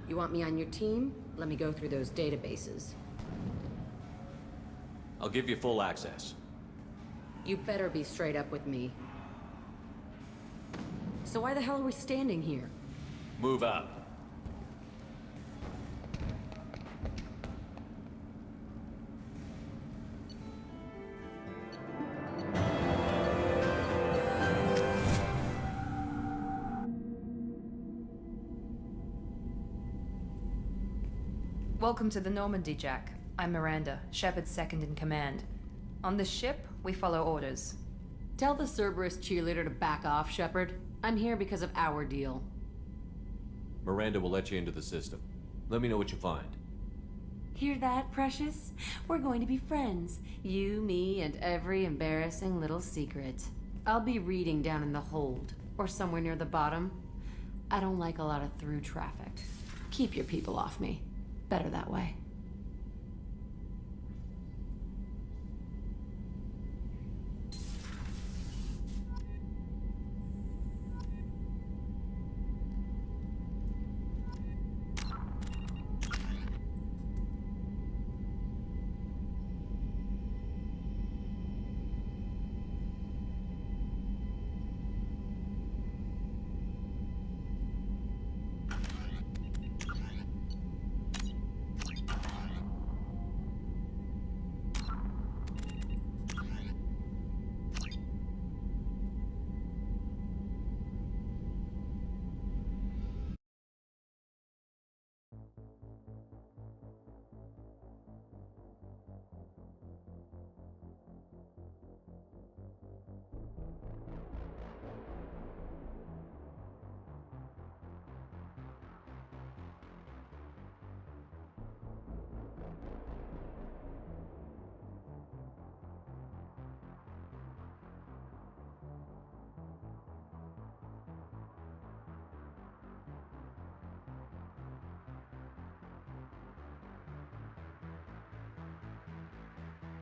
You want me on your team? Let me go through those databases. I'll give you full access. You better be straight up with me. So why the hell are we standing here? Move up. Welcome to the Normandy, Jack. I'm Miranda, Shepard's second in command. On this ship, we follow orders. Tell the Cerberus cheerleader to back off, Shepard. I'm here because of our deal. Miranda will let you into the system. Let me know what you find. Hear that, Precious? We're going to be friends. You, me, and every embarrassing little secret. I'll be reading down in the hold, or somewhere near the bottom. I don't like a lot of through traffic. Keep your people off me. Better that way.